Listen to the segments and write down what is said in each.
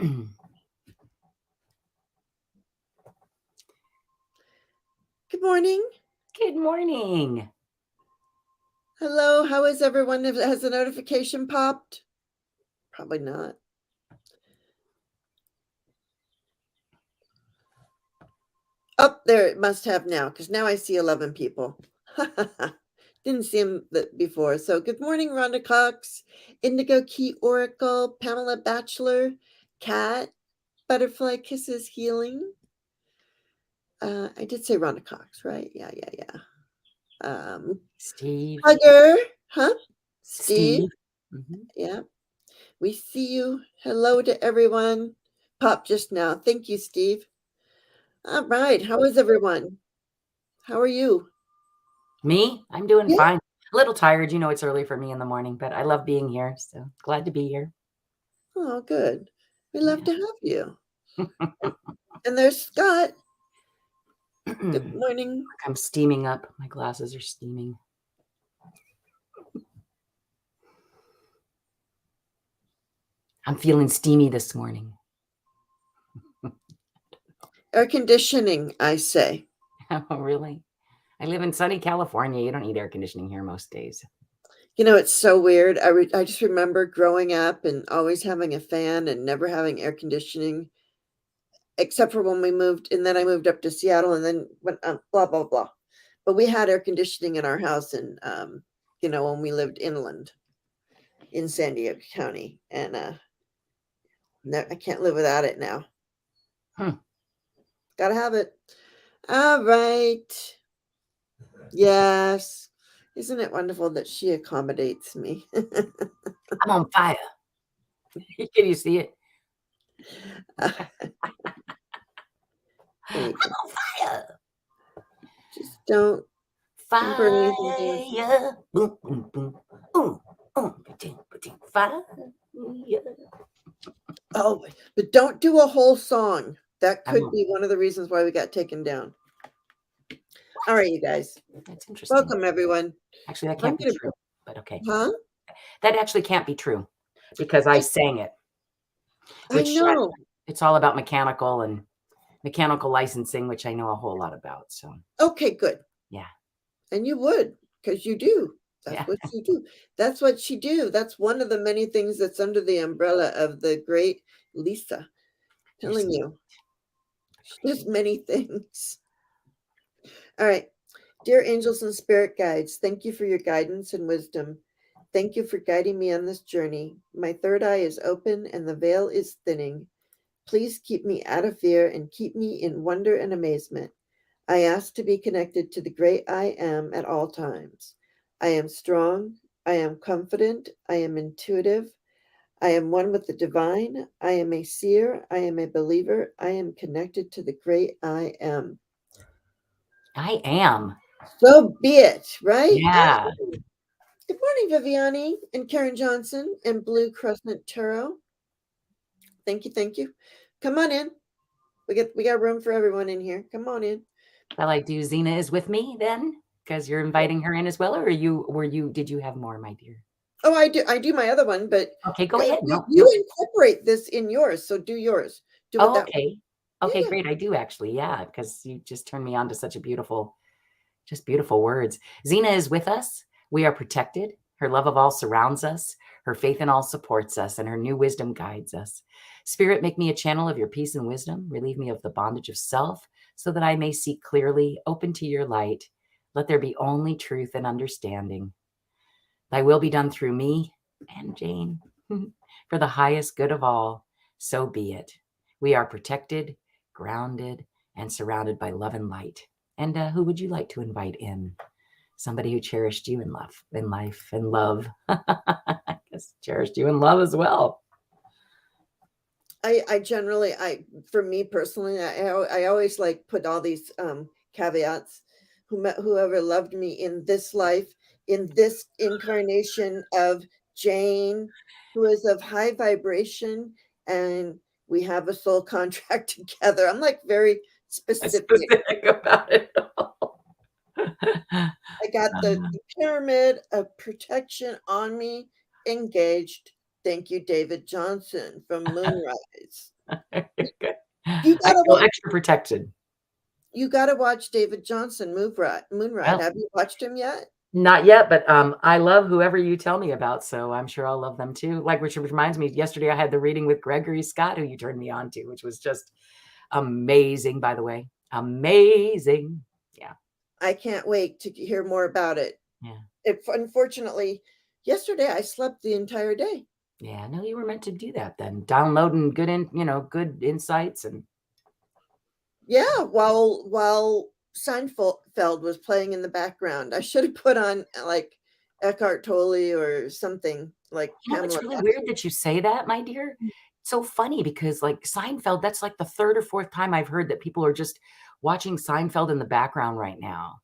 Good morning. Good morning. Hello. How is everyone? Has the notification popped? Probably not. Oh, there it must have now, because now I see 11 people. Didn't see them before. So good morning, Rhonda Cox, Indigo Key Oracle, Pamela Batchelor, Cat, Butterfly Kisses Healing. I did say Rhonda Cox, right? Yeah. Steve. Hugger, huh? Steve. Yeah. We see you. Hello to everyone. Pop just now. Thank you, Steve. All right. How is everyone? How are you? Me? I'm doing fine. A little tired. You know, it's early for me in the morning, but I love being here. So glad to be here. Oh, good. We love to have you. And there's Scott. Good morning. I'm steaming up. My glasses are steaming. I'm feeling steamy this morning. Air conditioning, I say. Oh, really? I live in sunny California. You don't need air conditioning here most days. You know, it's so weird. I just remember growing up and always having a fan and never having air conditioning, except for when we moved. And then I moved up to Seattle and then went blah, blah, blah. But we had air conditioning in our house and, when we lived inland in San Diego County. And I can't live without it now. Gotta have it. All right. Yes. Isn't it wonderful that she accommodates me? I'm on fire. Can you see it? I'm on fire. Just don't fire. Boom, boom, boom. Fire. Oh, but don't do a whole song. That could be one of the reasons why we got taken down. All right, you guys. That's interesting. Welcome, everyone. Actually, that can't be true, but okay. Huh? That actually can't be true because I sang it. I know. It's all about mechanical licensing, which I know a whole lot about. So okay, good. Yeah. And you would, because you do. That's what you do. That's what she do. That's one of the many things that's under the umbrella of the great Lisa. Telling you. There's many things. All right. Dear angels and spirit guides, thank you for your guidance and wisdom. Thank you for guiding me on this journey. My third eye is open and the veil is thinning. Please keep me out of fear and keep me in wonder and amazement. I ask to be connected to the great I am at all times. I am strong. I am confident. I am intuitive. I am one with the divine. I am a seer. I am a believer. I am connected to the great I am. I am. So be it, right? Yeah. Good morning, Viviani and Karen Johnson and Blue Crescent Tarot. Thank you. Come on in. We got room for everyone in here. Come on in. Well, I do. Zina is with me then, because you're inviting her in as well, or did you have more, my dear? Oh, I do my other one, but okay, go ahead. You incorporate this in yours, so do yours. Do it that way. Okay, great. I do actually, yeah, because you just turned me on to such beautiful words. Zina is with us. We are protected. Her love of all surrounds us. Her faith in all supports us, and her new wisdom guides us. Spirit, make me a channel of your peace and wisdom. Relieve me of the bondage of self, so that I may see clearly, open to your light. Let there be only truth and understanding. Thy will be done through me and Jane for the highest good of all. So be it. We are protected, grounded, and surrounded by love and light. And who would you like to invite in? Somebody who cherished you in life and love. I guess cherished you in love as well. I generally, for me personally, I always like put all these caveats. Whoever loved me in this life, in this incarnation of Jane, who is of high vibration, and we have a soul contract together. I'm like very specific about it all. I got the pyramid of protection on me, engaged. Thank you, David Johnson from Moonrise. Good. You I gotta feel extra protected. you gotta watch David Johnson, Moonride. Well, Have you watched him yet? not yet, but, I love whoever you tell me about, so I'm sure I'll love them too. Like, which reminds me, yesterday I had the reading with Gregory Scott, who you turned me on to, which was just amazing, by the way. Amazing. Yeah, I can't wait to hear more about it. yeah, Unfortunately, yesterday I slept the entire day. yeah. No, you were meant to do that then. Downloading good insights and Yeah, while Seinfeld was playing in the background. I should have put on, like, Eckhart Tolle or something like you know, it's Pamela really Patterson. weird that you say that, my dear. It's so funny because, like, Seinfeld, that's like the 3rd or 4th time I've heard that people are just watching Seinfeld in the background right now.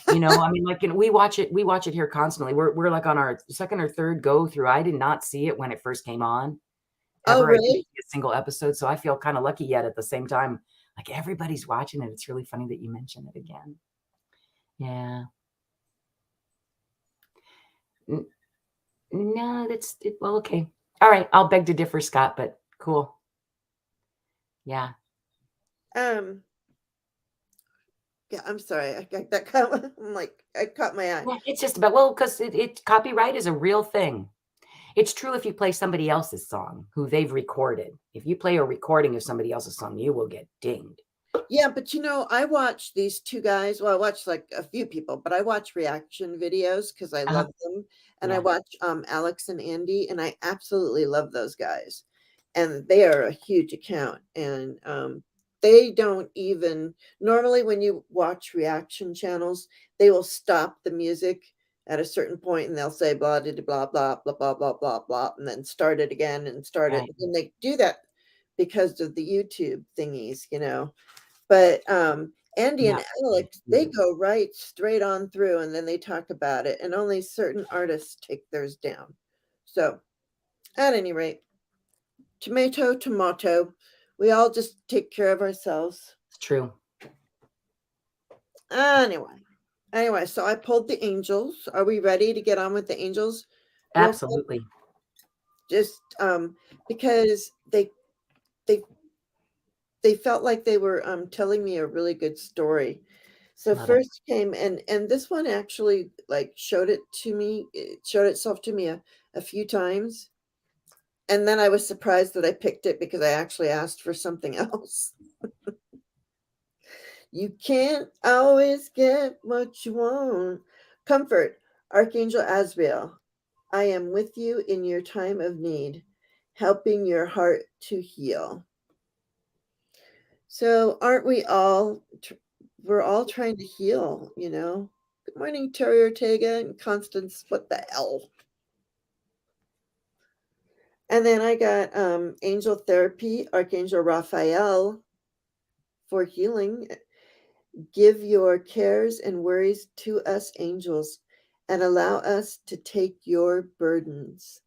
I mean, like, we watch it here constantly. We're, like, on our 2nd or 3rd go through. I did not see it when it first came on, Oh, ever. I didn't really? see a single episode, so I feel kinda lucky, yet at the same time, like, everybody's watching it. It's really funny that you mention it again. Yeah. N no, that's it well, okay. Alright, I'll beg to differ, Scott, but cool. Yeah. Um, yeah, I'm sorry. I got that caught I'm like, I caught my eye. Yeah, it's just about well, 'cause it copyright is a real thing. It's true if you play somebody else's song who they've recorded. If you play a recording of somebody else's song, you will get dinged. Yeah, but I watch these 2 guys. Well, I watch, like, a few people, but I watch reaction videos because I Uh-huh. love them, and I Yeah, watch, Alex and Andy, and I absolutely love those guys, and they are a huge account, and, they don't even normally, when you watch reaction channels, they will stop the music at a certain point, and they'll say blah, dee, blah, blah, blah, blah, blah, blah, blah, and then start it again and start it, right. and they do that because of the YouTube thingies. But, Andy Not and really. Alex, they Mm. go right straight on through, and then they talk about it, and only certain artists take theirs down. So, at any rate, tomato, tomato, we all just take care of ourselves. It's true. Anyway, so I pulled the angels. Are we ready to get on with the angels real quick? Absolutely. Just, because they they felt like they were, telling me a really good story. So Love it. first came and this one actually, like, it showed itself to me a few times, and then I was surprised that I picked it because I actually asked for something else. You can't always get what you want. Comfort, Archangel Azrael, I am with you in your time of need, helping your heart to heal. So aren't we all we're all trying to heal. Good morning, Terry Ortega and Constance. What the hell? And then I got Angel Therapy, Archangel Raphael for healing. Give your cares and worries to us, angels, and allow us to take your burdens.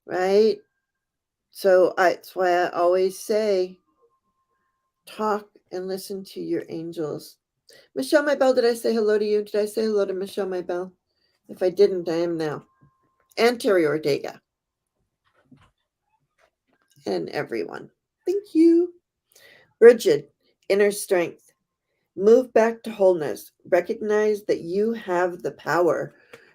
Right? So that's why I always say talk and listen to your angels. Michelle My Bell, did I say hello to you? Did I say hello to Michelle My Bell? If I didn't, I am now. And Terry Ortega. And everyone. Thank you. Bridget, inner strength. Move back to wholeness. Recognize that you have the power.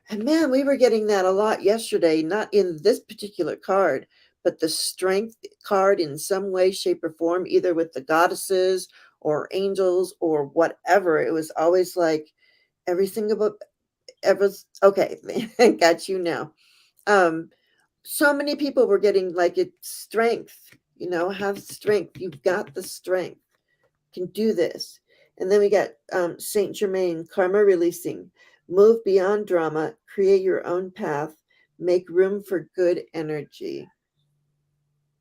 And man, we were getting that a lot yesterday, not in this particular card, but the strength card in some way, shape, or form, either with the goddesses or angels or whatever. It was always like everything about ever okay. Got you now. Um, so many people were getting like it's strength, have strength. You've got the strength, can do this. And then we got Saint Germain, karma releasing, move beyond drama, create your own path, make room for good energy.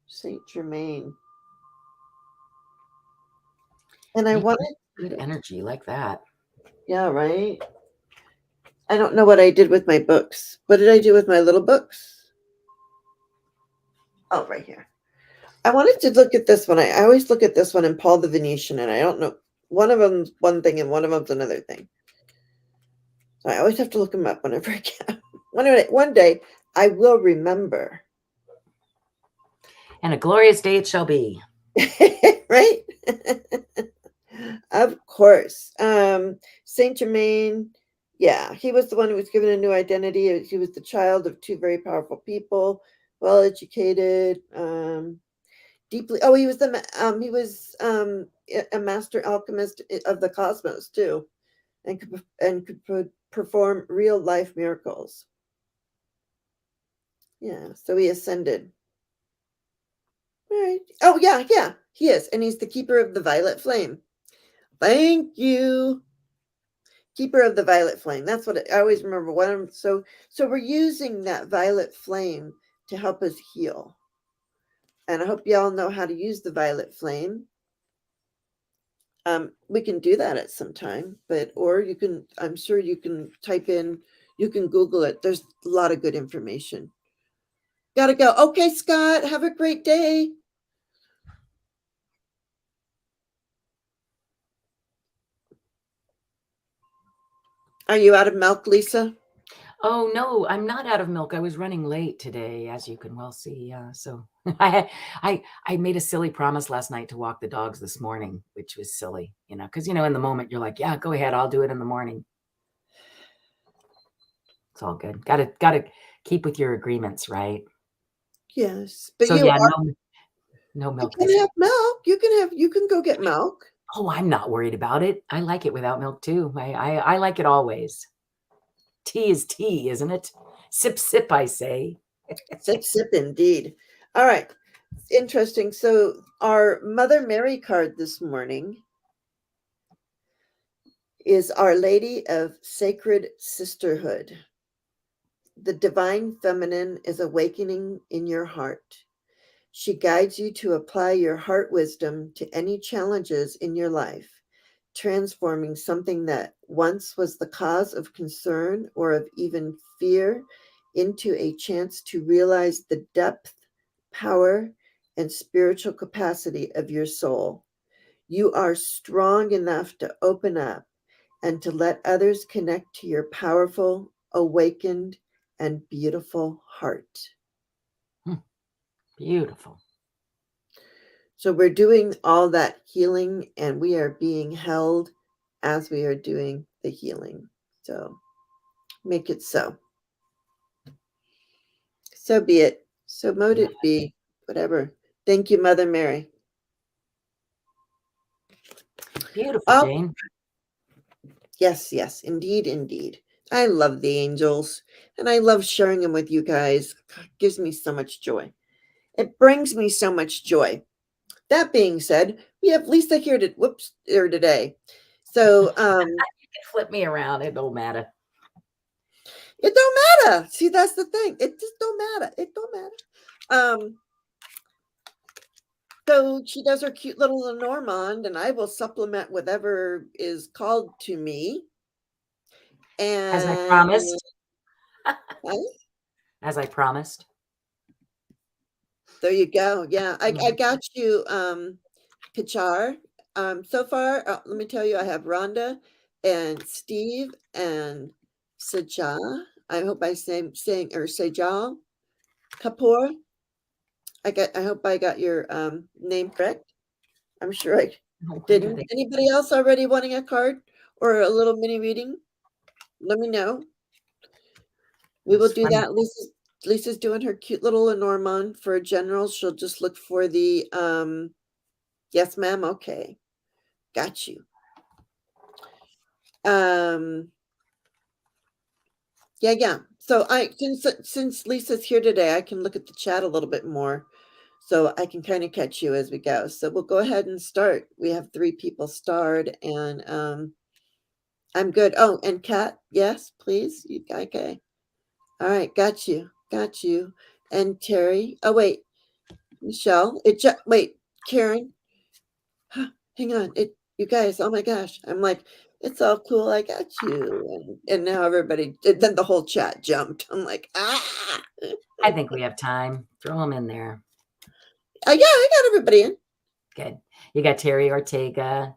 Saint Germain. And I Make wanted, good energy like that. yeah, right. I don't know what I did with my books. What did I do with my little books? Oh, right here. I wanted to look at this one. I always look at this one and Paul the Venetian, and I don't know. One of them's one thing and one of them's another thing. So I always have to look them up whenever I can. One day I will remember. And a glorious day it shall be. Right? Of course. Saint Germain, yeah, he was the one who was given a new identity. He was the child of two very powerful people, well educated, deeply. Oh, he was a master alchemist of the cosmos too, and could perform real life miracles. Yeah, so he ascended. All right. Oh yeah, he is, and he's the keeper of the violet flame. Thank you. Keeper of the violet flame. That's what I always remember. So we're using that violet flame to help us heal. And I hope y'all know how to use the violet flame. We can do that at some time, or you can, I'm sure you can type in, you can Google it. There's a lot of good information. Gotta go. Okay, Scott, have a great day. Are you out of milk, Lisa? Oh no, I'm not out of milk. I was running late today, as you can well see. So I made a silly promise last night to walk the dogs this morning, which was silly, because in the moment you're like, yeah, go ahead, I'll do it in the morning. It's all good. Gotta keep with your agreements, right? Yes, but So yeah, no milk. You can have milk. You can go get milk. Oh, I'm not worried about it. I like it without milk too. I like it always. Tea is tea, isn't it? Sip, sip, I say. Sip, sip, indeed. All right. Interesting. So our Mother Mary card this morning is Our Lady of Sacred Sisterhood. The divine feminine is awakening in your heart. She guides you to apply your heart wisdom to any challenges in your life, transforming something that once was the cause of concern or of even fear into a chance to realize the depth, power, and spiritual capacity of your soul. You are strong enough to open up and to let others connect to your powerful, awakened, and beautiful heart. Beautiful. So we're doing all that healing, and we are being held as we are doing the healing. So make it so. So be it. So mote it be. Whatever. Thank you, Mother Mary. Beautiful, Jane. Yes, indeed, indeed. I love the angels, and I love sharing them with you guys. It gives me so much joy. It brings me so much joy. That being said, we have Lisa here today. So you can flip me around. It don't matter. It don't matter. See, that's the thing. It just don't matter. It don't matter. So she does her cute little Lenormand, and I will supplement whatever is called to me. And as I promised. Right? As I promised. There you go. Yeah, I got you, Pichar. So far, let me tell you, I have Rhonda and Steve and Saja. I hope I saying or Sajal Kapoor. I hope I got your name correct. I'm sure I didn't. Anybody else already wanting a card or a little mini reading? Let me know. We will do that. Lisa's doing her cute little Lenormand for a general. She'll just look for the yes, ma'am. Okay. Got you. Yeah. So since Lisa's here today, I can look at the chat a little bit more. So I can kind of catch you as we go. So we'll go ahead and start. We have 3 people starred, and I'm good. Oh, and Kat, yes, please. You okay? All right, got you. And Terry. Oh wait, Michelle. Wait, Karen. Hang on. You guys. Oh my gosh. I'm like, it's all cool. I got you. And now everybody. Then the whole chat jumped. I'm like, ah. I think we have time. Throw them in there. Yeah, I got everybody in. Good. You got Terry Ortega.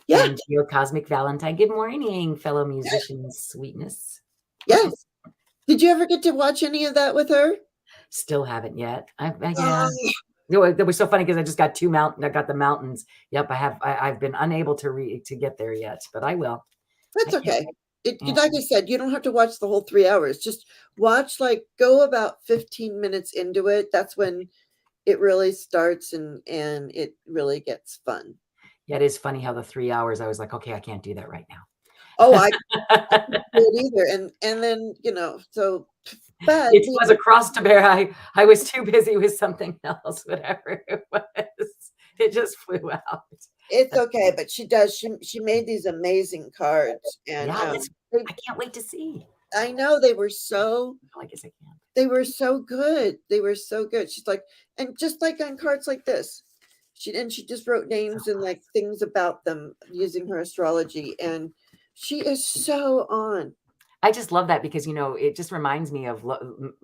Yeah. And Geo Cosmic Valentine. Good morning, fellow musicians, sweetness. Yes. Did you ever get to watch any of that with her? Still haven't yet. Yeah. Oh, That was so funny because I just got I got the mountains. Yep, I've been unable to get there yet, but I will. I that's can't okay. wait. Yeah. Like I said, you don't have to watch the whole 3 hours. Just watch, like, go about 15 minutes into it. That's when it really starts and it really gets fun. Yeah, it is funny how the 3 hours I was like, okay, I can't do that right Oh, I couldn't now. do it either. And then, so but It was a cross to bear. I was too busy with something else, whatever it was. It just flew out. it's okay, but she made these amazing cards, and Yeah, I can't wait to see. I know they were so I guess I can. they were so good. They were so good. She's like, and just like on cards like this, she just wrote names and like things about them using her astrology, and she is so on. I just love that because, it just reminds me of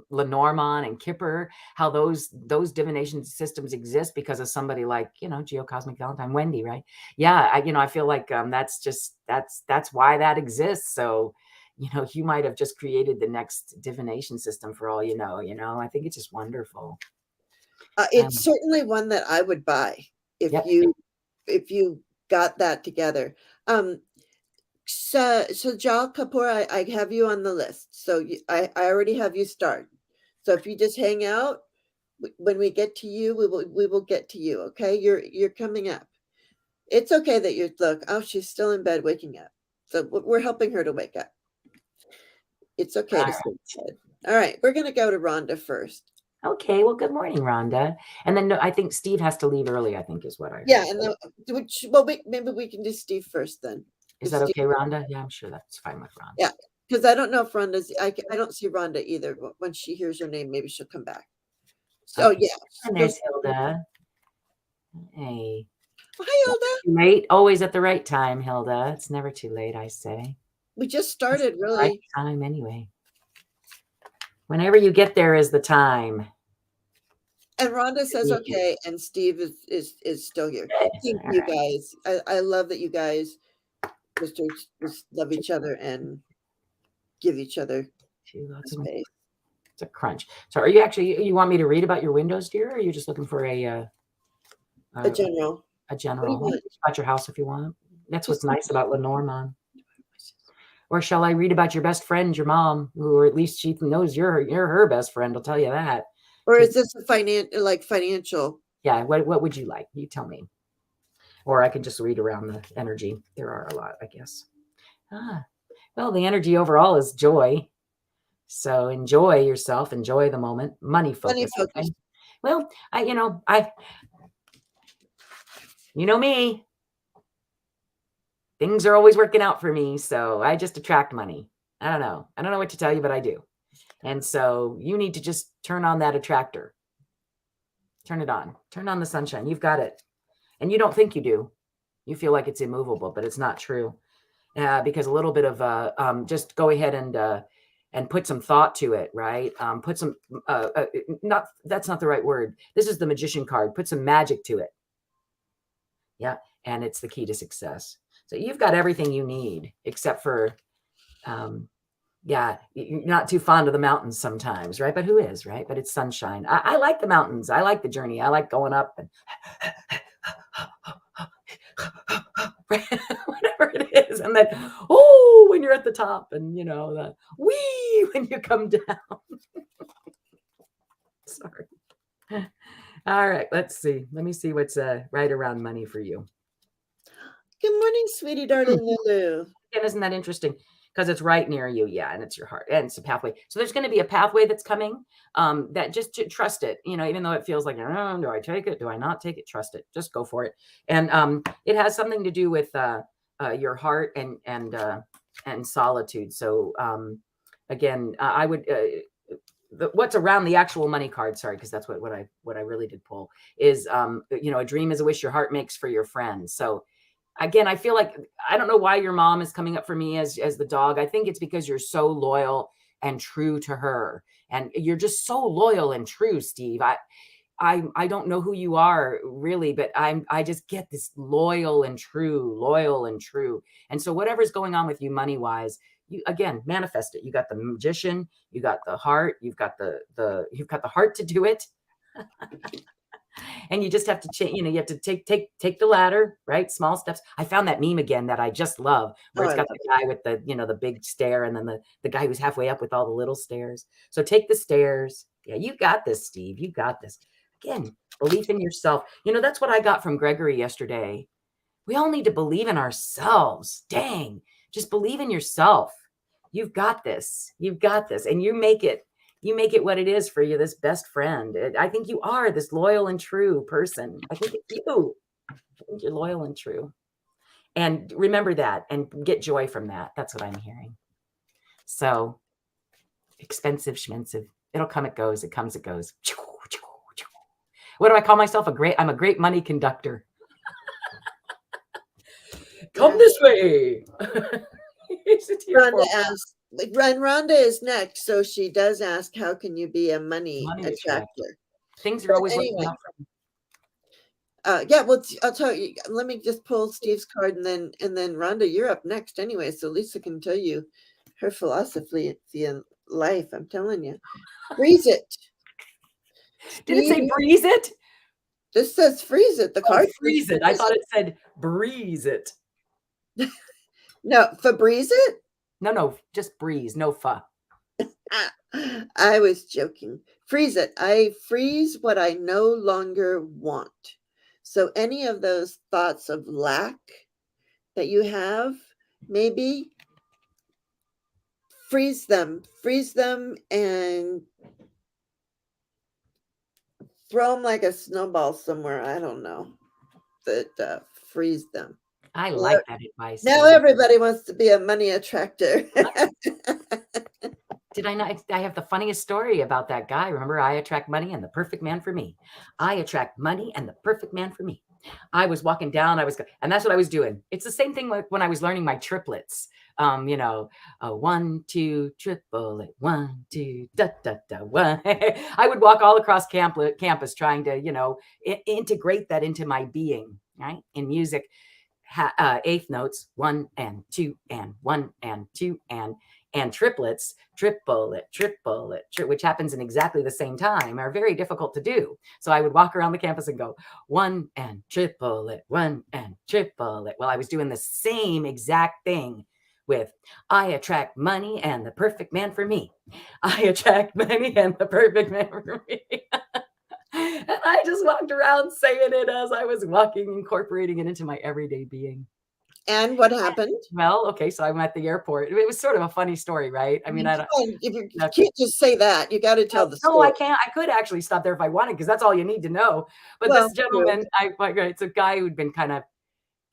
Lenormand and Kipper, how those divination systems exist because of somebody like, Geocosmic Valentine, Wendy, right? Yeah, I feel like that's why that exists. So, you might have just created the next divination system for all you know. I think it's just wonderful. It's certainly one that I would buy if Yep. you got that together. So Jal Kapoor, I have you on the list. So I already have you start. So if you just hang out, when we get to you, we will get to you. Okay, you're coming up. It's okay that you're look. Oh, she's still in bed, waking up. So we're helping her to wake up. It's okay All to stay in bed. All right, we're gonna go to Rhonda first. Okay, well, good morning, Rhonda. And then I think Steve has to leave early, I think is what I heard. Yeah, and then maybe we can do Steve first then. Is that okay, Rhonda? Yeah, I'm sure that's fine with Rhonda. Yeah, because I don't know if Rhonda's. I don't see Rhonda either. But when she hears her name, maybe she'll come back. So Okay. yeah, And there's Hilda. Hey. oh, hi Hilda. Too late, always at the right time, Hilda. It's never too late, I say. We just started, It's the really. right time anyway. Whenever you get there is the time. And Rhonda says okay, and Steve is still here. Thank you guys. I love that you guys just love each other and give each other space. It's a crunch. So are you want me to read about your windows, dear, or are you just looking for a general? A general? About your house if you want. That's what's nice about Lenormand. Or shall I read about your best friend, your mom, or at least she knows you're her best friend, I'll tell you that. Or is this a financial? Yeah, what would you like? You tell me. Or I can just read around the energy. There are a lot, I guess. Well, the energy overall is joy. So enjoy yourself, enjoy the moment. Money focus. Okay? Well, you know me. Things are always working out for me, so I just attract money. I don't know what to tell you, but I do. And so you need to just turn on that attractor. Turn it on. Turn on the sunshine. You've got it. And you don't think you do. You feel like it's immovable, but it's not true. Because a little bit of just go ahead and put some thought to it, right? Put some that's not the right word. This is the magician card. Put some magic to it. Yeah, and it's the key to success. So you've got everything you need, except for, you're not too fond of the mountains sometimes, right? But who is, right? But it's sunshine. I like the mountains. I like the journey. I like going up and whatever it is. And then, when you're at the top and, the wee when you come down. Sorry. All right, let's see. Let me see what's right around money for you. Good morning, sweetie, darling Lulu. Again, isn't that interesting? Because it's right near you, yeah, and it's your heart, and it's a pathway. So there's going to be a pathway that's coming. That just to trust it, even though it feels like, oh, do I take it? Do I not take it? Trust it. Just go for it. And it has something to do with your heart and solitude. So again, I would. What's around the actual money card? Sorry, because that's what I really did pull is a dream is a wish your heart makes for your friends. So. Again, I feel like I don't know why your mom is coming up for me as the dog. I think it's because you're so loyal and true to her, and you're just so loyal and true, Steve. I don't know who you are really, but I just get this loyal and true. And so whatever's going on with you money wise, you again manifest it. You got the magician, you got the heart, you've got you've got the heart to do it. And you just have to change, you have to take the ladder, right? Small steps. I found that meme again that I just love, where it's got the guy with the, the big stair, and then the guy who's halfway up with all the little stairs. So take the stairs. Yeah, you got this, Steve. You got this. Again, belief in yourself. That's what I got from Gregory yesterday. We all need to believe in ourselves. Dang, just believe in yourself. You've got this. You've got this. And you make it what it is for you, this best friend. I think you are this loyal and true person. I think it's you. I think you're loyal and true. And remember that and get joy from that. That's what I'm hearing. So expensive, schmensive. It'll come, it goes. It comes, it goes. What do I call myself? I'm a great money conductor. Come this way. Rhonda asks, Rhonda is next, so she does ask, how can you be a money attractor? Things are always working out for me. Yeah, well, I'll tell you. Let me just pull Steve's card, and then Rhonda, you're up next anyway. So Lisa can tell you her philosophy in life. I'm telling you, freeze it. Did it say breeze it? This says freeze it. The card freeze it. I thought it said breeze it. No, Febreze it? No, just breeze, no fa. I was joking. Freeze it. I freeze what I no longer want. So any of those thoughts of lack that you have, maybe freeze them and throw them like a snowball somewhere. I don't know. That freeze them. I like that advice. Now everybody wants to be a money attractor. Did I not? I have the funniest story about that guy. Remember, I attract money and the perfect man for me. I attract money and the perfect man for me. I was walking down, and that's what I was doing. It's the same thing like when I was learning my triplets. 1, 2, triple it, 1, 2, da, da, da, 1. I would walk all across campus trying to, integrate that into my being, right? In music, eighth notes, 1 and 2 and 1 and 2 and triplets, triple it, which happens in exactly the same time, are very difficult to do. So I would walk around the campus and go 1 and triple it, 1 and triple it. Well, I was doing the same exact thing with I attract money and the perfect man for me. I attract money and the perfect man for me. And I just walked around saying it as I was walking, incorporating it into my everyday being. And what happened? Well, okay, so I'm at the airport. It was sort of a funny story, right? I mean, you can't just say that. You got to tell the story. No, I can't. I could actually stop there if I wanted, because that's all you need to know. But this gentleman, it's a guy who'd been kind of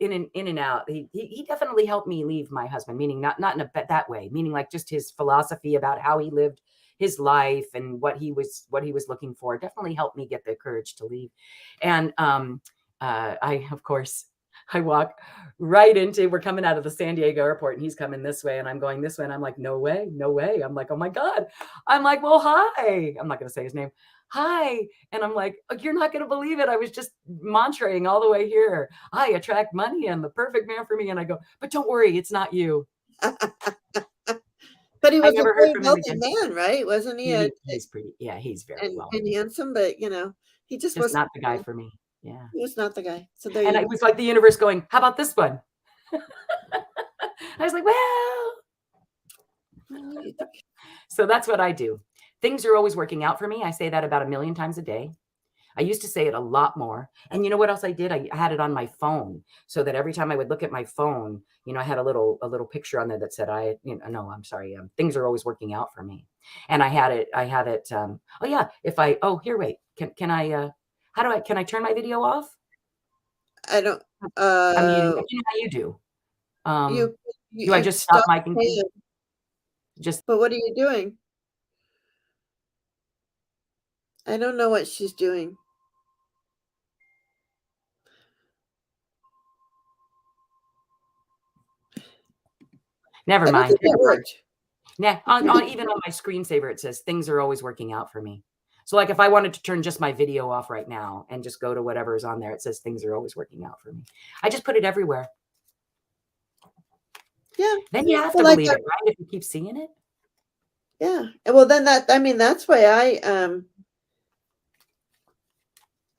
in and out. He definitely helped me leave my husband, meaning not in that way, meaning like just his philosophy about how he lived his life and what he was looking for definitely helped me get the courage to leave. And I walk right into, we're coming out of the San Diego airport and he's coming this way and I'm going this way. And I'm like, no way. I'm like, oh my God. I'm like, well, hi. I'm not going to say his name. Hi. And I'm like, oh, you're not going to believe it. I was just mantraing all the way here. I attract money and the perfect man for me. And I go, but don't worry, it's not you. But he was a very wealthy man, right? Wasn't he? He's pretty, yeah, he's very wealthy. And handsome, but he just was not the guy for me. Yeah. He was not the guy. So it was like the universe going, how about this one? I was like, well. So that's what I do. Things are always working out for me. I say that about 1 million times a day. I used to say it a lot more. And you know what else I did? I had it on my phone so that every time I would look at my phone, I had a little picture on there that said, things are always working out for me. And I had it, here, wait, can I turn my video off? I don't, how you do. Do I just stop my computer? But what are you doing? I don't know what she's doing. Never mind. Nah, even on my screensaver, it says things are always working out for me. So like if I wanted to turn just my video off right now and just go to whatever is on there, it says things are always working out for me. I just put it everywhere. Yeah. Then you have to Well, like believe it, right? If you keep seeing it. yeah. And well, then that's why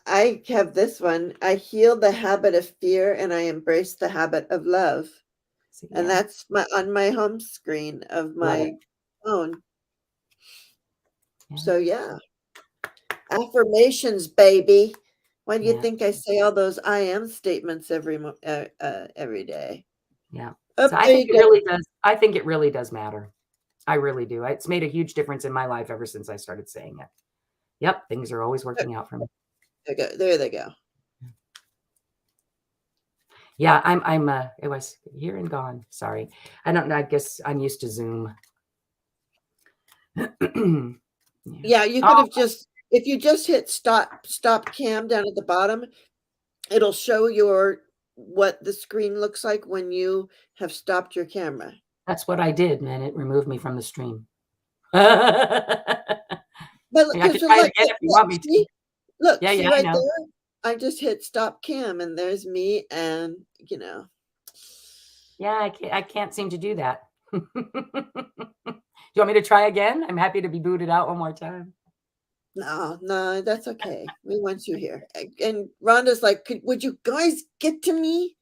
I have this one. I heal the habit of fear and I embrace the habit of love. So, And yeah, that's on my home screen of love it. my phone. Yeah, So yeah. Affirmations, baby. Why do you yeah, think I say all those I am statements every day? yeah. Oh, So I there think you it go. really does. I think it really does matter. I really do. It's made a huge difference in my life ever since I started saying it. Yep, things are always working out for me. There they go. Yeah, it was here and gone. Sorry. I don't know. I guess I'm used to Zoom. Yeah. Yeah, you could Oh, have just if you just hit stop cam down at the bottom, it'll show what the screen looks like when you have stopped your camera. that's what I did, man. It removed me from the stream. I But can because try it again if you want me to. look, Yeah, see yeah, I right know. there? I just hit stop cam and there's me and, Yeah, I can't seem to do that. Do you want me to try again? I'm happy to be booted out one more time. no, that's okay. We want you here. And Rhonda's like, would you guys get to me?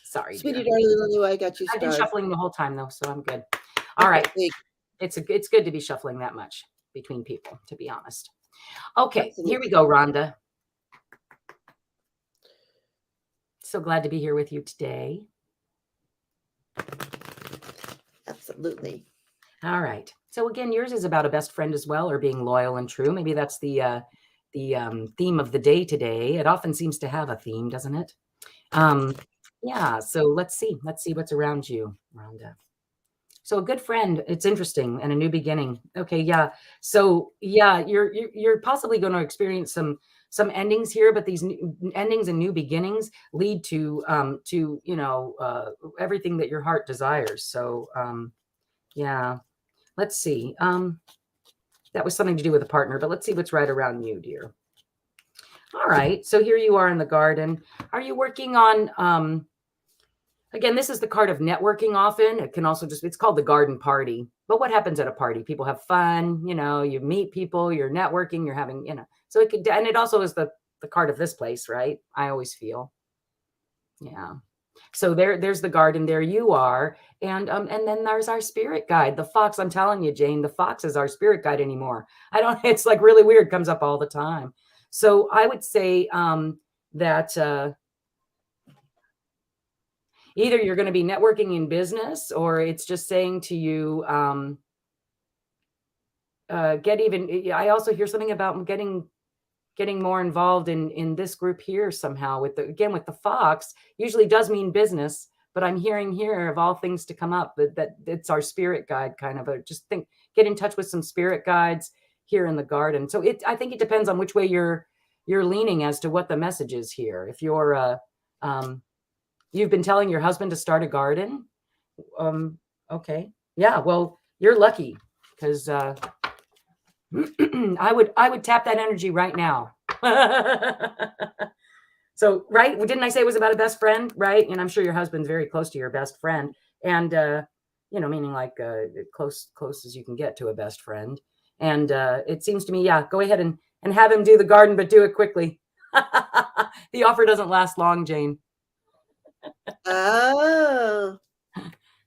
Sorry, Sweetie, dear. darling, little I got you I've been starred. shuffling the whole time though, so I'm good. All Okay, right. wait, It's good to be shuffling that much between people, to be honest. Okay, here we absolutely. go, Rhonda. So glad to be here with you today. Absolutely. All right. So again, yours is about a best friend as well, or being loyal and true. Maybe that's the theme of the day today. It often seems to have a theme, doesn't it? Yeah. So let's see. Let's see what's around you, Rhonda. So a good friend, it's interesting, and a new beginning. Okay, yeah. So yeah, you're possibly going to experience some endings here, but these endings and new beginnings lead to everything that your heart desires. So yeah, let's see. That was something to do with a partner, but let's see what's right around you, dear. All right. So here you are in the garden. Are you working on again, this is the card of networking often. It can also it's called the garden party. But what happens at a party? People have fun, you meet people, you're networking, you're having, so it could, and it also is the card of this place, right? I always feel. Yeah. So there's the garden, there you are. And then there's our spirit guide, the fox. I'm telling you, Jane, the fox is our spirit guide anymore. It's like really weird, comes up all the time. So I would say that either you're going to be networking in business, or it's just saying to you, I also hear something about getting more involved in this group here somehow with the fox. Usually does mean business, but I'm hearing here of all things to come up that it's our spirit guide kind of get in touch with some spirit guides here in the garden. So I think it depends on which way you're leaning as to what the message is here. If you're you've been telling your husband to start a garden. Okay. Yeah. Well, you're lucky because I would tap that energy right now. So, right. Didn't I say it was about a best friend? Right. And I'm sure your husband's very close to your best friend. And, meaning like close as you can get to a best friend. And it seems to me, yeah, go ahead and have him do the garden, but do it quickly. The offer doesn't last long, Jane. Oh.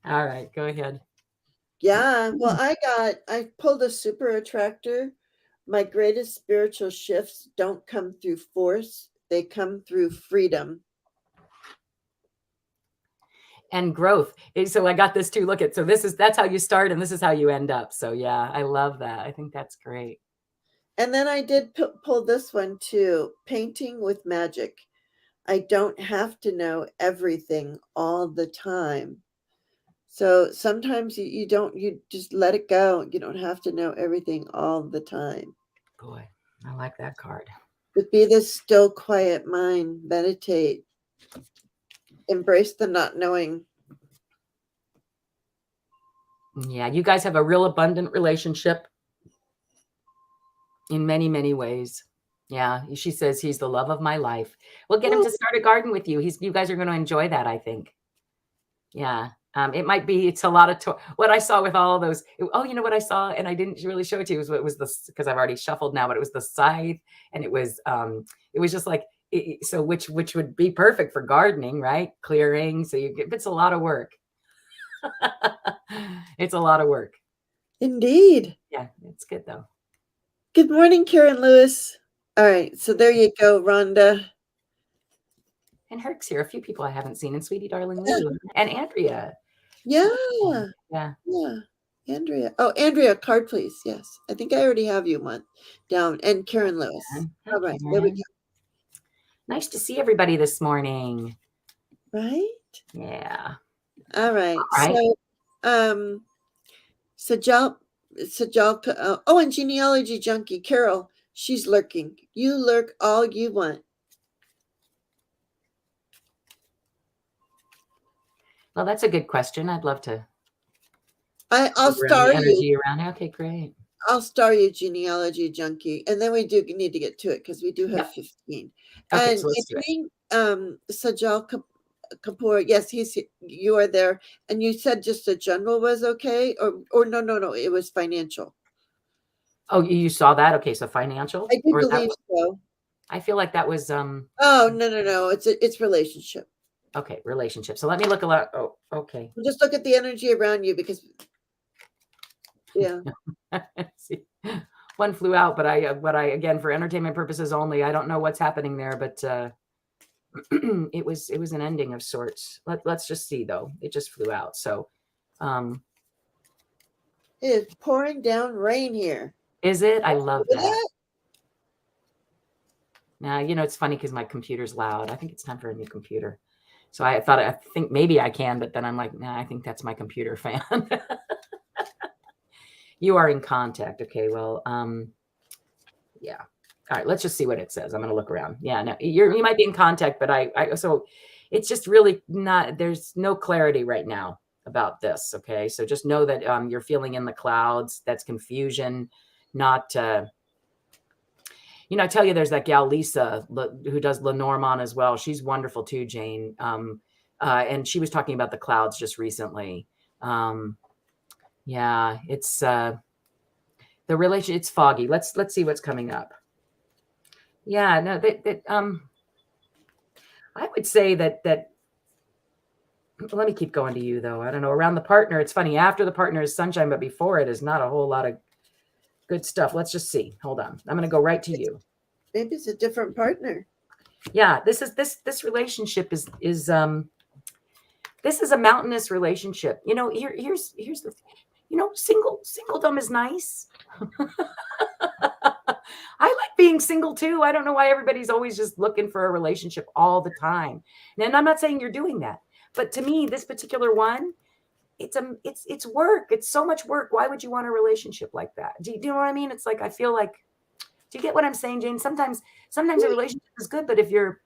All right, go ahead. Yeah. Well, I pulled a super attractor. My greatest spiritual shifts don't come through force. They come through freedom. And growth. So I got this too. Look at, so that's how you start and this is how you end up. So yeah, I love that. I think that's great. And then I did pull this one too, painting with magic. I don't have to know everything all the time. So sometimes you just let it go. You don't have to know everything all the time. Boy, I like that card. But be this still, quiet mind, meditate, embrace the not knowing. Yeah, you guys have a real abundant relationship in many, many ways. Yeah, she says he's the love of my life. We'll get him to start a garden with you. You guys are going to enjoy that, I think. Yeah. It's a lot of what I saw with all of those. You know what I saw, and I didn't really show it to you, was what was this, because I've already shuffled now, but it was the scythe, and it was just like, so which would be perfect for gardening, right? Clearing. So it's a lot of work. It's a lot of work. Indeed. Yeah, it's good though. Good morning, Karen Lewis. All right, so there you go, Rhonda. And Herc's here. A few people I haven't seen, and Sweetie Darling Lou and Andrea. Yeah. Yeah. Andrea. Oh, Andrea, card, please. Yes. I think I already have you one down. And Karen Lewis. All right, there we go. Nice to see everybody this morning. Right? Yeah. All right. So, Sajal, and Genealogy Junkie, Carol, she's lurking. You lurk all you want. Well, that's a good question. I'd love to. I'll star you. Around. Okay, great. I'll star you, Genealogy Junkie, and then we do need to get to it because we do have 15. Okay, And so let's do it. Sajal Kapoor, yes, you are there, and you said just the general was okay, or no, it was financial. Oh, you saw that? Okay, so financial. I do believe so. I feel like that was Oh, no, it's relationship. Okay, relationship. So let me look a lot. Oh, okay. Just look at the energy around you, because See, one flew out, but I again, for entertainment purposes only, I don't know what's happening there, but it was an ending of sorts. Let's just see though. It just flew out. So it is pouring down rain here. Is it? I love that. Now, it's funny because my computer's loud. I think it's time for a new computer. So I think maybe I can, but then I'm like, nah, I think that's my computer fan. You are in contact. Okay, well, yeah. All right, let's just see what it says. I'm going to look around. Yeah, no, you might be in contact, but so it's just really not, there's no clarity right now about this. Okay, so just know that you're feeling in the clouds. That's confusion, not, I tell you, there's that gal, Lisa, who does Lenormand as well. She's wonderful too, Jane. And she was talking about the clouds just recently. Yeah, it's the relation. It's foggy. Let's see what's coming up. Yeah, no, I would say that let me keep going to you though. I don't know, around the partner. It's funny, after the partner is sunshine, but before it is not a whole lot of good stuff. Let's just see. Hold on. I'm going to go right to you. Maybe it's a different partner. Yeah, this relationship is this is a mountainous relationship. Here's the singledom is nice. I like being single too. I don't know why everybody's always just looking for a relationship all the time. And I'm not saying you're doing that, but to me, this particular one, it's work. It's so much work. Why would you want a relationship like that? Do you know what I mean? It's like, I feel like, do you get what I'm saying, Jane? Sometimes a relationship is good, but if you're,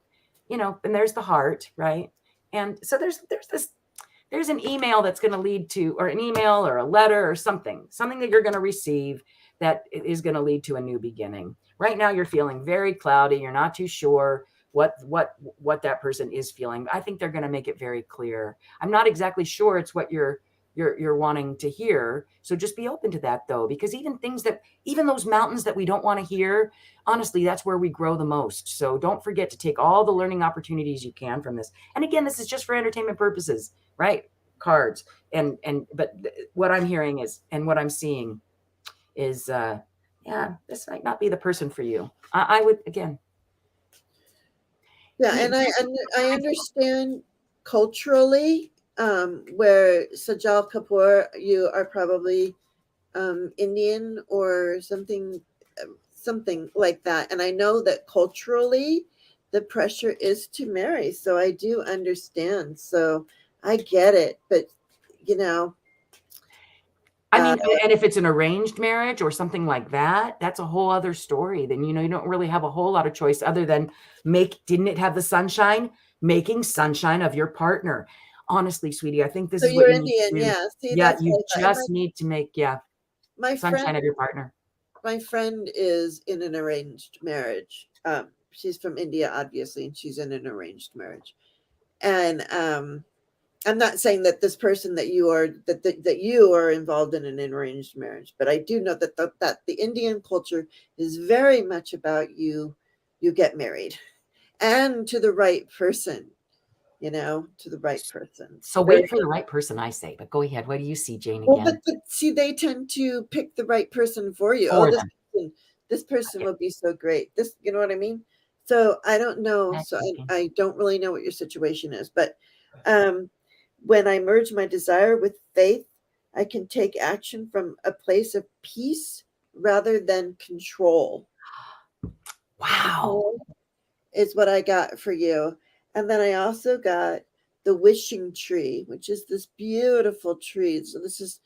and there's the heart, right? And so there's an email that's going to lead to, or an email or a letter or something that you're going to receive that is going to lead to a new beginning. Right now, you're feeling very cloudy. You're not too sure what that person is feeling. I think they're going to make it very clear. I'm not exactly sure it's what you're wanting to hear. So just be open to that though, because even those mountains that we don't want to hear, honestly, that's where we grow the most. So don't forget to take all the learning opportunities you can from this. And again, this is just for entertainment purposes, right? Cards. But what I'm hearing is, and what I'm seeing is, this might not be the person for you. I would, again. Yeah, and I understand culturally, where Sajal Kapoor, you are probably Indian or something like that. And I know that culturally the pressure is to marry. So I do understand. So I get it. But, I mean, and if it's an arranged marriage or something like that, that's a whole other story. Then, you don't really have a whole lot of choice other than didn't it have the sunshine? Making sunshine of your partner. Honestly, sweetie, I think this is what you Indian, need to do. yeah. See, yeah, you just need to make, my sunshine of your partner. My friend is in an arranged marriage. She's from India, obviously, and she's in an arranged marriage. And I'm not saying that this person that you are that you are involved in an arranged marriage, but I do know that the Indian culture is very much about you get married and to the right person, to the right person. So wait for the right person, I say. But go ahead. What do you see, Jane, Well, again? but see, they tend to pick the right person for you. Oh, For them. this person Okay. will be so great. This, you know what I mean? So I don't know. So Okay. I don't really know what your situation is, but um, when I merge my desire with faith, I can take action from a place of peace rather than control. Wow. Okay? Is what I got for you. And then I also got the wishing tree, which is this beautiful tree. So this is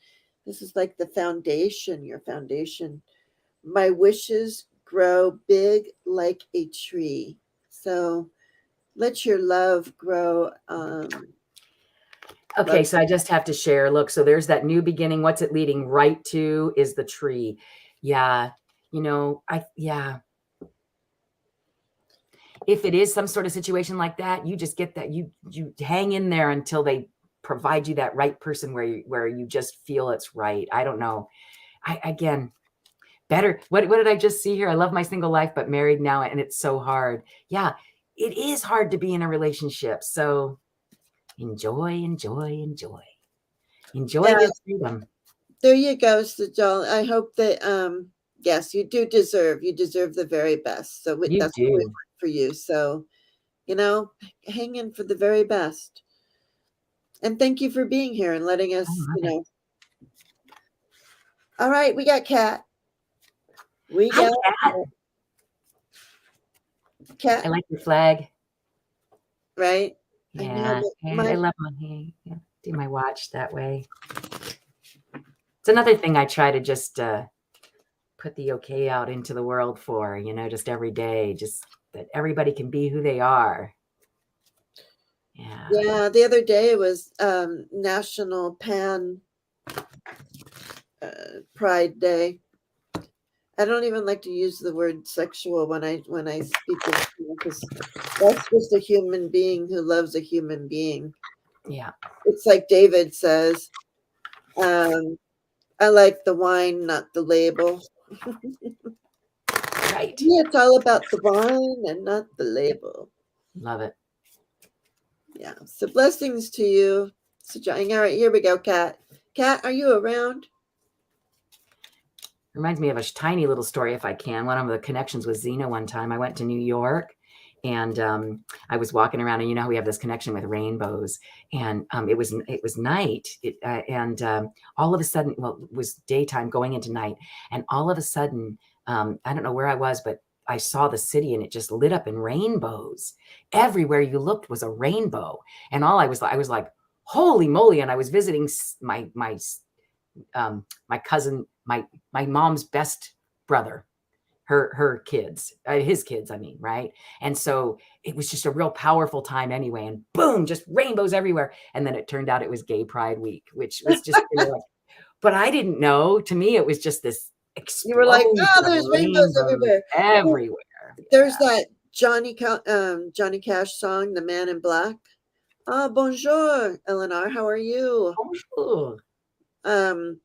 like the foundation, your foundation. My wishes grow big like a tree. So let your love grow. Okay, Love. so I just have to share. Look, so there's that new beginning. What's it leading right to is the tree. Yeah. Yeah. If it is some sort of situation like that, you just get that you hang in there until they provide you that right person where you just feel it's right. I don't know. Again, better. What did I just see here? I love my single life, but married now, and it's so hard. Yeah, it is hard to be in a relationship. So enjoy, enjoy, enjoy. Enjoy Yeah, your freedom. there you go, Sajal. I hope that yes, you deserve the very best. So You that's what we do. want for you. So, you know, hang in for the very best. And thank you for being here and letting I us, love it. All right, we got Kat. We Hi, got Kat. I Kat, like your flag. right? I know, Yeah, but and I love my yeah, do my watch that way. It's another thing I try to just put the okay out into the world for, just every day, just that everybody can be who they are. Yeah. yeah, the other day was National Pan Pride Day. I don't even like to use the word sexual when I speak of because that's just a human being who loves a human being. Yeah. It's like David says, um, I like the wine, not the label. Right. Yeah, it's all about the wine and not the label. Love it. Yeah. So blessings to you. So, all right, here we go, Kat. Kat, are you around? Reminds me of a tiny little story, if I can. One of the connections with Zina one time. I went to New York and I was walking around, and you know how we have this connection with rainbows. And it was night, and all of a sudden, well, it was daytime going into night, and all of a sudden, I don't know where I was, but I saw the city, and it just lit up in rainbows. Everywhere you looked was a rainbow, and I was like, holy moly! And I was visiting my cousin, my mom's best brother, her kids, his kids, I mean, right? And so it was just a real powerful time anyway. And boom, just rainbows everywhere. And then it turned out it was Gay Pride Week, which was just, like, but I didn't know. To me, it was just this You were like, explosion oh, of there's rainbows rainbows everywhere. everywhere. There's that Johnny Cash song, "The Man in Black." Ah, bonjour, Eleanor. How are you? Oh, Um,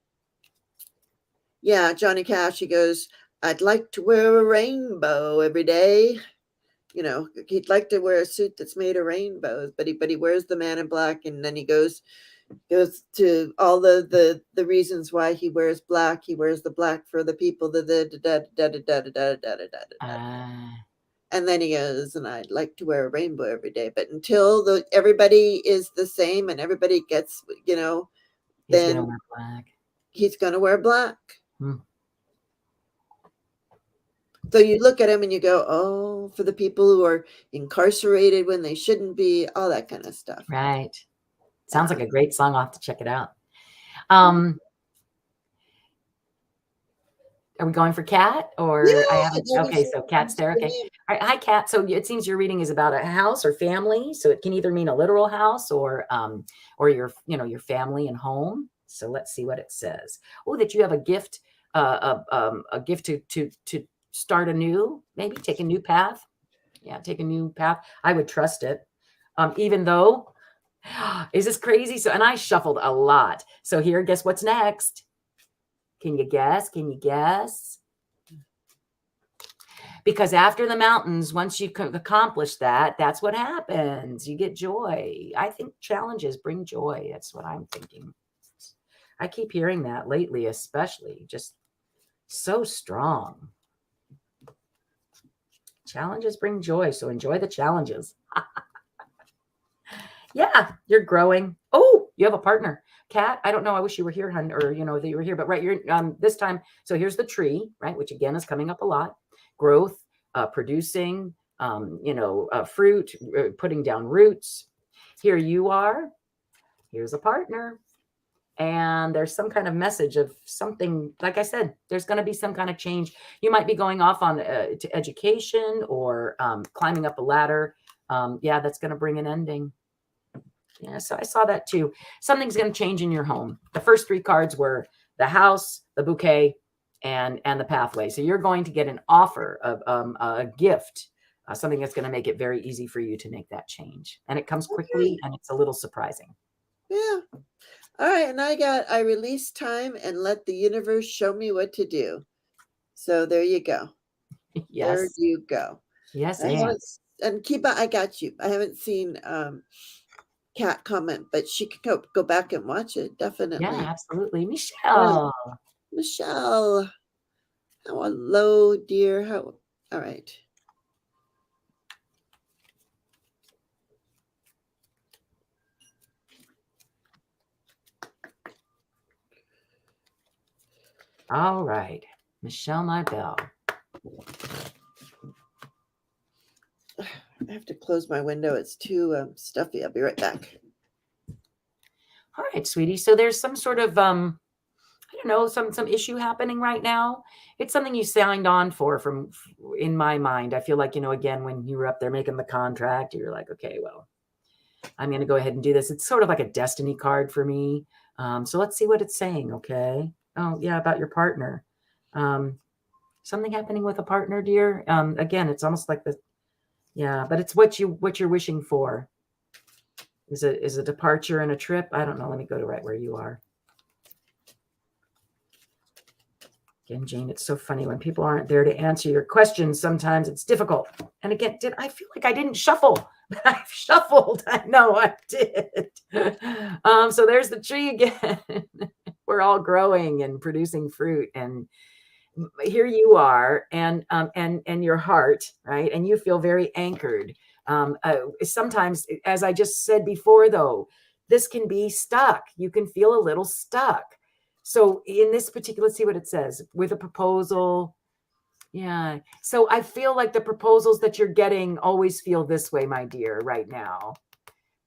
yeah, Johnny Cash. He goes, "I'd like to wear a rainbow every day." He'd like to wear a suit that's made of rainbows, but he wears the Man in Black, and then he goes to all the reasons why he wears black. He wears the black for the people. And then he goes, and I'd like to wear a rainbow every day. But until everybody is the same and everybody gets, he's gonna then wear black. he's going to wear black. Hmm. So you look at him and you go, oh, for the people who are incarcerated when they shouldn't be, all that kind of stuff. Right. Sounds Yeah. like a great song. I'll have to check it out. Are we going for Kat, or I Yeah. haven't? Okay, so Kat's there. Okay. All right. Hi, Kat. So it seems your reading is about a house or family. So it can either mean a literal house or your family and home. So let's see what it says. Oh, that you have a gift, a gift to start anew, maybe take a new path. Yeah, take a new path. I would trust it. Even though Is this crazy? So, and I shuffled a lot. So here, guess what's next? Can you guess? Can you guess? Because after the mountains, once you accomplish that, that's what happens. You get joy. I think challenges bring joy. That's what I'm thinking. I keep hearing that lately, especially just so strong. Challenges bring joy. So enjoy the challenges. Yeah, you're growing. Oh, you have a partner. Kat, I don't know. I wish you were here, hun, or that you were here. But right, you're this time. So here's the tree, right, which again is coming up a lot. Growth, producing, fruit, putting down roots. Here you are. Here's a partner. And there's some kind of message of something. Like I said, there's going to be some kind of change. You might be going off on to education or climbing up a ladder. Yeah, that's going to bring an ending. Yeah, so I saw that too. Something's going to change in your home. The first three cards were the house, the bouquet, and the pathway. So you're going to get an offer of a gift, something that's going to make it very easy for you to make that change. And it comes quickly, and it's a little surprising. Yeah. All right. And I release time and let the universe show me what to do. So there you go. Yes. There you go. Yes. And Kiba, I got you. I haven't seen Kat comment, but she could go back and watch it. Definitely. Yeah, absolutely. Michelle. Yeah. Michelle. Hello, dear. All right. All right. Michelle, my bell. I have to close my window. It's too stuffy. I'll be right back. All right, sweetie. So there's some sort of I don't know, some issue happening right now. It's something you signed on for from in my mind. I feel like, again, when you were up there making the contract, you're like, okay, well, I'm going to go ahead and do this. It's sort of like a destiny card for me. So let's see what it's saying. Okay. Oh yeah. About your partner. Something happening with a partner, dear. Again, it's almost like but it's what you're wishing for. Is a departure and a trip? I don't know. Let me go to right where you are. Again, Jane, it's so funny when people aren't there to answer your questions. Sometimes it's difficult. And again, I feel like I didn't shuffle, but I've shuffled. I know I did. So there's the tree again. We're all growing and producing fruit, and here you are, and your heart, right? And you feel very anchored. Sometimes, as I just said before, though, this can be stuck. You can feel a little stuck. So in this particular, let's see what it says with a proposal. Yeah. So I feel like the proposals that you're getting always feel this way, my dear, right now.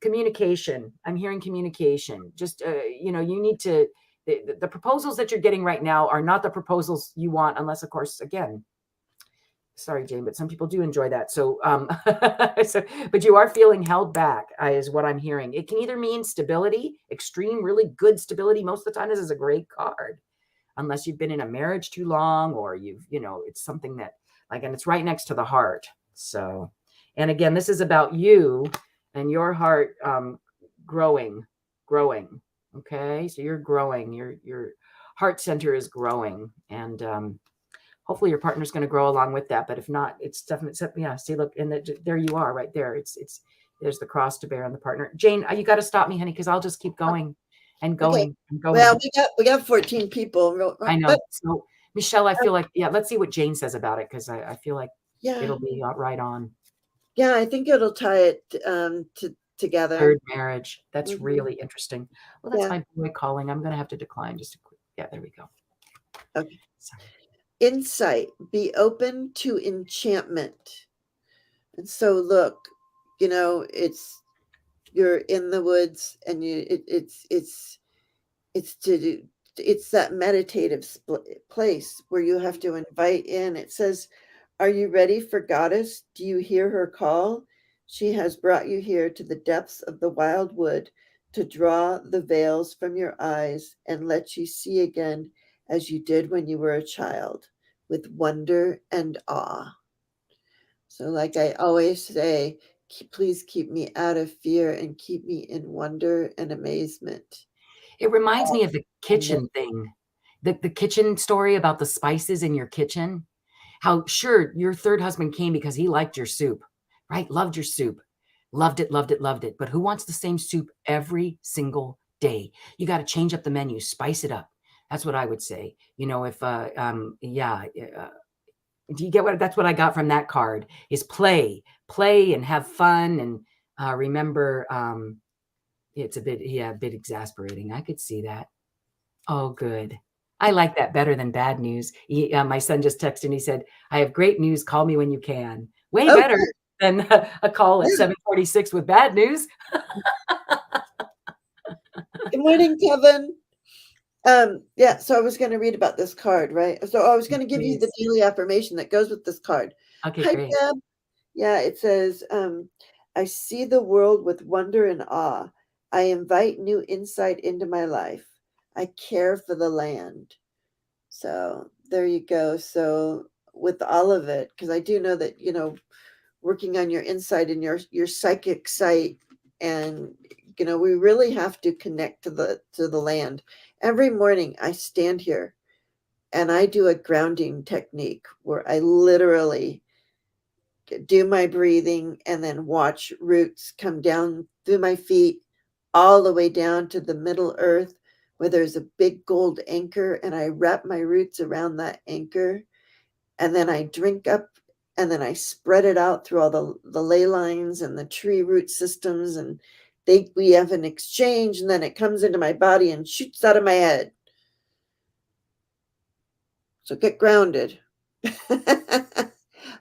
Communication. I'm hearing communication. Just, you need to, the proposals that you're getting right now are not the proposals you want, unless, of course, again, sorry, Jane, but some people do enjoy that. So, but you are feeling held back, is what I'm hearing. It can either mean stability, extreme, really good stability. Most of the time, this is a great card, unless you've been in a marriage too long, or it's something that, and it's right next to the heart. So, and again, this is about you and your heart growing. Okay. So you're growing, your heart center is growing, and, hopefully your partner's going to grow along with that. But if not, it's definitely, yeah, see, look, and there you are right there. There's the cross to bear on the partner. Jane, you got to stop me, honey, because I'll just keep going and going and going. Well, we got 14 people. I know. So Michelle, I feel like, let's see what Jane says about it, because I feel like it'll be right on. Yeah, I think it'll tie it together. Third marriage. That's really interesting. Well, that's my boy calling. I'm going to have to decline just a quick. Yeah, there we go. Okay. Sorry. Insight, be open to enchantment. And so look, you're in the woods, and it's that meditative place where you have to invite in. It says, are you ready for Goddess? Do you hear her call? She has brought you here to the depths of the wild wood to draw the veils from your eyes and let you see again as you did when you were a child, with wonder and awe. So like I always say, Please keep me out of fear and keep me in wonder and amazement. It reminds me of the kitchen thing, the kitchen story about the spices in your kitchen. How sure your third husband came because he liked your soup, right? Loved your soup, loved it, loved it, loved it. But who wants the same soup every single day? You got to change up the menu, spice it up. That's what I would say. You know, if yeah, do you get what? That's what I got from that card is play and have fun and remember. It's a bit exasperating. I could see that. Oh, good. I like that better than bad news. My son just texted and he said, I have great news. Call me when you can. Way Oh, better than a call at 7:46 with bad news. good morning, Kevin. Yeah, so I was going to read about this card, right? So I was going to give you the daily affirmation that goes with this card. Okay, Hi, great. Deb. Yeah, it says, I see the world with wonder and awe. I invite new insight into my life. I care for the land. So there you go. So with all of it, because I do know that, you know, working on your insight and your psychic sight, and you know, we really have to connect to the land. Every morning I stand here and I do a grounding technique where I literally do my breathing and then watch roots come down through my feet all the way down to the middle earth where there's a big gold anchor, and I wrap my roots around that anchor, and then I drink up, and then I spread it out through all the ley lines and the tree root systems, and we have an exchange, and then it comes into my body and shoots out of my head. So get grounded.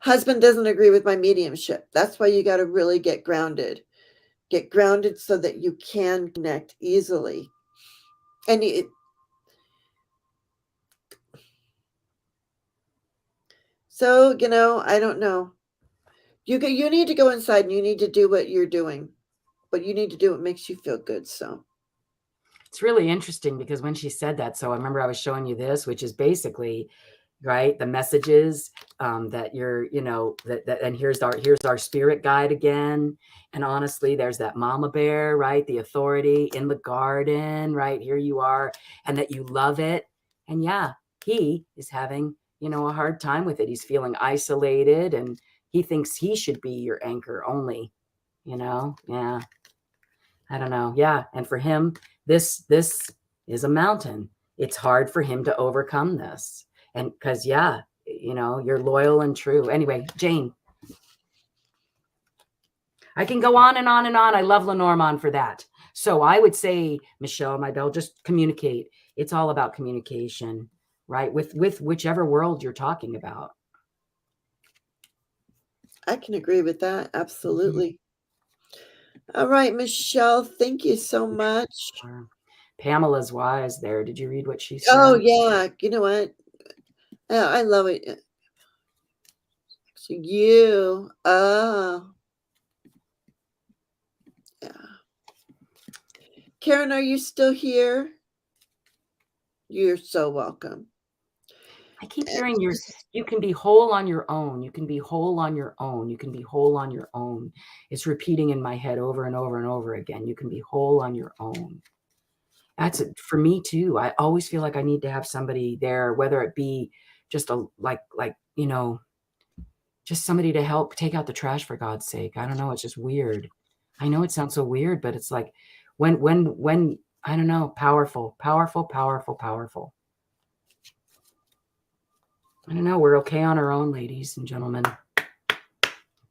Husband doesn't agree with my mediumship. That's why you got to really get grounded. Get grounded so that you can connect easily. And so, you know, I don't know. You need to go inside and you need to do what you're doing, but you need to do what makes you feel good. So It's really interesting because when she said that, so I remember I was showing you this, which is basically right the messages that you're, you know, that and here's our spirit guide again. And honestly, there's that mama bear, right? The authority in the garden, right? Here you are, and that you love it. And yeah, he is having, you know, a hard time with it. He's feeling isolated and he thinks he should be your anchor only, you know? Yeah. I don't know. Yeah. And for him, this is a mountain. It's hard for him to overcome this. And because, yeah, you know, you're loyal and true. Anyway, Jane, I can go on and on and on. I love Lenormand for that. So I would say, Michelle, my bell, just communicate. It's all about communication, right? With whichever world you're talking about. I can agree with that. Absolutely. All right, Michelle, thank you so much. Pamela's wise there. Did you read what she said? Oh, yeah. You know what? I love it. So you, yeah. Karen, are you still here? You're so welcome. I keep hearing you can be whole on your own. You can be whole on your own. You can be whole on your own. It's repeating in my head over and over and over again. You can be whole on your own. That's it for me too. I always feel like I need to have somebody there, whether it be just like, you know, just somebody to help take out the trash for God's sake. I don't know. It's just weird. I know it sounds so weird, but it's like when I don't know, powerful. I don't know. We're okay on our own, ladies and gentlemen. I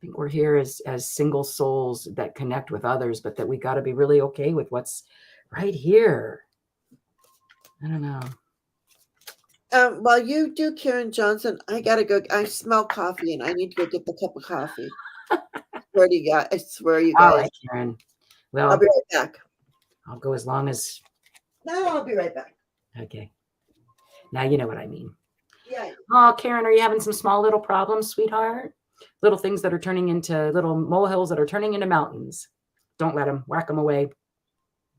think we're here as single souls that connect with others, but that we got to be really okay with what's right here. I don't know. While you do, Karen Johnson, I gotta go. I smell coffee, and I need to go get the cup of coffee. I swear, you guys. All right, Karen. Well, I'll be right back. I'll go as long as. No, I'll be right back. Okay. Now you know what I mean. Yeah. Oh, Karen, are you having some small little problems, sweetheart? Little things that are turning into little molehills that are turning into mountains. Don't let them whack them away.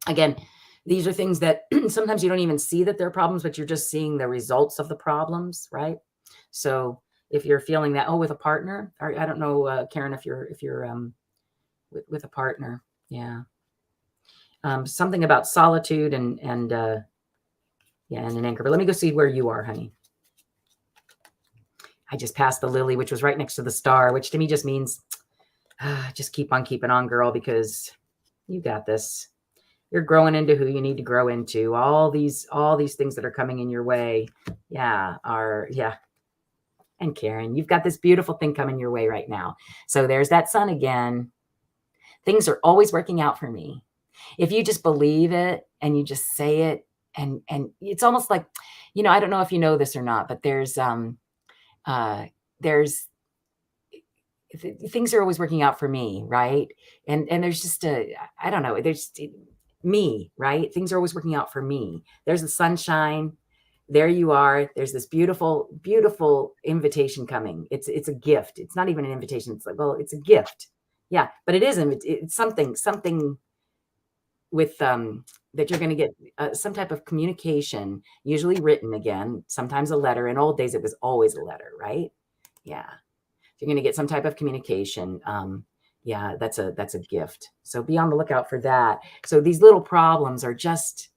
Again, these are things that sometimes you don't even see that they're problems, but you're just seeing the results of the problems, right? So if you're feeling that, with a partner, or I don't know, Karen, if you're with a partner. Yeah. Something about solitude and an anchor. But let me go see where you are, honey. I just passed the lily, which was right next to the star, which to me just means just keep on keeping on, girl, because you got this. You're growing into who you need to grow into. All these things that are coming in your way, And Karen, you've got this beautiful thing coming your way right now. So there's that sun again. Things are always working out for me. If you just believe it and you just say it, and it's almost like, I don't know if you know this or not, but there's things are always working out for me, right? And there's just I don't know, there's me, right? Things are always working out for me. There's the sunshine. There you are. There's this beautiful, beautiful invitation coming. It's a gift. It's not even an invitation. It's like, well, it's a gift. Yeah, but it's something with that you're going to get some type of communication, usually written again, sometimes a letter. In old days, it was always a letter, right? Yeah. You're going to get some type of communication. That's a gift. So be on the lookout for that. So these little problems are just,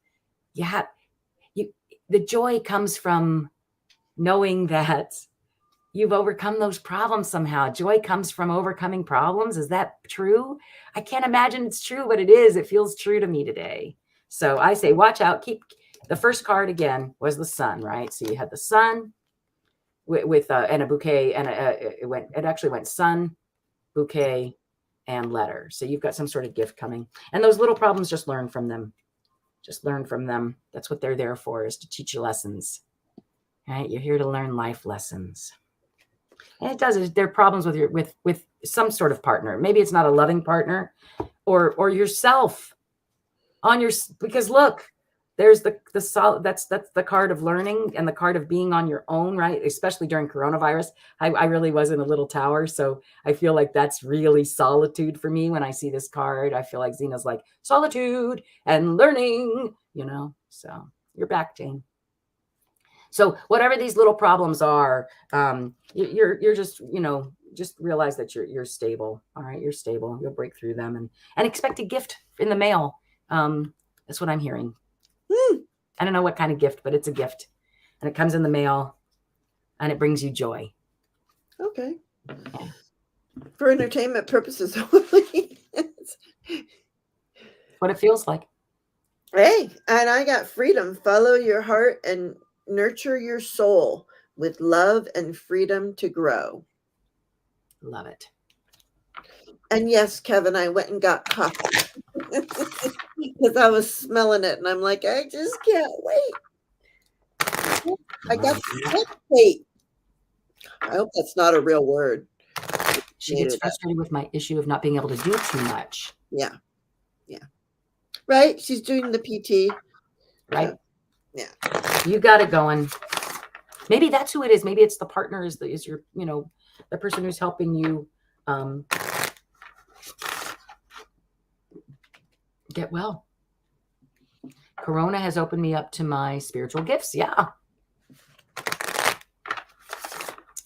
the joy comes from knowing that you've overcome those problems somehow. Joy comes from overcoming problems. Is that true? I can't imagine it's true, but it is. It feels true to me today. So I say, watch out. Keep the first card again was the sun, right? So you had the sun with and a bouquet, and it actually went sun, bouquet, and letter. So you've got some sort of gift coming, and those little problems, just learn from them. Just learn from them. That's what they're there for, is to teach you lessons. Right? You're here to learn life lessons. And it does. There are problems with some sort of partner. Maybe it's not a loving partner, or yourself because look, there's the solid. That's the card of learning and the card of being on your own, right? Especially during coronavirus. I really was in a little tower, so I feel like that's really solitude for me when I see this card. I feel like Zina's like solitude and learning, So you're back, Jane. So whatever these little problems are, you're just, just realize that you're stable. All right. You're stable. You'll break through them and expect a gift in the mail. That's what I'm hearing. I don't know what kind of gift, but it's a gift, and it comes in the mail and it brings you joy. Okay. Yeah. For entertainment purposes only. What it feels like. Hey, and I got freedom. Follow your heart and nurture your soul with love and freedom to grow. Love it. And yes, Kevin, I went and got coffee because I was smelling it, and I'm like, I just can't wait. I got the tape. I hope that's not a real word. She gets frustrated with my issue of not being able to do too much. Yeah. Right? She's doing the PT. Right? Yeah. You got it going. Maybe that's who it is. Maybe it's the partner is your, the person who's helping you get well. Corona has opened me up to my spiritual gifts. Yeah.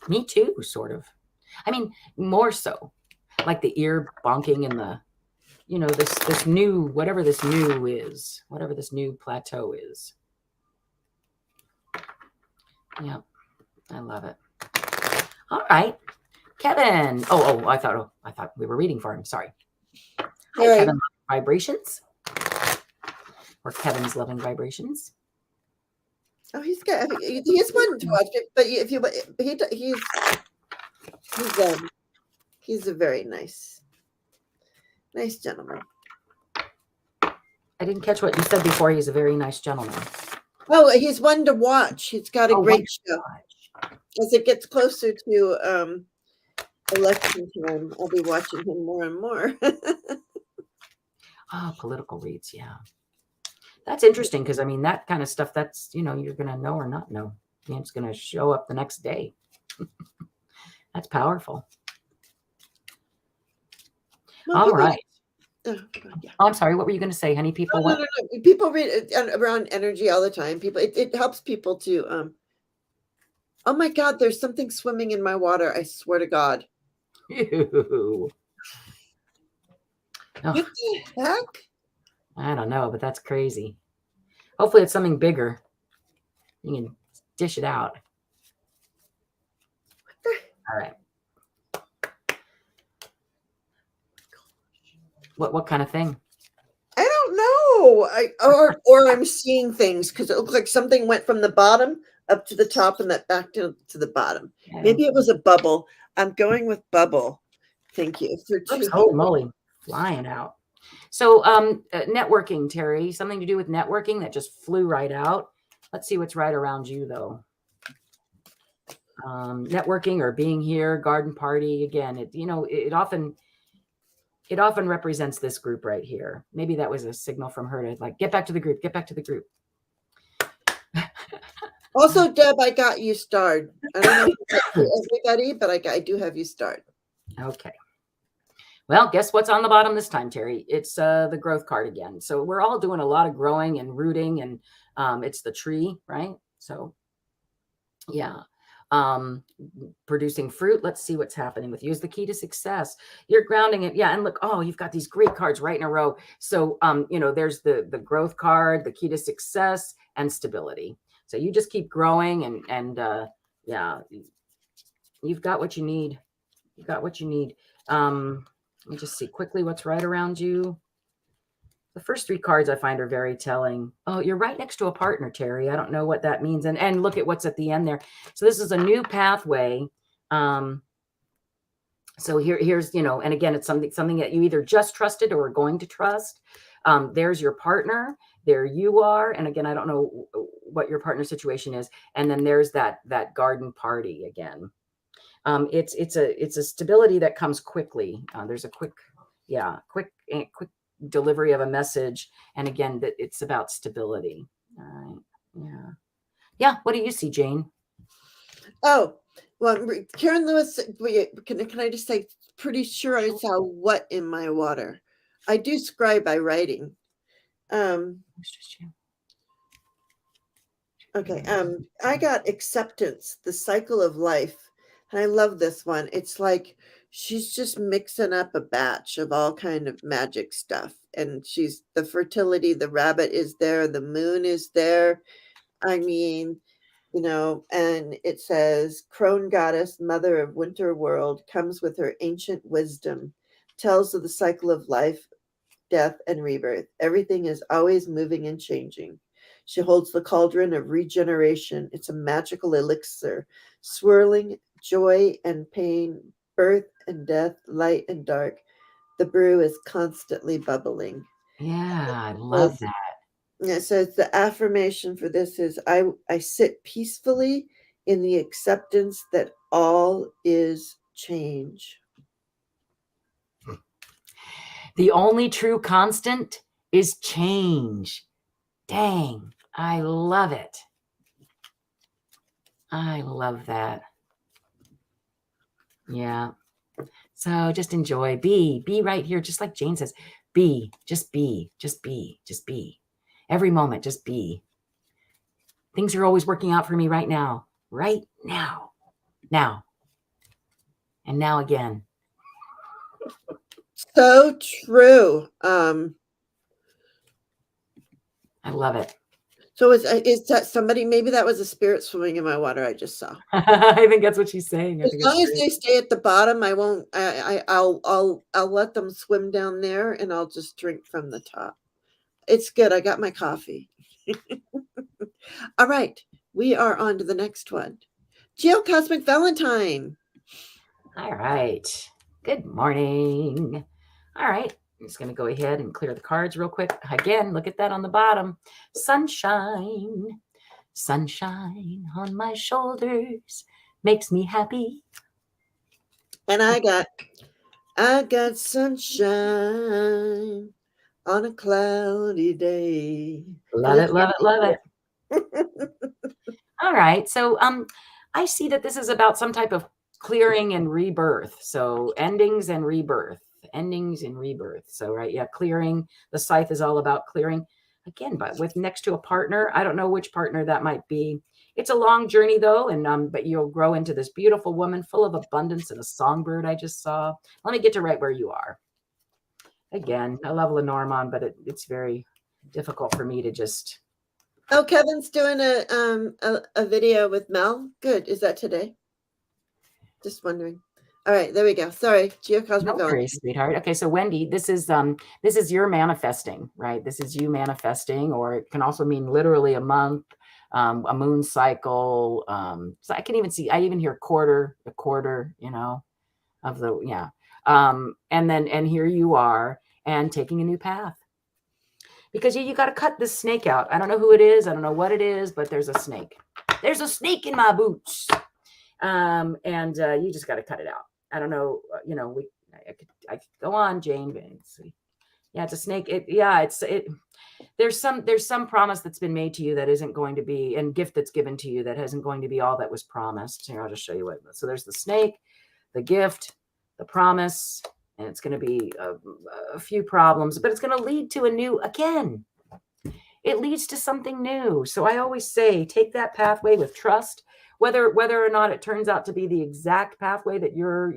Me too, sort of. I mean, more so. Like the ear bonking and the, this new, whatever this new plateau is. Yeah, I love it. All right, Kevin. Oh, I thought we were reading for him. Sorry. Hi, right. Kevin. Vibrations. Or Kevin's loving vibrations. Oh, he's one to watch it, but he's a very nice gentleman. I didn't catch what you said before. He's a very nice gentleman. Oh, he's one to watch. He's got a great show. As it gets closer to election time, I'll be watching him more and more. Political reads, yeah. That's interesting because, that kind of stuff, that's, you're going to know or not know. It's going to show up the next day. That's powerful. All right. Yeah. I'm sorry. What were you going to say, honey? People, no. People read around energy all the time. People, it helps people to, oh my God, there's something swimming in my water. I swear to God. Ew. Oh, What the heck? I don't know, but that's crazy. Hopefully it's something bigger. You can dish it out. All right. What kind of thing? I don't know. Or I'm seeing things because it looks like something went from the bottom up to the top and that back to the bottom. Yeah. Maybe it was a bubble. I'm going with bubble. Thank you for Oops, 200. holy moly, flying out. So networking, Terry, something to do with networking that just flew right out. Let's see what's right around you, though. Networking or being here, garden party. Again, it often represents this group right here. Maybe that was a signal from her to like, get back to the group, get back to the group. Also, Deb, I got you starred. I don't know if everybody, but I do have you starred. Okay. Well, guess what's on the bottom this time, Terry? It's the growth card again. So we're all doing a lot of growing and rooting, and it's the tree, right? So yeah. Producing fruit. Let's see what's happening with you. Is the key to success. You're grounding it. Yeah. And look, oh, you've got these great cards right in a row. So, there's the growth card, the key to success, and stability. So you just keep growing and yeah, you've got what you need. You've got what you need. Let me just see quickly what's right around you. The first 3 cards I find are very telling. Oh, you're right next to a partner, Terry. I don't know what that means. And look at what's at the end there. So this is a new pathway. So here's, and again, it's something that you either just trusted or are going to trust. There's your partner. There you are. And again, I don't know what your partner situation is. And then there's that garden party again. It's a stability that comes quickly. There's a quick delivery of a message. And again, that it's about stability. All right. Yeah. Yeah. What do you see, Jane? Oh, well, Karen Lewis, can I just say, pretty sure I saw what in my water. I do scribe by writing. Okay. I got acceptance, the cycle of life. And I love this one. It's like she's just mixing up a batch of all kind of magic stuff. And she's the fertility, the rabbit is there, the moon is there. I mean, and it says, Crone goddess, mother of winter world, comes with her ancient wisdom, tells of the cycle of life, death, and rebirth. Everything is always moving and changing. She holds the cauldron of regeneration. It's a magical elixir, swirling joy and pain, birth and death, light and dark. The brew is constantly bubbling. Yeah, I love that. It says the affirmation for this is I sit peacefully in the acceptance that all is change. The only true constant is change. Dang, I love it. I love that. Yeah. So just enjoy. Be right here, just like Jane says. Be, just be, just be, just be. Every moment, just be. Things are always working out for me right now. Right now. Now. And now again. So true. I love it. So is that somebody? Maybe that was a spirit swimming in my water. I just saw. I think that's what she's saying. As long as they stay at the bottom, I won't. I'll let them swim down there, and I'll just drink from the top. It's good. I got my coffee. All right, we are on to the next one. Jill Cosmic Valentine. All right. Good morning. All right. I'm just going to go ahead and clear the cards real quick. Again, look at that on the bottom. Sunshine. Sunshine on my shoulders makes me happy. And I got sunshine on a cloudy day. Love it, love it, love it. All right. So I see that this is about some type of clearing and rebirth. So endings and rebirth. Endings and rebirth. So right, yeah, clearing. The scythe is all about clearing. Again, but with next to a partner. I don't know which partner that might be. It's a long journey though, and but you'll grow into this beautiful woman full of abundance and a songbird I just saw. Let me get to right where you are. again, I love Lenormand, but it's very difficult for me to just. Oh, Kevin's doing a video with Mel. Good. Is that today? Just wondering. All right, there we go. Sorry, Geocosmic No Valentine. worries, sweetheart. Okay, so Wendy, this is your manifesting, right? This is you manifesting, or it can also mean literally a month, a moon cycle. So I even hear a quarter, of the, yeah. And here you are, and taking a new path. Because you got to cut this snake out. I don't know who it is. I don't know what it is, but there's a snake. There's a snake in my boots. And you just got to cut it out. I don't know. I could go on, Jane. Yeah, it's a snake. There's some promise that's been made to you that isn't going to be, and gift that's given to you that isn't going to be all that was promised. Here, I'll just show you what. So there's the snake, the gift, the promise, and it's going to be a few problems, but it's going to lead to it leads to something new. So I always say, take that pathway with trust, whether or not it turns out to be the exact pathway that you're,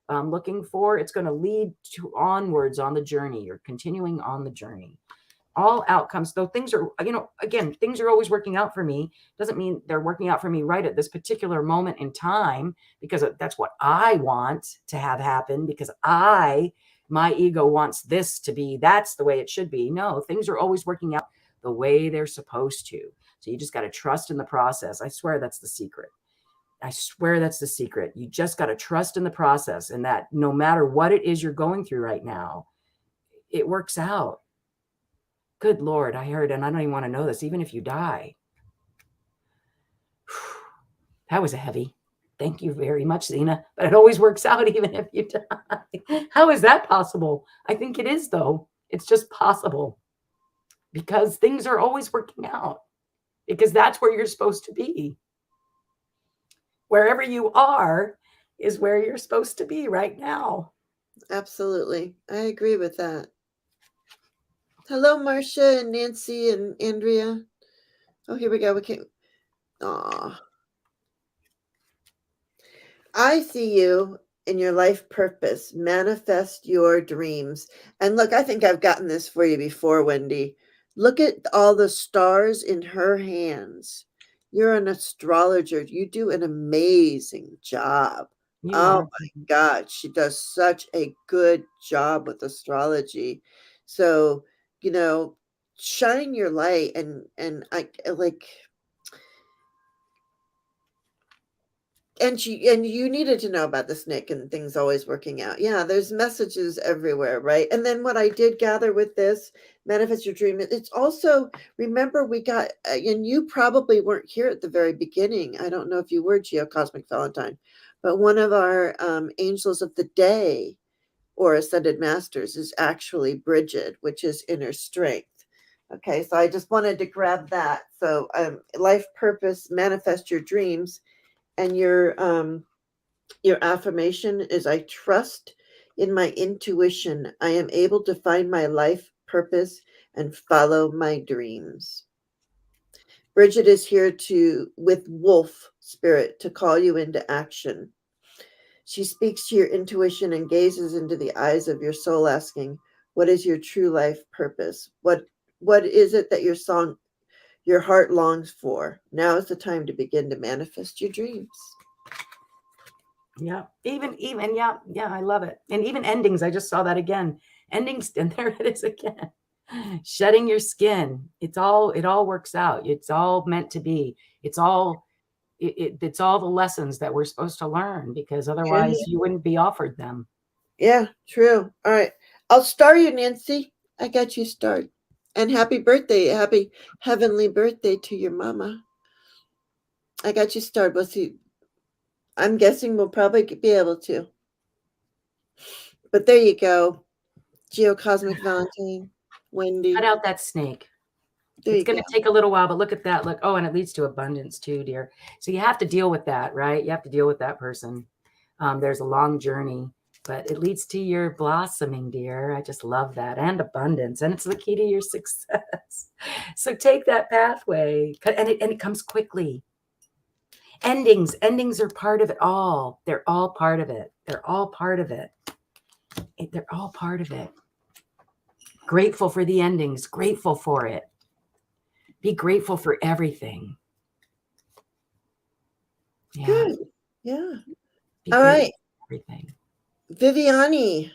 looking for. It's going to lead to onwards on the journey. You're continuing on the journey. All outcomes, though things are, again, things are always working out for me. Doesn't mean they're working out for me right at this particular moment in time, because that's what I want to have happen, because my ego wants this to be, that's the way it should be. No, things are always working out the way they're supposed to. So you just got to trust in the process. I swear that's the secret. You just got to trust in the process, and that no matter what it is you're going through right now, it works out. Good Lord, I heard, and I don't even want to know this, even if you die. That was a heavy. Thank you very much, Zina. But it always works out even if you die. How is that possible? I think it is, though. It's just possible. Because things are always working out. Because that's where you're supposed to be. Wherever you are is where you're supposed to be right now. Absolutely. I agree with that. Hello, Marcia and Nancy and Andrea. Oh, here we go. Aw. I see you in your life purpose. Manifest your dreams. And look, I think I've gotten this for you before, Wendy. Look at all the stars in her hands. You're an astrologer. You do an amazing job. Oh my God, she does such a good job with astrology. So, shine your light, and I like, and you needed to know about the snake and things always working out. Yeah, there's messages everywhere, right? And then what I did gather with this manifest your dream, it's also, remember, we got, and you probably weren't here at the very beginning. I don't know if you were, Geocosmic Valentine, but one of our angels of the day or ascended masters is actually Bridget, which is inner strength. Okay, so I just wanted to grab that. So life purpose, manifest your dreams. And your affirmation is, I trust in my intuition. I am able to find my life purpose and follow my dreams. Bridget is here with wolf spirit to call you into action. She speaks to your intuition and gazes into the eyes of your soul, asking, what is your true life purpose? What is it that your heart longs for? Now is the time to begin to manifest your dreams. Yeah, even yeah, I love it. And even endings, I just saw that again. Endings, and there it is again. Shedding your skin. It all works out. It's all meant to be. It's all the lessons that we're supposed to learn, because otherwise you wouldn't be offered them. Yeah, true. All right. I'll star you, Nancy. I got you starred. And happy birthday. Happy heavenly birthday to your mama. I got you starred. We'll see. I'm guessing we'll probably be able to. But there you go. Geocosmic Valentine. Wendy. Cut out that snake. It's going to take a little while, but look at that. Look. Oh, and it leads to abundance too, dear. So you have to deal with that, right? You have to deal with that person. There's a long journey, but it leads to your blossoming, dear. I just love that. And abundance. And it's the key to your success. So take that pathway, and it comes quickly. Endings are part of it all. They're all part of it. They're all part of it. They're all part of it. Grateful for the endings. Grateful for it. Be grateful for everything. Yeah. Good. Yeah. Be All grateful right. for everything. Viviani.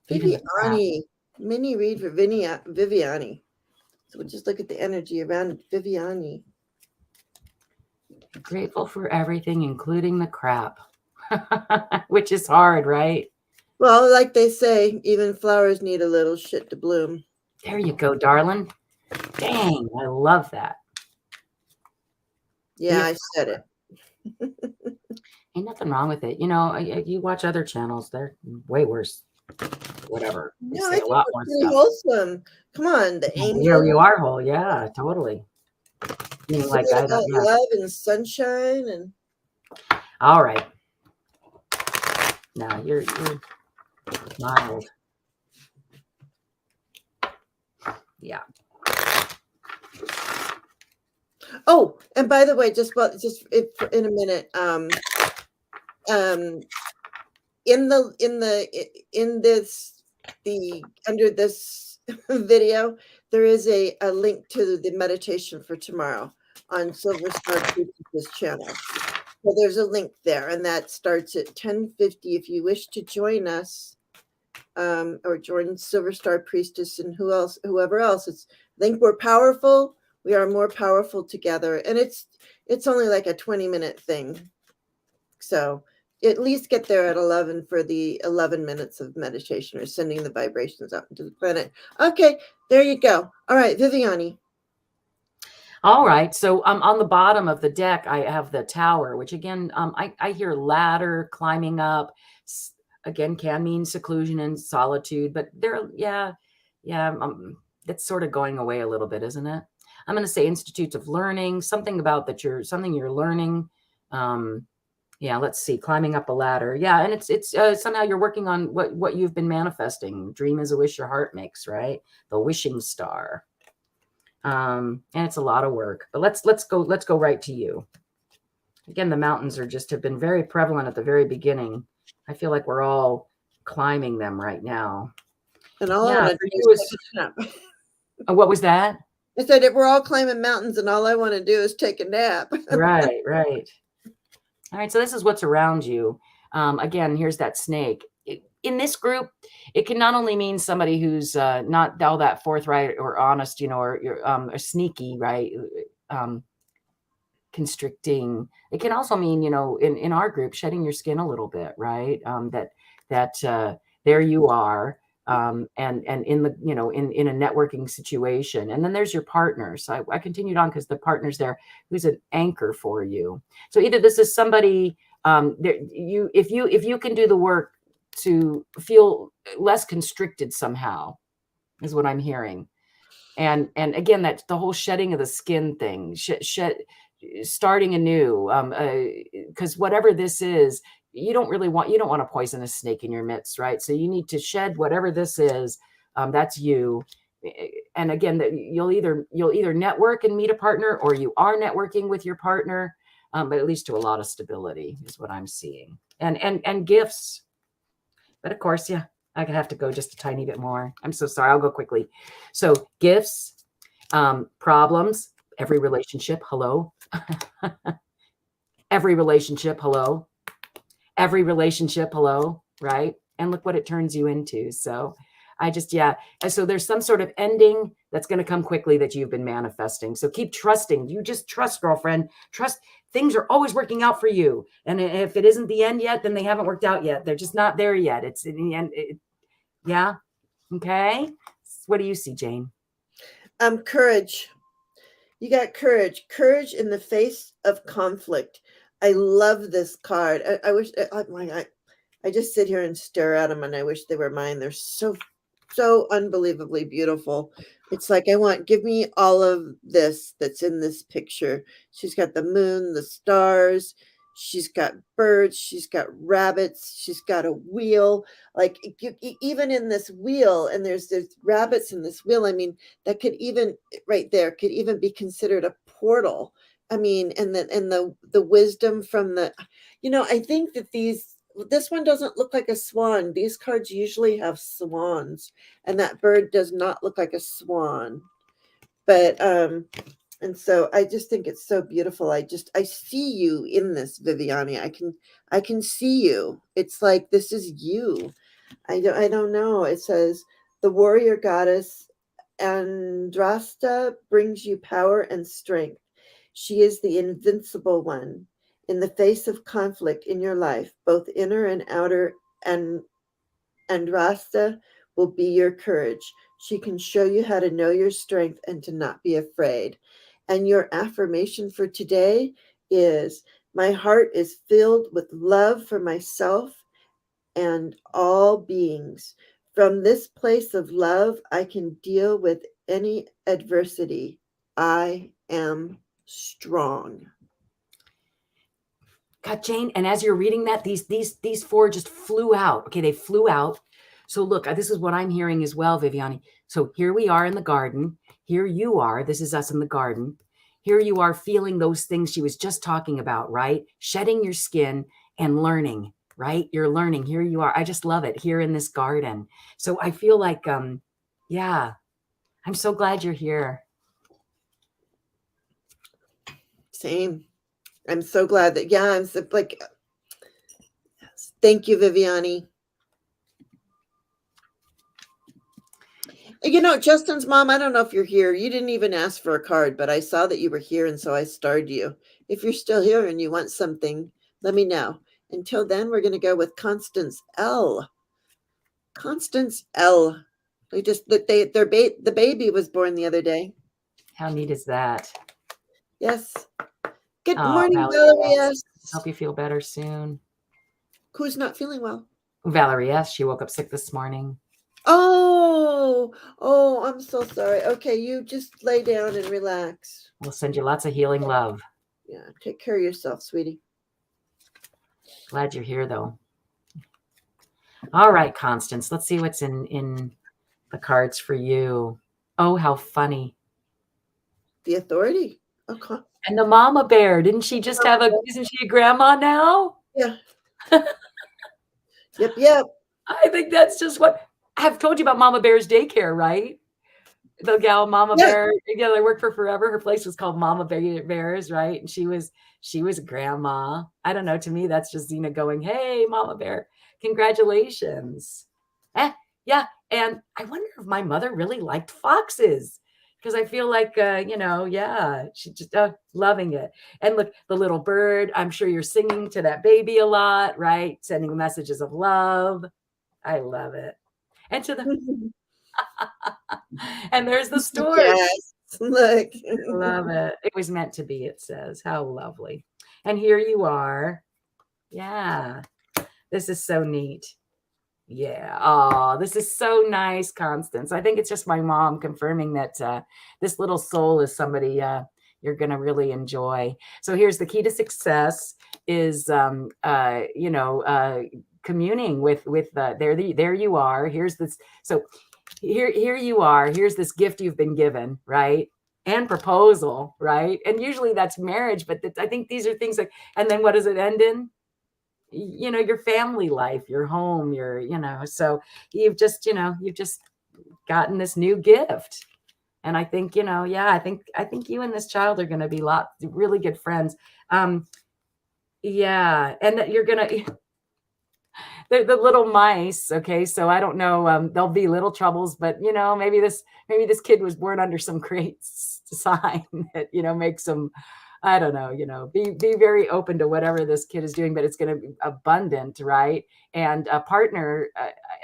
Even the crap. Viviani. Mini read for Viviani. So we'll just look at the energy around Viviani. Grateful for everything, including the crap, which is hard, right? Well, like they say, even flowers need a little shit to bloom. There you go, darling. Dang, I love that. Yeah, I said it. Ain't nothing wrong with it. You know, you watch other channels, they're way worse. Whatever. They No, I say a think lot we're more pretty stuff. wholesome. Come on, the angels. You are whole. Yeah, totally. Meaning like I don't, yeah. Love and sunshine and all right. Now you're mild. Yeah. oh, and by the way, just in a minute, under this video, there is a link to the meditation for tomorrow on Silver Star Priestess channel. So there's a link there, and that starts at 10:50. If you wish to join us, or join Silver Star Priestess and whoever else, I think we're powerful. We are more powerful together, and it's only like a 20-minute thing. So at least get there at 11 for the 11 minutes of meditation or sending the vibrations out into the planet. Okay, there you go. All right, Viviani. All right. So on the bottom of the deck, I have the tower, which again, I hear ladder, climbing up. Again, can mean seclusion and solitude, but that's sort of going away a little bit, isn't it? I'm going to say institutes of learning, something about that something you're learning. Yeah, let's see, climbing up a ladder. Yeah, and it's somehow you're working on what you've been manifesting. Dream is a wish your heart makes, right? The wishing star. And it's a lot of work, but let's go right to you. Again, the mountains have been very prevalent at the very beginning. I feel like we're all climbing them right now. And all I want to do is take a nap. What was that? I said we're all climbing mountains, and all I want to do is take a nap. Right. All right, so this is what's around you. Again, here's that snake. In this group, it can not only mean somebody who's not all that forthright or honest, or sneaky, right? Constricting. It can also mean, in our group, shedding your skin a little bit, right? That there you are, and in the in a networking situation, and then there's your partner. So I continued on because the partner's there, who's an anchor for you. So either this is somebody if you can do the work to feel less constricted somehow, is what I'm hearing. And again, that's the whole shedding of the skin thing, starting anew, because whatever this is, you don't want to poison a snake in your midst, right? So you need to shed whatever this is. That's you. And again, you'll either network and meet a partner, or you are networking with your partner, but at least to a lot of stability is what I'm seeing, and gifts. But of course, yeah, I could have to go just a tiny bit more. I'm so sorry. I'll go quickly. So gifts, problems, every relationship. Hello. Every relationship. Hello. Every relationship. Hello. Right. And look what it turns you into. So so there's some sort of ending that's going to come quickly that you've been manifesting. So keep trusting. You just trust, girlfriend. Trust. Things are always working out for you. And if it isn't the end yet, then they haven't worked out yet. They're just not there yet. It's in the end. Yeah. Okay. What do you see, Jane? Courage. You got courage. Courage in the face of conflict. I love this card. I wish I just sit here and stare at them, and I wish they were mine. They're so unbelievably beautiful. It's like, give me all of this that's in this picture. She's got the moon, the stars, she's got birds, she's got rabbits, she's got a wheel. Like, even in this wheel, and there's rabbits in this wheel. I mean, that could even right there could even be considered a portal. I mean, and the wisdom from the, I think that these this one doesn't look like a swan. These cards usually have swans, and that bird does not look like a swan. But and so I just think it's so beautiful. I see you in this, Viviani. I can see you. It's like this is you. I don't know. It says the warrior goddess Andrasta brings you power and strength. She is the invincible one. In the face of conflict in your life, both inner and outer, and Andrasta will be your courage. She can show you how to know your strength and to not be afraid. And your affirmation for today is my heart is filled with love for myself and all beings. From this place of love, I can deal with any adversity. I am strong. God, Jane, and as you're reading that, these four just flew out. Okay, they flew out. So look, this is what I'm hearing as well, Viviani. So here we are in the garden. Here you are. This is us in the garden. Here you are feeling those things she was just talking about, right? Shedding your skin and learning, right? You're learning. Here you are. I just love it here in this garden. So I feel like, yeah, I'm so glad you're here. Same. I'm so glad that, yeah, I'm so, like, thank you, Viviani. You know, Justin's mom, I don't know if you're here. You didn't even ask for a card, but I saw that you were here, and so I starred you. If you're still here and you want something, let me know. Until then, we're going to go with Constance L. Constance L. We just the baby was born the other day. How neat is that? Yes. Good morning, Valerie. Hope you feel better soon. Who's not feeling well? Valerie S. She woke up sick this morning. Oh, I'm so sorry. Okay, you just lay down and relax. We'll send you lots of healing love. Yeah, take care of yourself, sweetie. Glad you're here, though. All right, Constance, let's see what's in the cards for you. Oh, how funny. The Authority. Okay. And the mama bear. Didn't she just have isn't she a grandma now? Yeah. Yep. I think that's just what I've told you about Mama Bear's daycare, right? The gal Mama Bear, yeah, I worked for forever. Her place was called Mama Bear's, right? And she was a grandma. I don't know. To me, that's just Zina going, "Hey, Mama Bear, congratulations." Yeah. And I wonder if my mother really liked foxes, because I feel like, she's just loving it. And look, the little bird. I'm sure you're singing to that baby a lot, right? Sending messages of love. I love it. And to the and there's the story. Yes, look. Love it. It was meant to be, it says. How lovely. And here you are. Yeah. This is so neat. Yeah. Oh, this is so nice, Constance. I think it's just my mom confirming that this little soul is somebody you're going to really enjoy. So here's the key to success is, communing with there you are. Here's this. So here you are. Here's this gift you've been given, right? And proposal, right? And usually that's marriage, but I think these are things like, and then what does it end in? Your family life, your home, so you've just gotten this new gift. And I think, I think you and this child are going to be really good friends. Yeah. And that you're going to, the little mice. Okay. So I don't know. There'll be little troubles, but maybe this kid was born under some great sign that, makes them, I don't know, be very open to whatever this kid is doing, but it's going to be abundant, right? And a partner,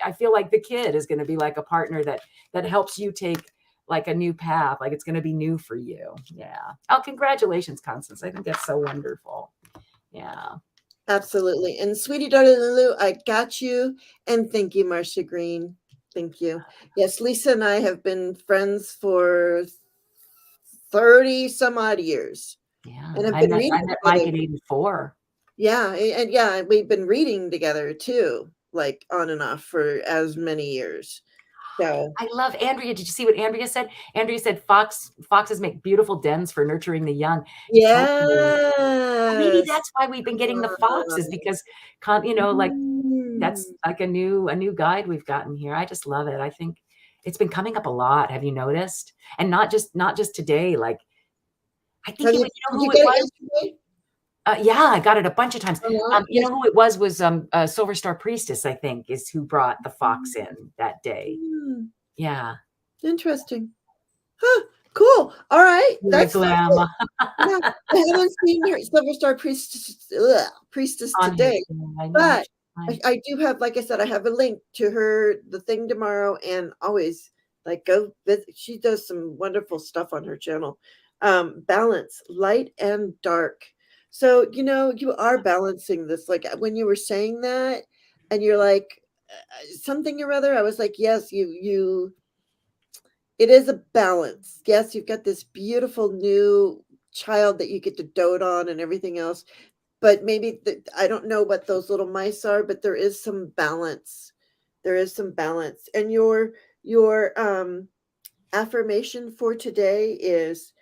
I feel like the kid is going to be like a partner that helps you take like a new path, like it's going to be new for you. Yeah. Oh, congratulations, Constance. I think that's so wonderful. Yeah. Absolutely. And sweetie daughter Lulu, I got you. And thank you, Marcia Green. Thank you. Yes, Lisa and I have been friends for 30 some odd years. Yeah. And I met Mike at 84. Yeah. And we've been reading together too, like on and off for as many years. So I love Andrea. Did you see what Andrea said? Andrea said foxes make beautiful dens for nurturing the young. Totally. Well, maybe yes. that's why we've been getting the foxes because, like Mm. that's like a new guide we've gotten here. I just love it. I think it's been coming up a lot. Have you noticed? And not just today. Like I think Have it you was. You did know you who it get it was? yesterday? Yeah, I got it a bunch of times. Or not? You Yes. know who it was Silver Star Priestess, I think, is who brought the fox in that day. Mm. Yeah. Interesting. Huh, cool. All right. You're a That's glam it. Yeah. I haven't seen her Silver Star Priestess on his today, I know. but I do have, like I said, I have a link to her, the thing tomorrow, and always like go visit. She does some wonderful stuff on her channel. Balance, light and dark. So, you are balancing this. Like when you were saying that, and you're like something or other, I was like, yes, it is a balance. Yes, you've got this beautiful new child that you get to dote on and everything else, but maybe I don't know what those little mice are, but there is some balance. There is some balance. And your affirmation for today is,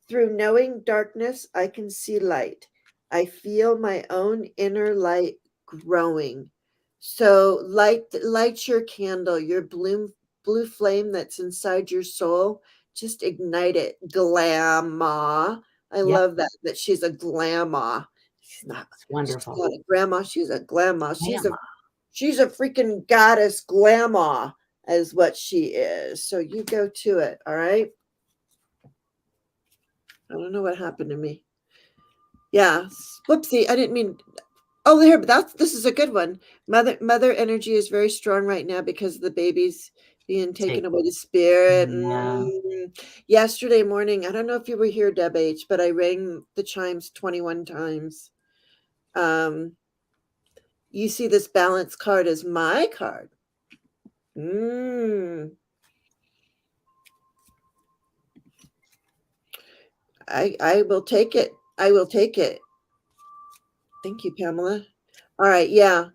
through knowing darkness, I can see light. I feel my own inner light growing. So light your candle, your blue flame that's inside your soul. Just ignite it. Glamma. I Yep. love that she's a glamma. It's She's wonderful. not a grandma, she's a glamma. Grandma. She's a freaking goddess glamma is what she is. So you go to it, all right? I don't know what happened to me. Yeah. Whoopsie. I didn't mean. Oh, here, but this is a good one. Mother energy is very strong right now because the baby's being taken Take away to spirit. yeah. Yesterday morning, I don't know if you were here, Deb H, but I rang the chimes 21 times. You see this balance card as my card. I will take it. I will take it. Thank you, Pamela. All right. Yeah.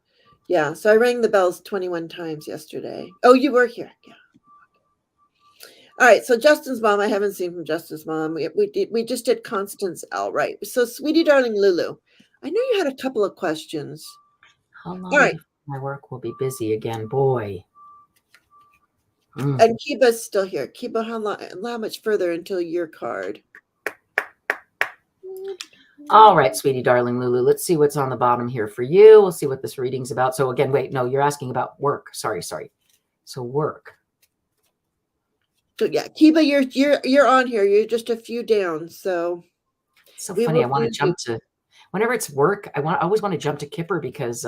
Yeah. So I rang the bells 21 times yesterday. Oh, you were here. Yeah. All right. So Justin's mom, I haven't seen from Justin's mom. We just did Constance L. Right. So sweetie darling Lulu, I know you had a couple of questions. How All long right. before my work will be busy again? Boy. And Kiba's still here. Kiba, how much further until your card? All right, sweetie darling Lulu, let's see what's on the bottom here for you. We'll see what this reading's about. So again, wait, no, you're asking about work. Sorry. So work. So yeah, Kiba, you're on here. You're just a few down. So it's so funny. I want to jump to whenever it's work. I always want to jump to Kipper because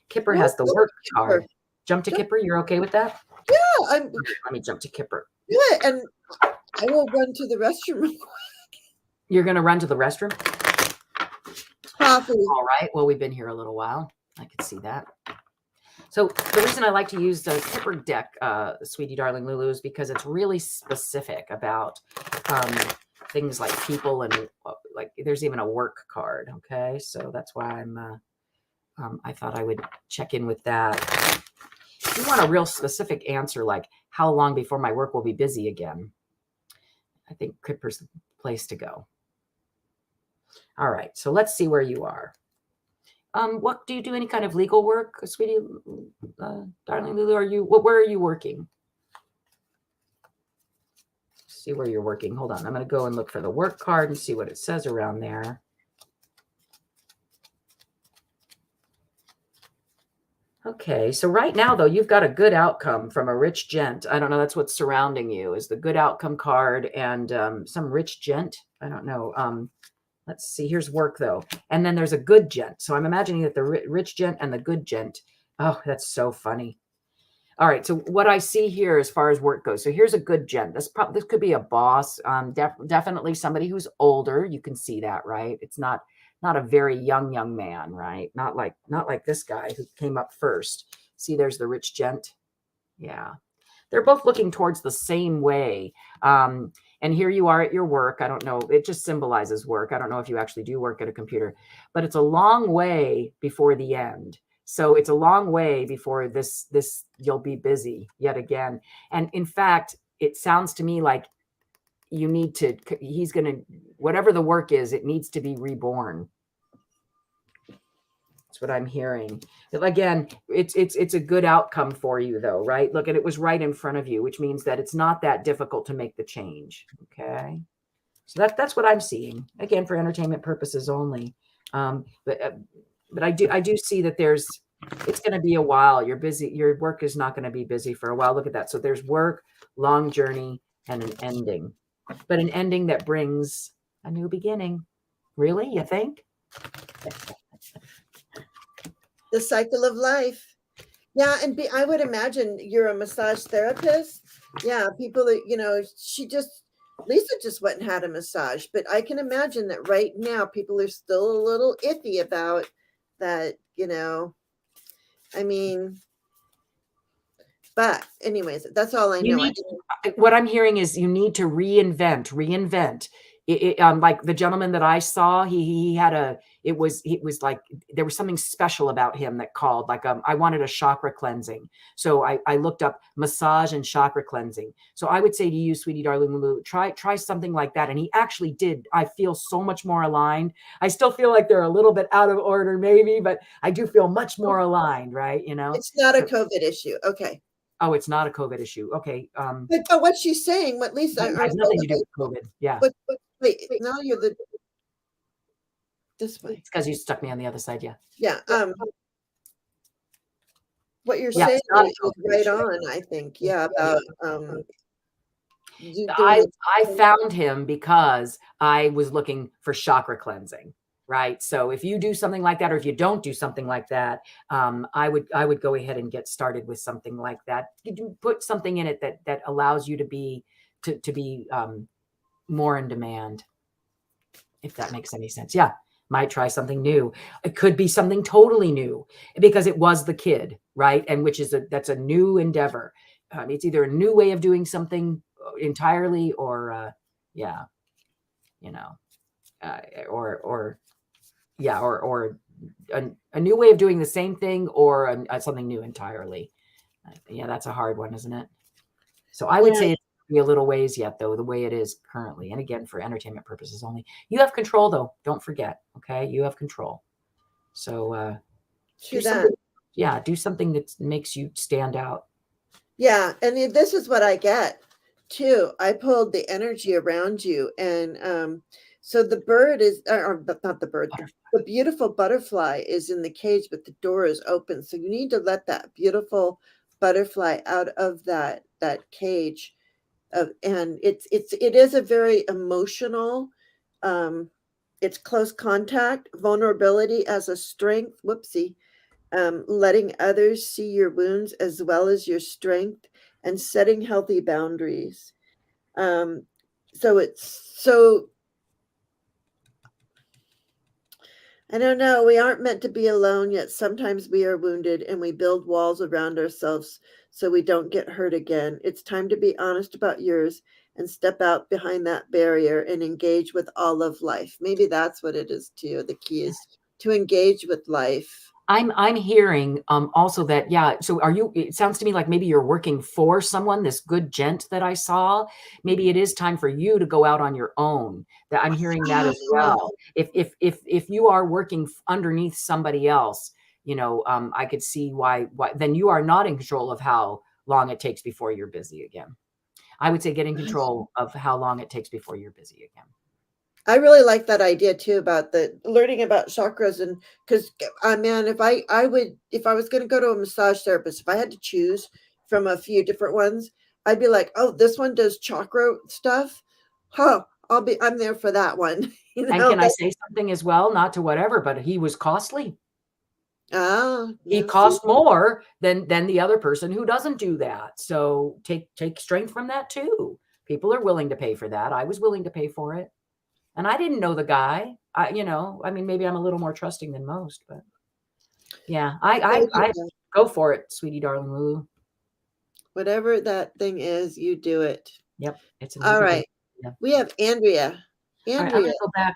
Kipper has the work card. Jump to Kipper. You're okay with that? Yeah, let me jump to Kipper. Yeah, and I will run to the restroom real quick. You're gonna run to the restroom? Coffee. All right. Well, we've been here a little while. I could see that. So the reason I like to use the Kipper deck, sweetie darling Lulu, is because it's really specific about things like people and like there's even a work card. Okay, so that's why I thought I would check in with that. If you want a real specific answer, like how long before my work will be busy again, I think Kipper's the place to go. All right, so let's see where you are. What do you do? Any kind of legal work, sweetie, darling Lulu? Where are you working? See where you're working. Hold on. I'm going to go and look for the work card and see what it says around there. Okay. So right now, though, you've got a good outcome from a rich gent. I don't know. That's what's surrounding you is the good outcome card and some rich gent. I don't know. Let's see. Here's work, though. And then there's a good gent. So I'm imagining that the rich gent and the good gent. Oh, that's so funny. All right. So what I see here as far as work goes. So here's a good gent. This could be a boss. Definitely somebody who's older. You can see that, right? It's not a very young man, right? Not like this guy who came up first. See, there's the rich gent. Yeah. They're both looking towards the same way. And here you are at your work. I don't know. It just symbolizes work. I don't know if you actually do work at a computer, but it's a long way before the end. So it's a long way before this you'll be busy yet again. And in fact, it sounds to me like he's going to, whatever the work is, it needs to be reborn. That's what I'm hearing. Again, it's a good outcome for you though, right? Look, and it was right in front of you, which means that it's not that difficult to make the change. Okay. So that's what I'm seeing, again, for entertainment purposes only. But I do see that it's going to be a while. You're busy. Your work is not going to be busy for a while. Look at that. So there's work, long journey, and an ending, but an ending that brings a new beginning. Really? You think? The cycle of life. Yeah. And I would imagine you're a massage therapist. Yeah. People that, Lisa just went and had a massage, but I can imagine that right now people are still a little iffy about that, I mean, but anyways, that's all I know. What I'm hearing is you need to reinvent. Like the gentleman that I saw, he had it was like, there was something special about him that called, like, I wanted a chakra cleansing. So I looked up massage and chakra cleansing. So I would say to you, sweetie, darling Lulu, try something like that. And he actually did. I feel so much more aligned. I still feel like they're a little bit out of order maybe, but I do feel much more aligned, right? It's not a COVID issue. Okay. Oh, it's not a COVID issue. Okay. But what she's saying, what Lisa has nothing to do with COVID. Yeah. But wait, now you're this way. It's because you stuck me on the other side. Yeah. Yeah. What you're saying is right on, I think. Yeah. About I found him because I was looking for chakra cleansing. Right. So if you do something like that, or if you don't do something like that, I would go ahead and get started with something like that. You put something in it that allows you to be more in demand, if that makes any sense. Yeah. Might try something new. It could be something totally new because it was the kid, right? And that's a new endeavor. It's either a new way of doing something entirely, or or a new way of doing the same thing, or something new entirely. Yeah, that's a hard one, isn't it? So I would say it's be a little ways yet, though, the way it is currently. And again, for entertainment purposes only. You have control, though. Don't forget. Okay, you have control. So do something that makes you stand out. Yeah, and this is what I get too. I pulled the energy around you, and so the bird is, or not the bird, the beautiful butterfly is in the cage, but the door is open. So you need to let that beautiful butterfly out of that cage. And it is a very emotional, it's close contact, vulnerability as a strength. Whoopsie. Letting others see your wounds as well as your strength, and setting healthy boundaries. So I don't know. We aren't meant to be alone, yet sometimes we are wounded and we build walls around ourselves so we don't get hurt again. It's time to be honest about yours and step out behind that barrier and engage with all of life. Maybe that's what it is too. The key is to engage with life. I'm hearing also that, yeah. So it sounds to me like maybe you're working for someone, this good gent that I saw. Maybe it is time for you to go out on your own. That I'm hearing that as well. If you are working underneath somebody else, I could see why then you are not in control of how long it takes before you're busy again. I would say get in control of how long it takes before you're busy again. I really like that idea too, about the learning about chakras. And because man, if I was going to go to a massage therapist, if I had to choose from a few different ones, I'd be like, oh, this one does chakra stuff. I'm there for that one. And can I say something as well? Not to whatever, but he was costly. He cost more than the other person who doesn't do that. So take strength from that too. People are willing to pay for that. I was willing to pay for it. And I didn't know the guy. Maybe I'm a little more trusting than most, but yeah, I go for it, sweetie, darling Lulu. Whatever that thing is, you do it. Yep. All right. Yeah. We have Andrea. Right, I'm gonna go back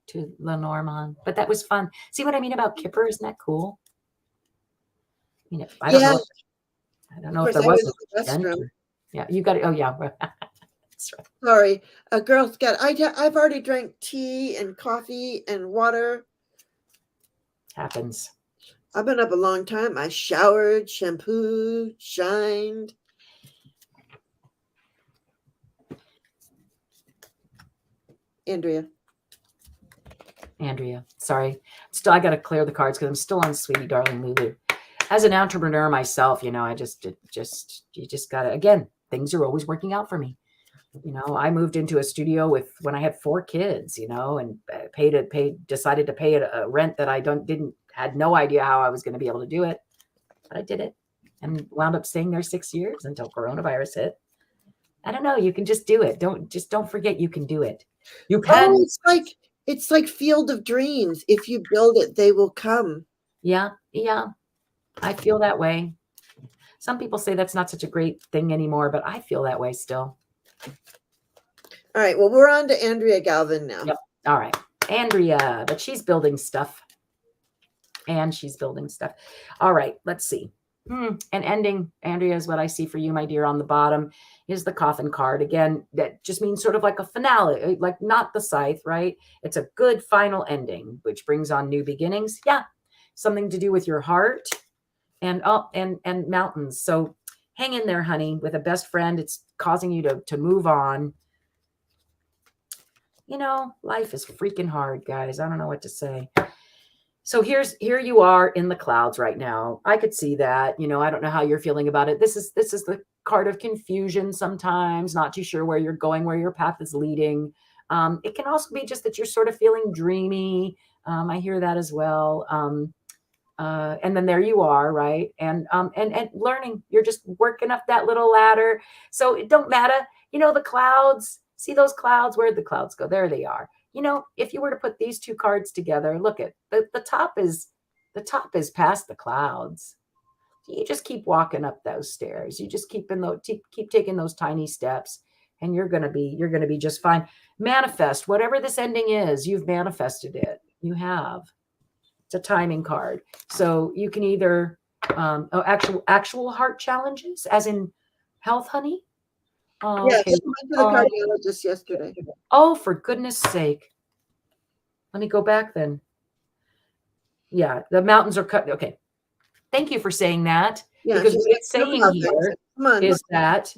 to Lenormand, but that was fun. See what I mean about Kipper? Isn't that cool? You know, I don't Yeah, know. of I don't know if course, there I was was a in the dent restroom. or, yeah, you got it. Oh yeah. That's right. Sorry, a Girl Scout. I've already drank tea and coffee and water. Happens. I've been up a long time. I showered, shampooed, shined. Andrea. Sorry. Still, I got to clear the cards because I'm still on Sweetie Darling Lulu. As an entrepreneur myself, you know, you just got to, again, things are always working out for me. You know, I moved into a studio when I had 4 kids, you know, and decided to pay a rent that I had no idea how I was going to be able to do it, but I did it and wound up staying there 6 years until coronavirus hit. I don't know. You can just do it. Don't forget you can do it. You can. Oh, it's like Field of Dreams. If you build it, they will come. Yeah. I feel that way. Some people say that's not such a great thing anymore, but I feel that way still. All right. Well, we're on to Andrea Galvin now. Yep. All right. Andrea, but she's building stuff. And she's building stuff. All right. Let's see. And ending, Andrea, is what I see for you, my dear. On the bottom is the coffin card. Again, that just means sort of like a finale, like not the scythe, right? It's a good final ending, which brings on new beginnings. Yeah. Something to do with your heart and mountains. So hang in there, honey, with a best friend. It's causing you to move on. You know, life is freaking hard, guys. I don't know what to say. So here you are in the clouds right now. I could see that. You know, I don't know how you're feeling about it. This is the card of confusion sometimes, not too sure where you're going, where your path is leading. It can also be just that you're sort of feeling dreamy. I hear that as well. And then there you are, right? And learning. You're just working up that little ladder. So it don't matter. You know, the clouds. See those clouds? Where'd the clouds go? There they are. You know, if you were to put these 2 cards together, look at the top is past the clouds. You just keep walking up those stairs. You just keep taking those tiny steps, and you're gonna be just fine. Manifest whatever this ending is. You've manifested it. You have. It's a timing card, so you can either actual heart challenges, as in health, honey. Oh, Yeah, okay. I went to the cardiologist yesterday. Oh, for goodness sake. Let me go back then. Yeah, the mountains are cut. Okay. Thank you for saying that. Yeah, Because what it's no saying problem. here Come on.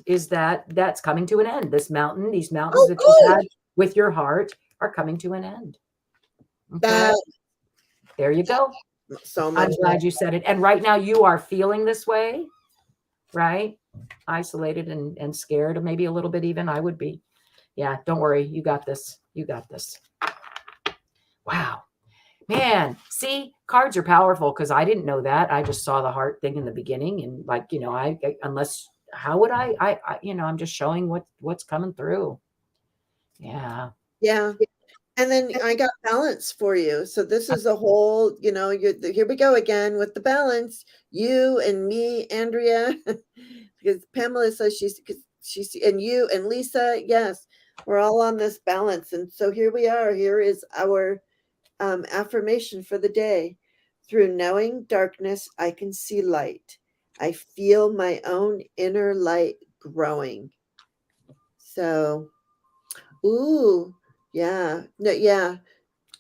is that that's coming to an end. These mountains Oh, that you good. had with your heart are coming to an end. Okay. That There you go. so much. I'm glad you said it. And right now you are feeling this way, right? Isolated and scared, or maybe a little bit even. I would be. Yeah, don't worry. You got this. You got this. Wow. Man, see, cards are powerful because I didn't know that. I just saw the heart thing in the beginning, and like, you know, how would I you know, I'm just showing what's coming through. Yeah. Yeah. And then I got balance for you. So this is a whole, you know, here we go again with the balance. You and me, Andrea, because Pamela says she's and you and Lisa, yes, we're all on this balance. And so here we are. Here is our affirmation for the day. Through knowing darkness, I can see light. I feel my own inner light growing. So, ooh, yeah, no, yeah,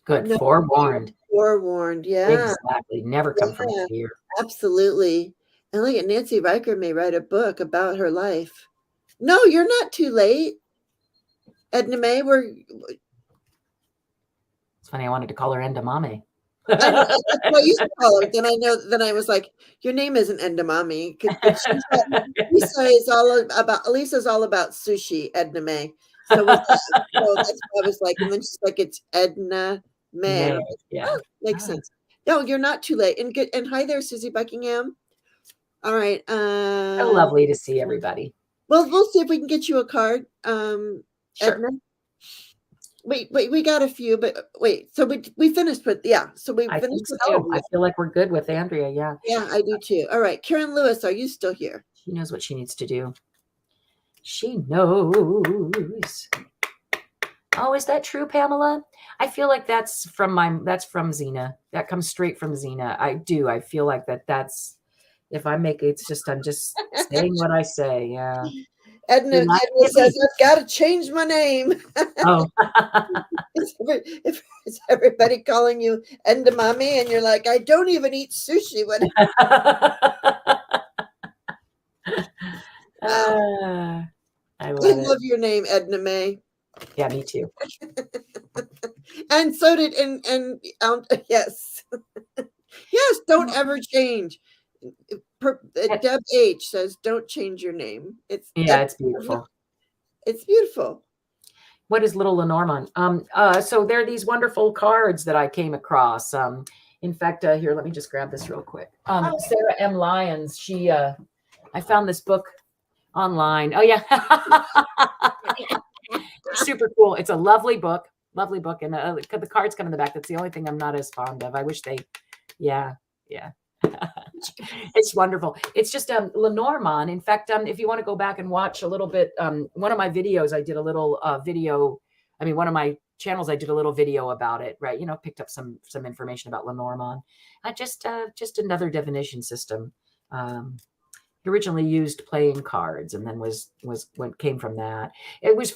Good. no, Forewarned. forewarned, yeah, Exactly. Never come from yeah, fear. absolutely. And look at Nancy Riker may write a book about her life. No, you're not too late, Edna May. It's funny. I wanted to call her Endamame. I know, that's what I used to call her. Then I was like, your name isn't Endamami, but Lisa's all about sushi, Edna May. So that's why I was like, and then she's like, it's Edna May. And I'm like, Yeah. oh, makes sense. No, you're not too late. And good. And hi there, Susie Buckingham. All right. So lovely to see everybody. Well, we'll see if we can get you a card, Sure. Edna. Wait, we got a few, but wait. So we finished with So we I finished think with so. Andrea. I feel like we're good with Andrea. Yeah. Yeah, I do too. All right, Karen Lewis, are you still here? She knows what she needs to do. She knows. Oh, is that true, Pamela? I feel like that's from Zina. That comes straight from Zina. I do. I feel like that's If I make it's just I'm just saying what I say. Yeah. Edna says, I've got to change my name. Oh. Is everybody calling you Endamami? And you're like, I don't even eat sushi. What? I love your name, Edna May. Yeah, me too. And so did yes. Yes, don't ever change. Deb H says, don't change your name. It's beautiful. It's beautiful. What is little Lenormand? So there are these wonderful cards that I came across. In fact, here, let me just grab this real quick. Sarah M. Lyons, I found this book online. Oh yeah. Super cool. It's a lovely book. And the cards come in the back. That's the only thing I'm not as fond of. I wish they, yeah. It's wonderful. It's just Lenormand. In fact, if you want to go back and watch a little bit, one of my videos, I did a little one of my channels, I did a little video about it, right? Picked up some information about Lenormand. Just another divination system. Originally used playing cards, and then was what came from that. It was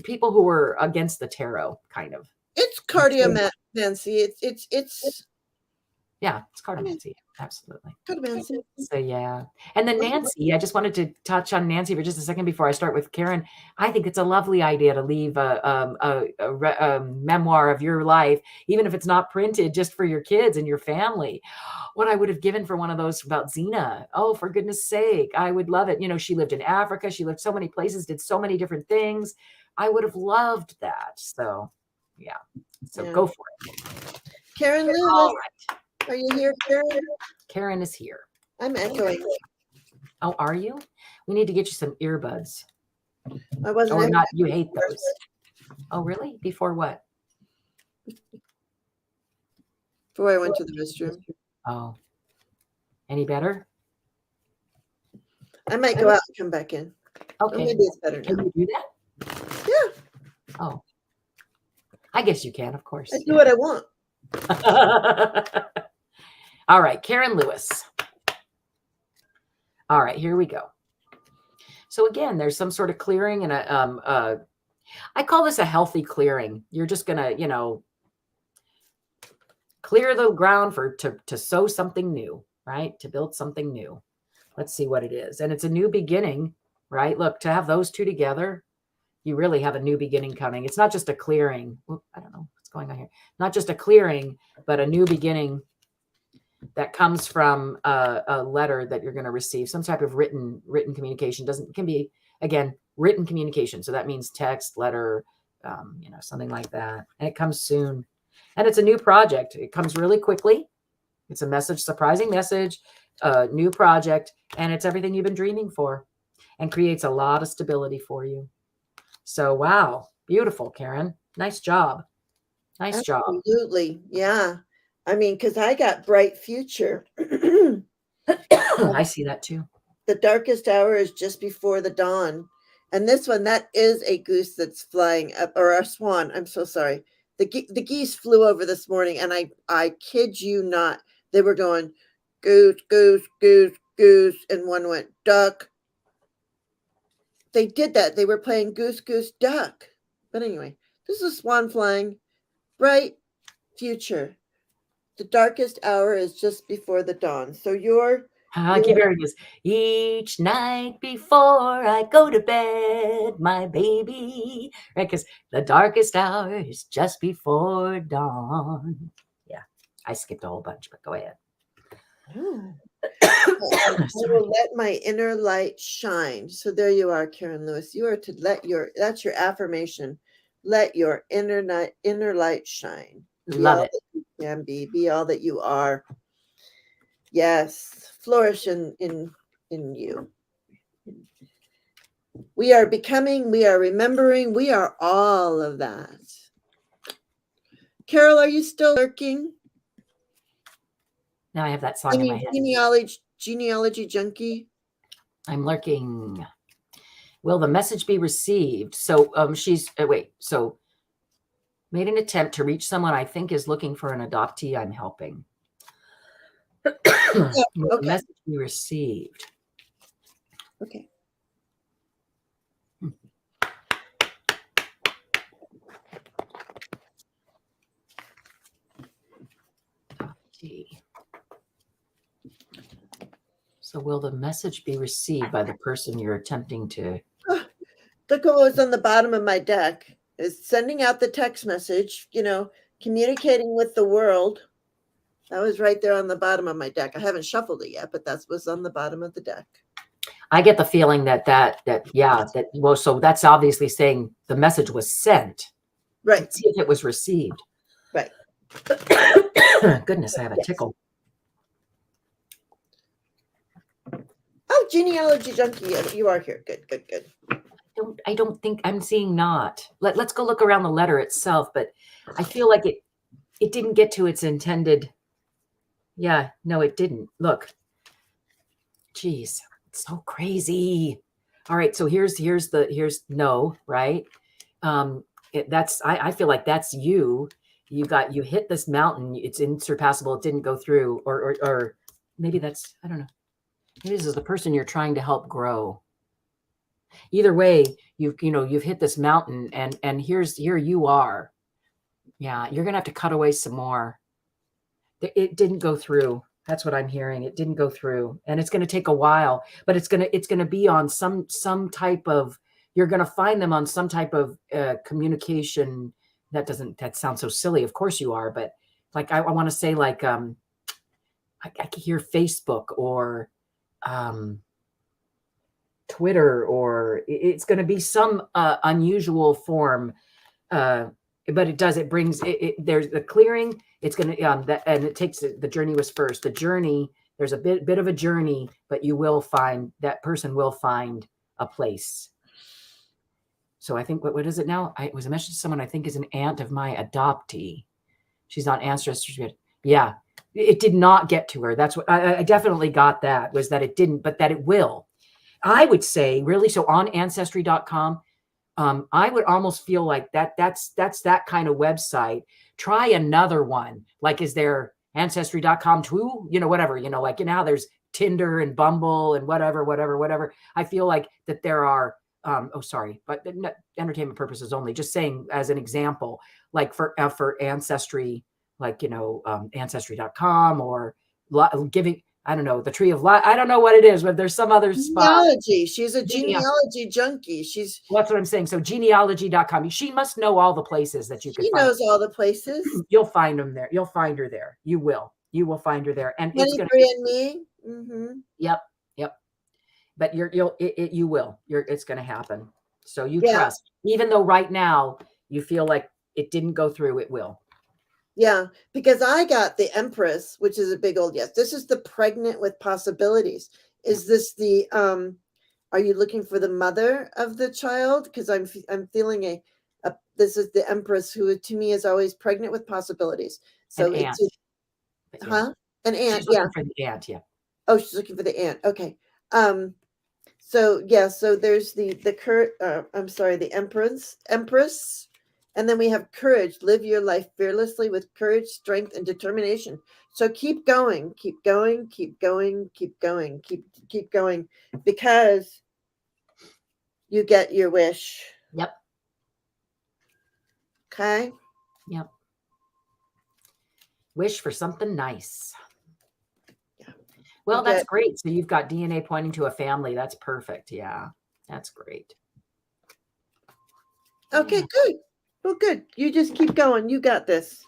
people who were against the tarot, kind of. It's cardiomancy. It's yeah, it's cardomancy. Absolutely. Cardomancy. So yeah. And then Nancy, I just wanted to touch on Nancy for just a second before I start with Karen. I think it's a lovely idea to leave a memoir of your life, even if it's not printed, just for your kids and your family. What I would have given for one of those about Zina. Oh, for goodness sake. I would love it. She lived in Africa. She lived so many places, did so many different things. I would have loved that. So yeah. So go for it. Karen Lewis. All right. Are you here, Karen? Karen is here. I'm echoing. Oh, are you? We need to get you some earbuds. I wasn't. Or not? You hate those? Oh, really? Before what? Before I went to the restroom. Oh. Any better? I might go out and come back in. Okay. Or maybe it's better now. Can you do that? Yeah. Oh. I guess you can, of course. I do what I want. All right, Karen Lewis. All right, here we go. So again, there's some sort of clearing and I call this a healthy clearing. You're just gonna, clear the ground to sow something new, right? To build something new. Let's see what it is. And it's a new beginning, right? Look, to have those two together, you really have a new beginning coming. It's not just a clearing. I don't know what's going on here. Not just a clearing, but a new beginning that comes from a letter that you're going to receive, some type of written communication. Can be, again, written communication. So that means text, letter, something like that. And it comes soon. And it's a new project. It comes really quickly. It's a message, surprising message, a new project, and it's everything you've been dreaming for, and creates a lot of stability for you. So, wow, beautiful, Karen. Nice job. Nice job. Absolutely. Yeah. I mean, because I got bright future. I see that too. The darkest hour is just before the dawn. And this one, that is a goose that's flying up, or a swan. I'm so sorry. The geese flew over this morning, and I kid you not, they were going goose, goose, goose, goose, and one went duck. They did that. They were playing goose, goose, duck. But anyway, this is a swan flying. Bright future. The darkest hour is just before the dawn. So I keep hearing this. Each night before I go to bed, my baby. Right? Because the darkest hour is just before dawn. Yeah. I skipped a whole bunch, but go ahead. I will let my inner light shine. So there you are, Karen Lewis. You are to that's your affirmation. Let your inner light shine. Love it. You can be all that you are. Yes, flourish in you. We are becoming, we are remembering, we are all of that. Carol, are you still lurking? Now I have that song in my head. Genealogy junkie. I'm lurking. Will the message be received? So she's so made an attempt to reach someone I think is looking for an adoptee I'm helping. Yeah, Will the okay. message be received? Okay. So will the message be received by the person you're attempting to? Look what was on the bottom of my deck. Is sending out the text message, communicating with the world. That was right there on the bottom of my deck. I haven't shuffled it yet, but that was on the bottom of the deck. I get the feeling well, so that's obviously saying the message was sent. Right. Let's see if it was received. Right. Goodness, I have a tickle. Oh, genealogy junkie. You are here. Good. I don't think I'm seeing not. Let's go look around the letter itself, but I feel like it didn't get to its intended. Yeah, no, it didn't. Look. Jeez, it's so crazy. All right, so here's no, right? I feel like that's you. You hit this mountain, it's insurpassable, it didn't go through, or maybe that's, I don't know. Maybe this is the person you're trying to help grow. Either way, you've hit this mountain, and here you are. Yeah, you're gonna have to cut away some more. It didn't go through. That's what I'm hearing. It didn't go through, and it's going to take a while, but it's going to be on some type of, you're going to find them on some type of communication. That sounds so silly. Of course you are, but like, I want to say, like, I could hear Facebook or Twitter, or it's going to be some unusual form. But it brings there's the clearing. It's going to and it takes the journey was first. The journey, there's a bit of a journey, but you will find, that person will find a place. So I think, what is it now? It was a message to someone I think is an aunt of my adoptee. She's not ancestry. Yeah, it did not get to her. That's what I definitely got. That was that it didn't, but that it will. I would say, really. So on ancestry.com, I would almost feel like that's that kind of website. Try another one. Like, is there ancestry.com too? Whatever, like, how there's Tinder and Bumble and whatever. I feel like that there are, sorry, but entertainment purposes only, just saying as an example, like for ancestry, like, ancestry.com, or giving, I don't know, the tree of life. I don't know what it is, but there's some other spot. Genealogy. She's a genealogy junkie. Well, that's what I'm saying. So genealogy.com. She must know all the places that you could She find. knows all the places. You'll find them there. You'll find her there. You will find her there. And it's 23andMe. Mm-hmm. Yep. But you will. It's going to happen. So you trust, even though right now you feel like it didn't go through, it will. Yeah, because I got the Empress, which is a big old yes. This is the pregnant with possibilities. Is this the are you looking for the mother of the child? Because I'm feeling this is the Empress, who to me is always pregnant with possibilities. So An aunt. An aunt. She's looking for the aunt. Yeah. Oh, she's looking for the aunt. Okay. So there's the Empress. And then we have courage. Live your life fearlessly with courage, strength, and determination. So keep going, because you get your wish. Yep. Okay. Yep. Wish for something nice. Yeah. Well, that's great. So you've got DNA pointing to a family. That's perfect. Yeah, that's great. Okay, good. Well, good. You just keep going. You got this.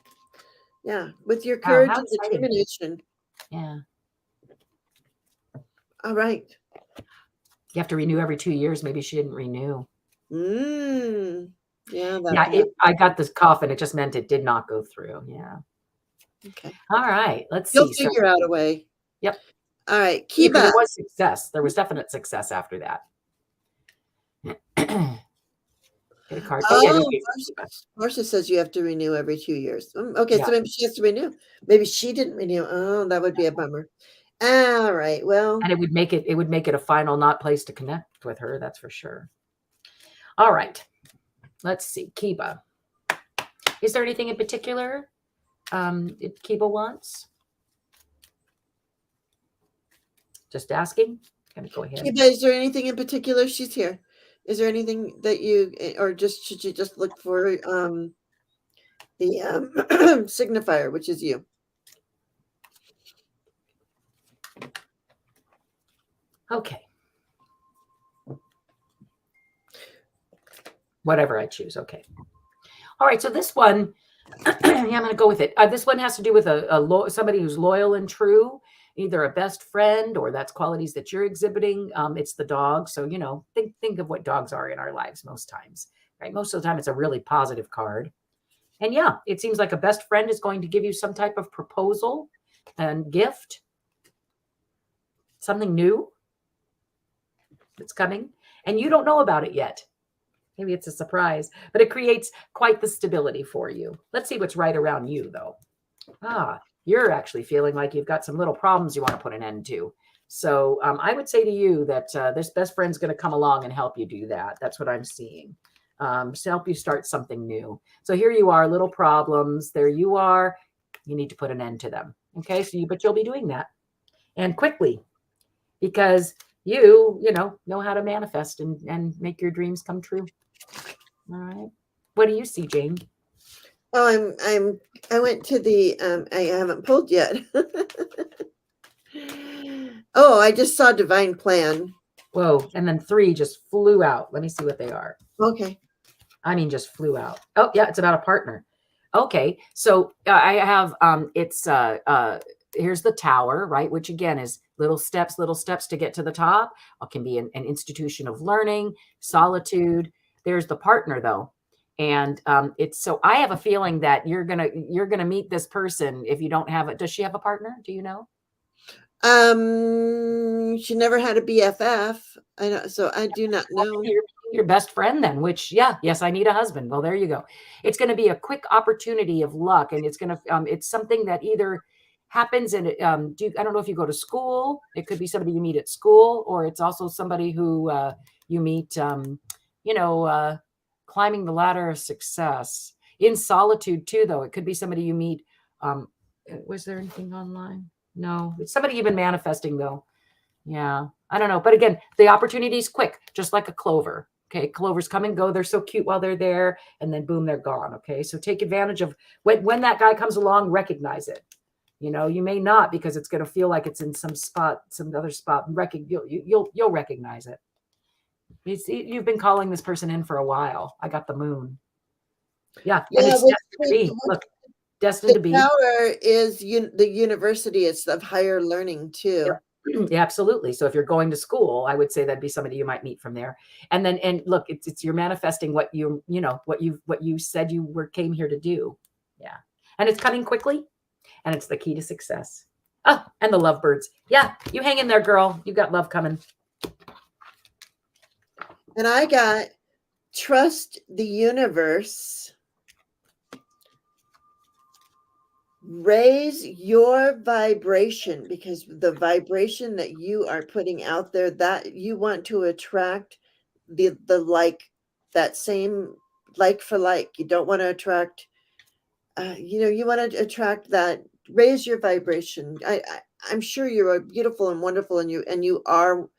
Yeah, with your courage and determination. Yeah. All right. You have to renew every 2 years. Maybe she didn't renew. Yeah. Yeah. I got this cough, and it just meant it did not go through. Yeah. Okay. All right. Let's see. You'll figure out a way. Yep. All right. Kiba. There was success. There was definite success after that. Get a card. Marcia says you have to renew every 2 years. Okay, so maybe she has to renew. Maybe she didn't renew. Oh, that would be a bummer. All right. Well, and it would make it a final not place to connect with her. That's for sure. All right. Let's see. Kiba. Is there anything in particular Kiba wants? Just asking. Kind of go ahead. Kiba, is there anything in particular? She's here. Is there anything that you, or just should you just look for the signifier, which is you? Okay. Whatever I choose. Okay. All right. So this one, yeah, I'm going to go with it. This one has to do with somebody who's loyal and true, either a best friend or that's qualities that you're exhibiting. It's the dog. So, you know, think of what dogs are in our lives most times, right? Most of the time it's a really positive card. And yeah, it seems like a best friend is going to give you some type of proposal and gift, something new that's coming, and you don't know about it yet. Maybe it's a surprise, but it creates quite the stability for you. Let's see what's right around you, though. You're actually feeling like you've got some little problems you want to put an end to. So I would say to you that this best friend's going to come along and help you do that. That's what I'm seeing. To help you start something new. So here you are, little problems. There you are. You need to put an end to them. Okay, but you'll be doing that, and quickly, because you know how to manifest and make your dreams come true. All right. What do you see, Jane? Oh, I went to the I haven't pulled yet. Oh, I just saw divine plan. Whoa, and then 3 just flew out. Let me see what they are. Okay. I mean, just flew out. Oh, yeah, it's about a partner. Okay, so I have it's here's the tower, right? Which again is little steps to get to the top. It can be an institution of learning, solitude. There's the partner though. And it's so I have a feeling that you're gonna meet this person if you don't have it. Does she have a partner? Do you know? She never had a BFF. I know, so I do not know. Your best friend then, which yes, I need a husband. Well, there you go. It's going to be a quick opportunity of luck, and it's going to it's something that either happens and I don't know if you go to school. It could be somebody you meet at school, or it's also somebody who you meet climbing the ladder of success in solitude too, though. It could be somebody you meet. Was there anything online? No, it's somebody you've been manifesting though. Yeah, I don't know. But again, the opportunity is quick, just like a clover. Okay, clovers come and go. They're so cute while they're there, and then boom, they're gone. Okay, so take advantage of when that guy comes along, recognize it. You know, you may not, because it's going to feel like it's in some other spot. You'll recognize it. You've been calling this person in for a while. I got the moon. Yeah, and it's destined to be. Look, destined to be. The tower is the university. It's of higher learning too. Yeah. Yeah, absolutely. So if you're going to school, I would say that'd be somebody you might meet from there. And look, it's you're manifesting what you said you came here to do. Yeah. And it's coming quickly, and it's the key to success. Oh, and the lovebirds. Yeah, you hang in there, girl. You got love coming. And I got trust the universe. Raise your vibration, because the vibration that you are putting out there, that you want to attract the like, that same like for like. You don't want to attract you want to attract that. Raise your vibration. I'm sure you're beautiful and wonderful, and you are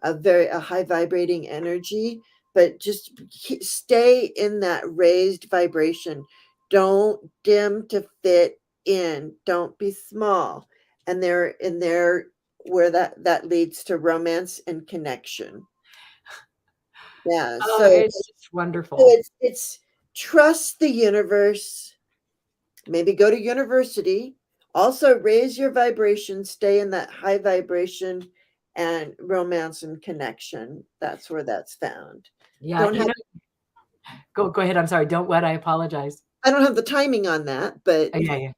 a high vibrating energy, but just stay in that raised vibration. Don't dim to fit in. Don't be small. And there where that leads to romance and connection. Yeah. Oh, So it's wonderful. So it's trust the universe. Maybe go to university. Also raise your vibration. Stay in that high vibration, and romance and connection. That's where that's found. Yeah. Go ahead. I'm sorry. Don't what? I apologize. I don't have the timing on that, but yeah.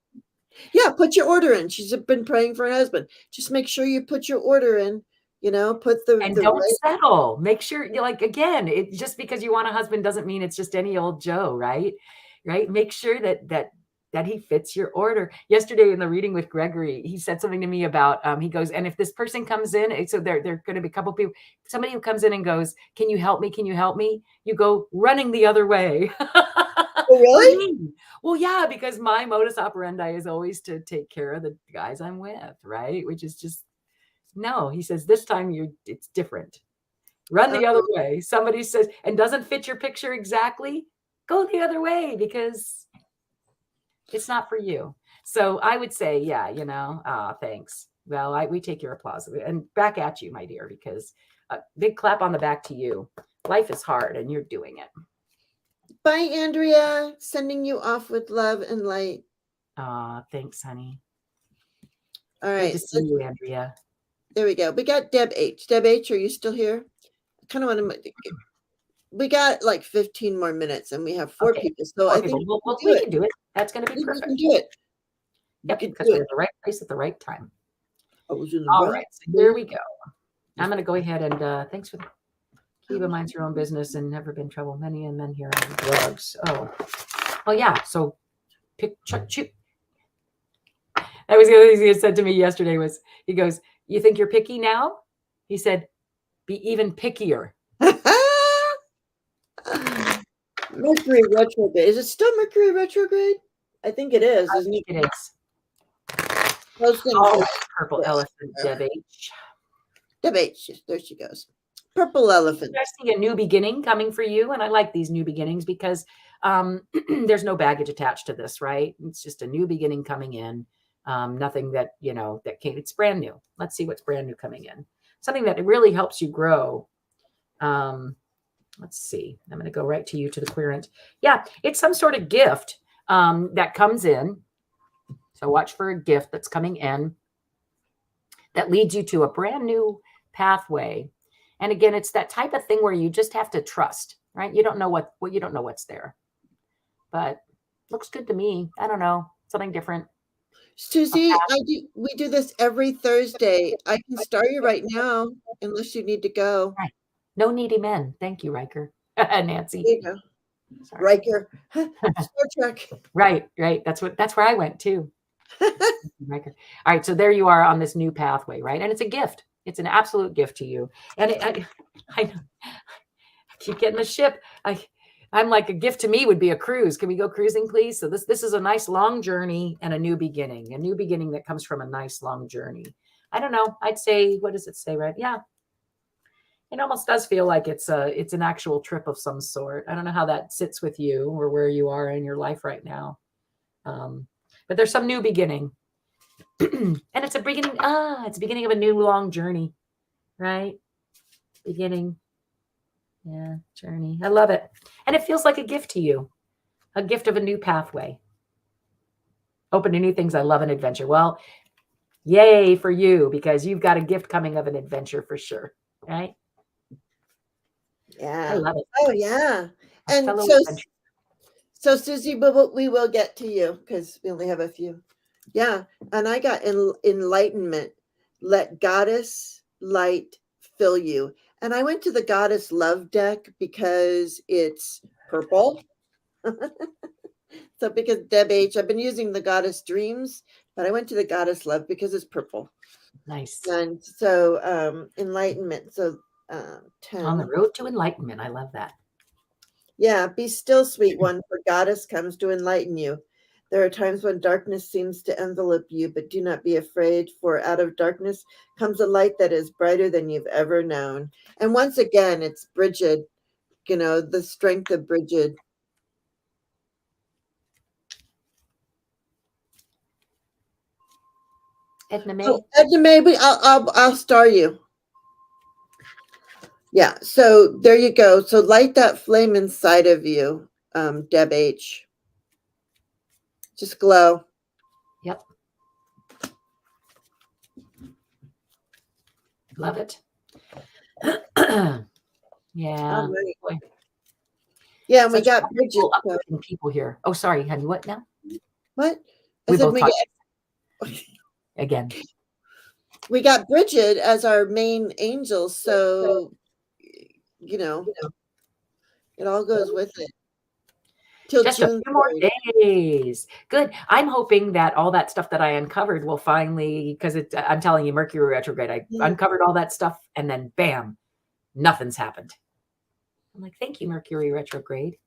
Put your order in. She's been praying for a husband. Just make sure you put your order in. Put and don't settle. Make sure you're like, again, it just because you want a husband doesn't mean it's just any old Joe, right? Right. Make sure that he fits your order. Yesterday in the reading with Gregory, he said something to me about, he goes, and if this person comes in, so there are going to be a couple people, somebody who comes in and goes, can you help me? Can you help me? You go running the other way. Oh, really? Well, yeah, because my modus operandi is always to take care of the guys I'm with, right? Which is just No, he says, this time it's different. Run the other way. Somebody says, and doesn't fit your picture exactly, go the other way because it's not for you. So I would say, yeah, thanks. Well, we take your applause and back at you, my dear, because a big clap on the back to you. Life is hard and you're doing it. Bye, Andrea. Sending you off with love and light. Thanks, honey. All right. Good to see you, Andrea. There we go. We got Deb H. Deb H, are you still here? I kind of want to. We got like 15 more minutes, and we have 4 people. So I think we can do it. That's going to be perfect. We can do it. Yep, because we're in the right place at the right time. I was in the All right, so here we go. I'm going to go ahead and thanks for keep in mind your own business and never been trouble. Many and men here on drugs. Oh yeah. So choose. That was the other thing he said to me yesterday was, he goes, you think you're picky now? He said, be even pickier. Mercury retrograde. Is it still Mercury retrograde? I think it is, isn't it? It is. Purple elephant, Deb H. Deb H. There she goes. Purple elephant. I see a new beginning coming for you. And I like these new beginnings because there's no baggage attached to this, right? It's just a new beginning coming in. Nothing that, that came, it's brand new. Let's see what's brand new coming in. Something that really helps you grow. Let's see. I'm going to go right to you, to the querent. Yeah, it's some sort of gift that comes in. So watch for a gift that's coming in that leads you to a brand new pathway. And again, it's that type of thing where you just have to trust, right? You don't know you don't know what's there, but looks good to me. I don't know, something different. Susie, we do this every Thursday. I can start you right now, unless you need to go. Right. No needy men. Thank you, Riker. Nancy. There you go. Sorry. Riker. Star Trek. Right. That's where I went too. Riker. All right. So there you are on this new pathway, right? And it's a gift. It's an absolute gift to you. And I keep getting the ship. I'm like, a gift to me would be a cruise. Can we go cruising, please? So this is a nice long journey and a new beginning that comes from a nice long journey. I don't know. I'd say, what does it say, right? Yeah. It almost does feel like it's an actual trip of some sort. I don't know how that sits with you or where you are in your life right now. But there's some new beginning. And it's a beginning. It's the beginning of a new long journey, right? Beginning. Yeah, journey. I love it. And it feels like a gift to you, a gift of a new pathway. Open to new things. I love an adventure. Well, yay for you, because you've got a gift coming of an adventure for sure, right? Yeah. I love it. Oh, yeah. And so Susie, we will get to you because we only have a few. Yeah. And I got enlightenment. Let goddess light fill you. And I went to the goddess love deck because it's purple. So because Deb H, I've been using the goddess dreams, but I went to the goddess love because it's purple. Nice. And so enlightenment. So 10. On the road to enlightenment. I love that. Yeah, be still, sweet one, for goddess comes to enlighten you. There are times when darkness seems to envelop you, but do not be afraid, for out of darkness comes a light that is brighter than you've ever known. And once again, it's Bridget, the strength of Bridget. Edna May. Oh, Edna May, I'll star you. Yeah, so there you go. So light that flame inside of you, Deb H. Just glow. Yep. Love it. Yeah. Right. Yeah, and we got Bridget. People here. Oh, sorry, honey. What now? What? We both again. We got Bridget as our main angel, so it all goes with it. Till Just June a few more days. Good. I'm hoping that all that stuff that I uncovered will finally, because I'm telling you, Mercury retrograde, I uncovered all that stuff and then bam, nothing's happened. I'm like, thank you, Mercury retrograde.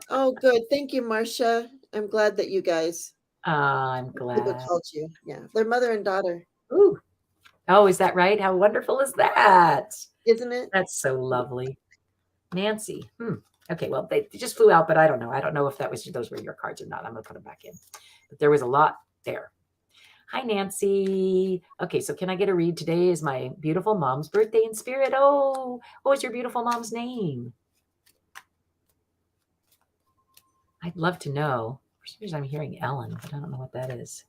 Oh, good. Thank you, Marcia. I'm glad that you guys. I'm glad. People called you. Yeah, they're mother and daughter. Ooh. Oh, is that right? How wonderful is that? Isn't it? That's so lovely. Nancy. Okay, well, they just flew out, but I don't know. I don't know if those were your cards or not. I'm going to put them back in. But there was a lot there. Hi, Nancy. Okay, so can I get a read? Today is my beautiful mom's birthday in spirit. Oh, what was your beautiful mom's name? I'd love to know. For some reason, I'm hearing Ellen, but I don't know what that is.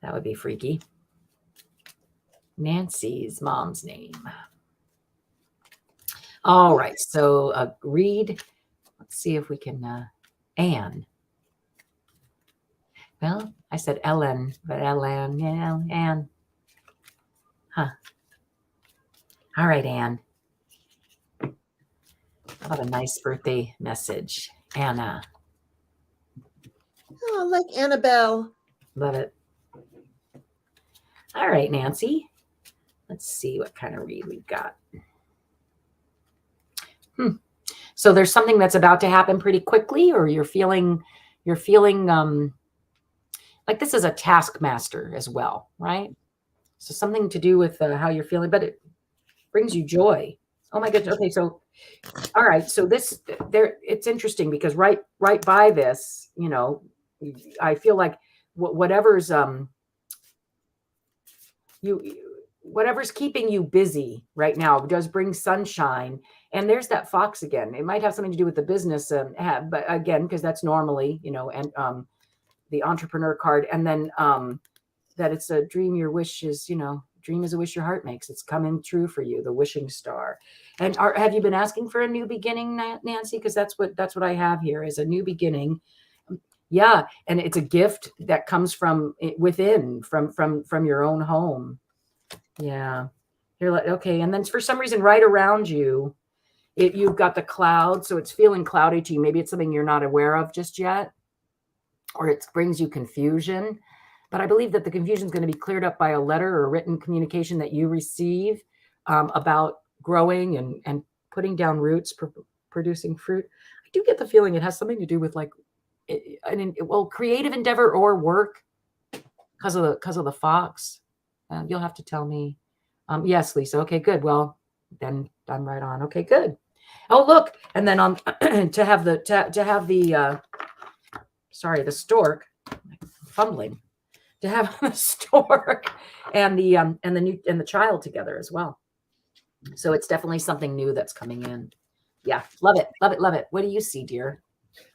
That would be freaky. Nancy's mom's name. All right, so read. Let's see if we can. Anne. Well, I said Ellen, but Ellen, yeah, Anne. Huh. All right, Anne. How about a nice birthday message? Anna. Oh, like Annabelle. Love it. All right, Nancy. Let's see what kind of read we've got. So there's something that's about to happen pretty quickly, or you're feeling like this is a taskmaster as well, right? So something to do with how you're feeling, but it brings you joy. Oh my goodness. Okay, so all right, so this it's interesting because right by this, I feel like whatever's whatever's keeping you busy right now does bring sunshine. And there's that fox again. It might have something to do with the business, but again, because that's normally, and the entrepreneur card, and then that it's a dream your wish is, dream is a wish your heart makes. It's coming true for you, the wishing star. And have you been asking for a new beginning, Nancy? Because that's what I have here is a new beginning. Yeah, and it's a gift that comes from within, from your own home. Yeah, you're like, okay, and then for some reason, right around you, you've got the cloud, so it's feeling cloudy to you. Maybe it's something you're not aware of just yet, or it brings you confusion. But I believe that the confusion is going to be cleared up by a letter or written communication that you receive about growing and putting down roots, producing fruit. I do get the feeling it has something to do with like, creative endeavor or work because of the fox. You'll have to tell me. Yes, Lisa. Okay, good. Well, then I'm right on. Okay, good. Oh, look, and then on to have the stork, fumbling, to have the stork and the child together as well. So it's definitely something new that's coming in. Yeah, love it, love it, love it. What do you see, dear?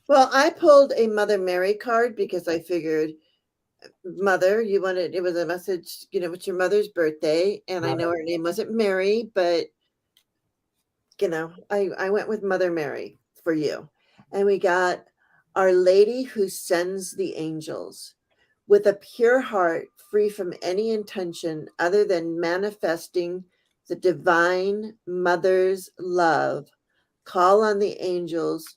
Well, I pulled a Mother Mary card because I figured, Mother, it was a message, it's your mother's birthday, and Love I know it. her name wasn't Mary, but I went with Mother Mary for you. And we got Our Lady who sends the angels. With a pure heart, free from any intention other than manifesting the divine mother's love, call on the angels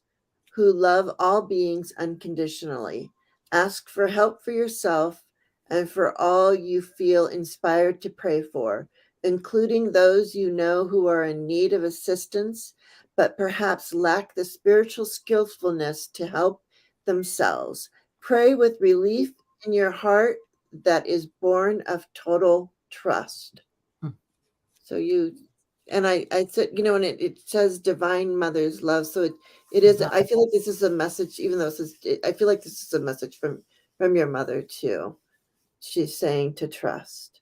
who love all beings unconditionally. Ask for help for yourself and for all you feel inspired to pray for, including those you know who are in need of assistance, but perhaps lack the spiritual skillfulness to help themselves. Pray with relief in your heart that is born of total trust. So I said, and it says divine mother's love. So it is, I feel like this is a message, even though I feel like this is a message from your mother too. She's saying to trust,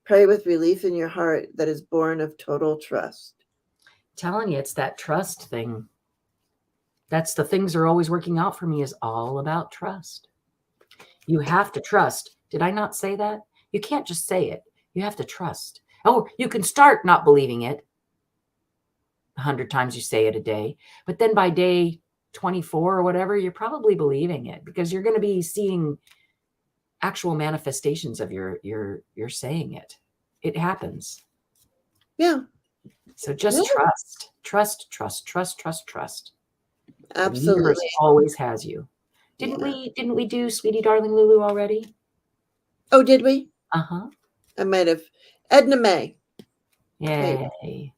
pray with relief in your heart that is born of total trust. Telling you, it's that trust thing. That's the things are always working out for me is all about trust. You have to trust. Did I not say that? You can't just say it. You have to trust. Oh, you can start not believing it 100 times you say it a day, but then by day 24 or whatever, you're probably believing it because you're going to be seeing actual manifestations of your saying it. It happens. Yeah. So just trust. Absolutely. The universe always has you. Didn't we do Sweetie Darling Lulu already? Oh, did we? Uh-huh. I might have. Edna May. Yay. Okay,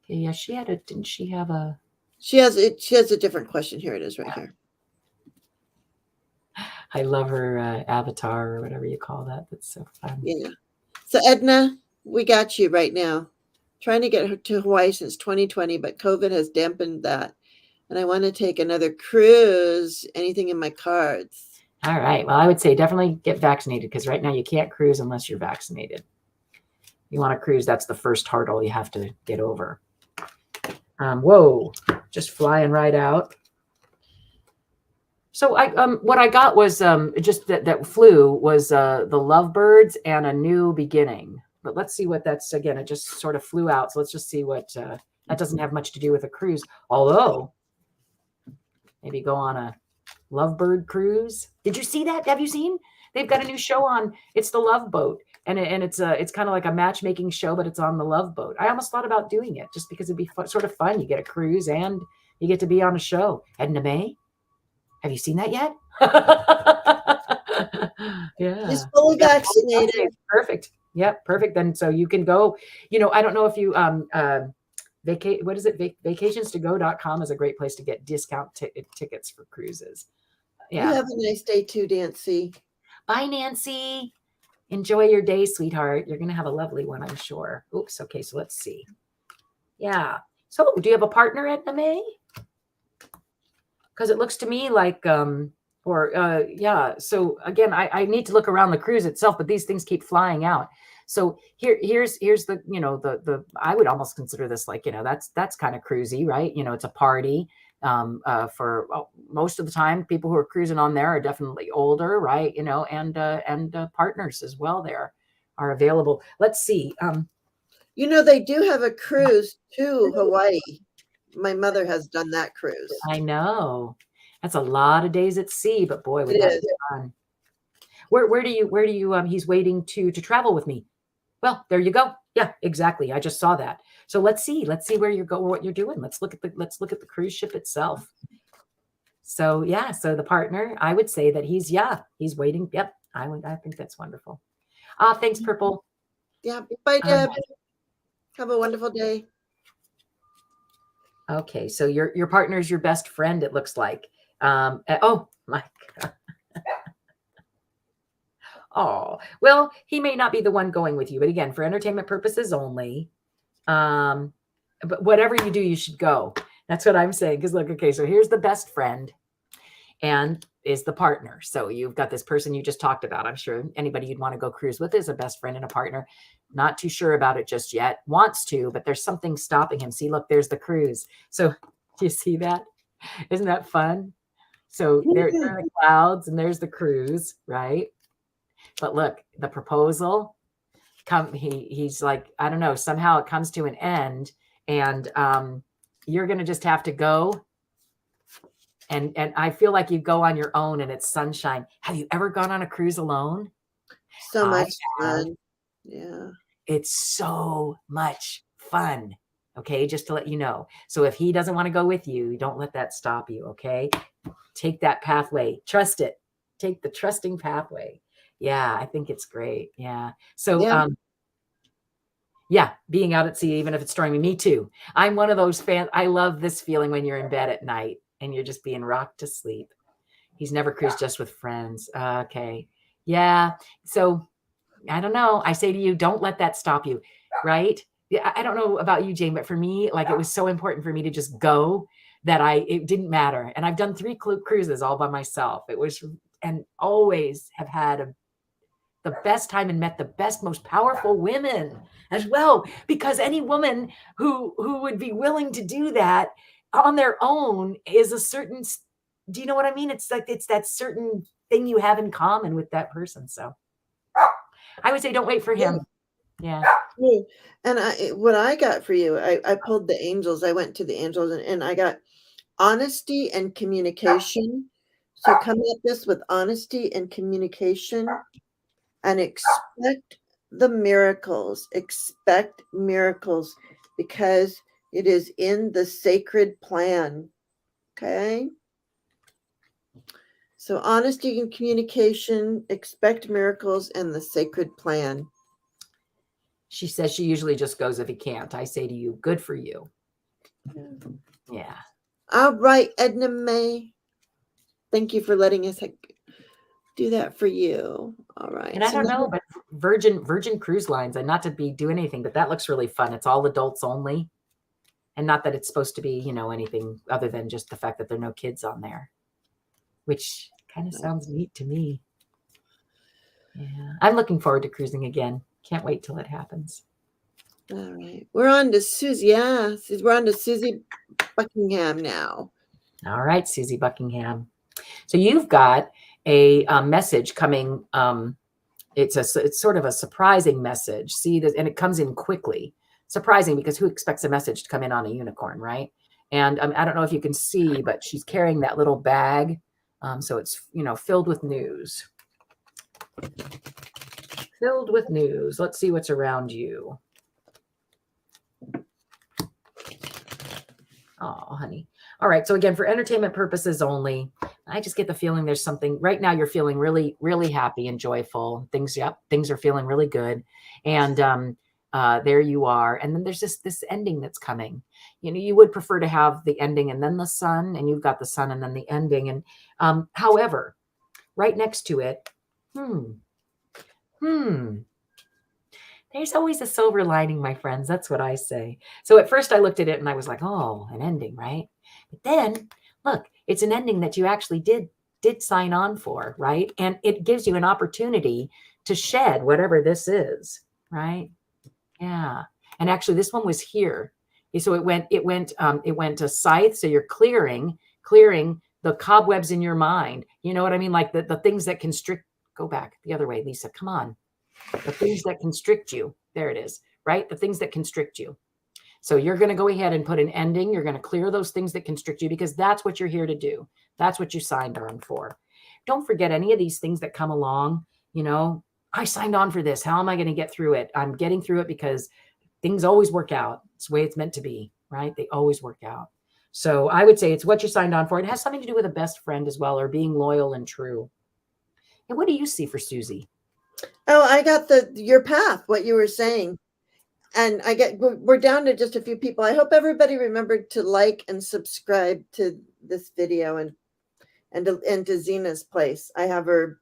yeah, didn't she have a She has a different question. Here it is right here. I love her avatar or whatever you call that. That's so fun. Yeah. So Edna, we got you right now. Trying to get her to Hawaii since 2020, but COVID has dampened that. And I want to take another cruise. Anything in my cards? All right. Well, I would say definitely get vaccinated, because right now you can't cruise unless you're vaccinated. You want to cruise, that's the first hurdle you have to get over. Whoa, just flying right out. So what I got was just that flew was the lovebirds and a new beginning. But let's see what that's, again, it just sort of flew out. So let's just see what, that doesn't have much to do with a cruise. Although, maybe go on a lovebird cruise. Did you see that? Have you seen? They've got a new show on. It's the Love Boat. And it's kind of like a matchmaking show, but it's on the Love Boat. I almost thought about doing it just because it'd be sort of fun. You get a cruise and you get to be on a show. Edna May, have you seen that yet? Yeah. She's fully vaccinated. Okay, perfect. Yep, perfect. Then so you can go, I don't know if you vacationstogo.com is a great place to get discount tickets for cruises. Yeah. You have a nice day too, Nancy. Bye, Nancy. Enjoy your day, sweetheart. You're going to have a lovely one, I'm sure. Oops. Okay. So let's see. Yeah. So do you have a partner, Edna May? Because it looks to me like, yeah. So again, I need to look around the cruise itself, but these things keep flying out. So here's the I would almost consider this like, that's kind of cruisy, right? It's a party. For most of the time, people who are cruising on there are definitely older, right? And partners as well there are available. Let's see. They do have a cruise to Hawaii. My mother has done that cruise. I know that's a lot of days at sea, but boy, would that be fun. Where do you he's waiting to travel with me. Well, there you go. Yeah, exactly. I just saw that. So let's see where you go, what you're doing. Let's look at the cruise ship itself. So yeah, so the partner, I would say that he's waiting. Yep. I think that's wonderful. Thanks, Purple. Yeah. Bye, Deb. Have a wonderful day. Okay, so your partner is your best friend, it looks like. Oh my God. Oh, well, he may not be the one going with you, but again, for entertainment purposes only. But whatever you do, you should go. That's what I'm saying. Because look, okay, so here's the best friend and is the partner. So you've got this person you just talked about. I'm sure anybody you'd want to go cruise with is a best friend and a partner. Not too sure about it just yet. Wants to, but there's something stopping him. See, look, there's the cruise. So do you see that? Isn't that fun? So there are the clouds and there's the cruise, right? But look, the proposal, he's like, I don't know, somehow it comes to an end and you're going to just have to go. And I feel like you go on your own and it's sunshine. Have you ever gone on a cruise alone? So much fun. Yeah. It's so much fun. Okay. Just to let you know. So if he doesn't want to go with you, don't let that stop you. Okay. Take that pathway. Trust it. Take the trusting pathway. Yeah. I think it's great. Yeah. So, yeah, being out at sea, even if it's stormy, me too. I'm one of those fans. I love this feeling when you're in bed at night and you're just being rocked to sleep. He's never cruised just with friends. Okay. Yeah. So I don't know. I say to you, don't let that stop you. Right. Yeah. I don't know about you, Jane, but for me, like it was so important for me to just go that it didn't matter. And I've done 3 cruises all by myself. It was, and always have had the best time and met the best, most powerful women as well, because any woman who would be willing to do that on their own is a certain, do you know what I mean? It's like, it's that certain thing you have in common with that person. So I would say, don't wait for him. Yeah. And what I got for you, I pulled the angels. I went to the angels and I got honesty and communication. So come at this with honesty and communication and expect the miracles. Expect miracles because it is in the sacred plan. Okay. So honesty and communication, expect miracles and the sacred plan. She says she usually just goes if he can't. I say to you, good for you. Yeah. All right, Edna May. Thank you for letting us do that for you. All right. And I So don't now, know, but Virgin Cruise Lines, and not to be do anything, but that looks really fun. It's all adults only. And not that it's supposed to be, anything other than just the fact that there are no kids on there, which kind of sounds neat to me. Yeah. I'm looking forward to cruising again. Can't wait till it happens. all right. We're on to Susie. Yeah. We're on to Susie Buckingham now. All right, Susie Buckingham. So you've got a message coming. It's sort of a surprising message. See this, and it comes in quickly. Surprising because who expects a message to come in on a unicorn, right? And I don't know if you can see, but she's carrying that little bag. So it's, filled with news. Filled with news. Let's see what's around you. Oh, honey. All right. So again, for entertainment purposes only, I just get the feeling there's something right now. You're feeling really, really happy and joyful. Things are feeling really good. And there you are. And then there's this ending that's coming. You would prefer to have the ending and then the sun, and you've got the sun and then the ending. And however, right next to it, there's always a silver lining, my friends. That's what I say. So at first I looked at it and I was like, oh, an ending, right? But then look, it's an ending that you actually did sign on for, right? And it gives you an opportunity to shed whatever this is, right? Yeah. And actually this one was here. So it went to scythe. So you're clearing the cobwebs in your mind. You know what I mean? Like the things that constrict. Go back the other way, Lisa. Come on. The things that constrict you. There it is, right? The things that constrict you. So you're going to go ahead and put an ending. You're going to clear those things that constrict you because that's what you're here to do. That's what you signed on for. Don't forget any of these things that come along. I signed on for this. How am I going to get through it? I'm getting through it because things always work out. It's the way it's meant to be, right? They always work out. So I would say it's what you signed on for. It has something to do with a best friend as well, or being loyal and true. And what do you see for Susie? Oh, I got your path, what you were saying. And we're down to just a few people. I hope everybody remembered to like and subscribe to this video and to Zina's place. I have her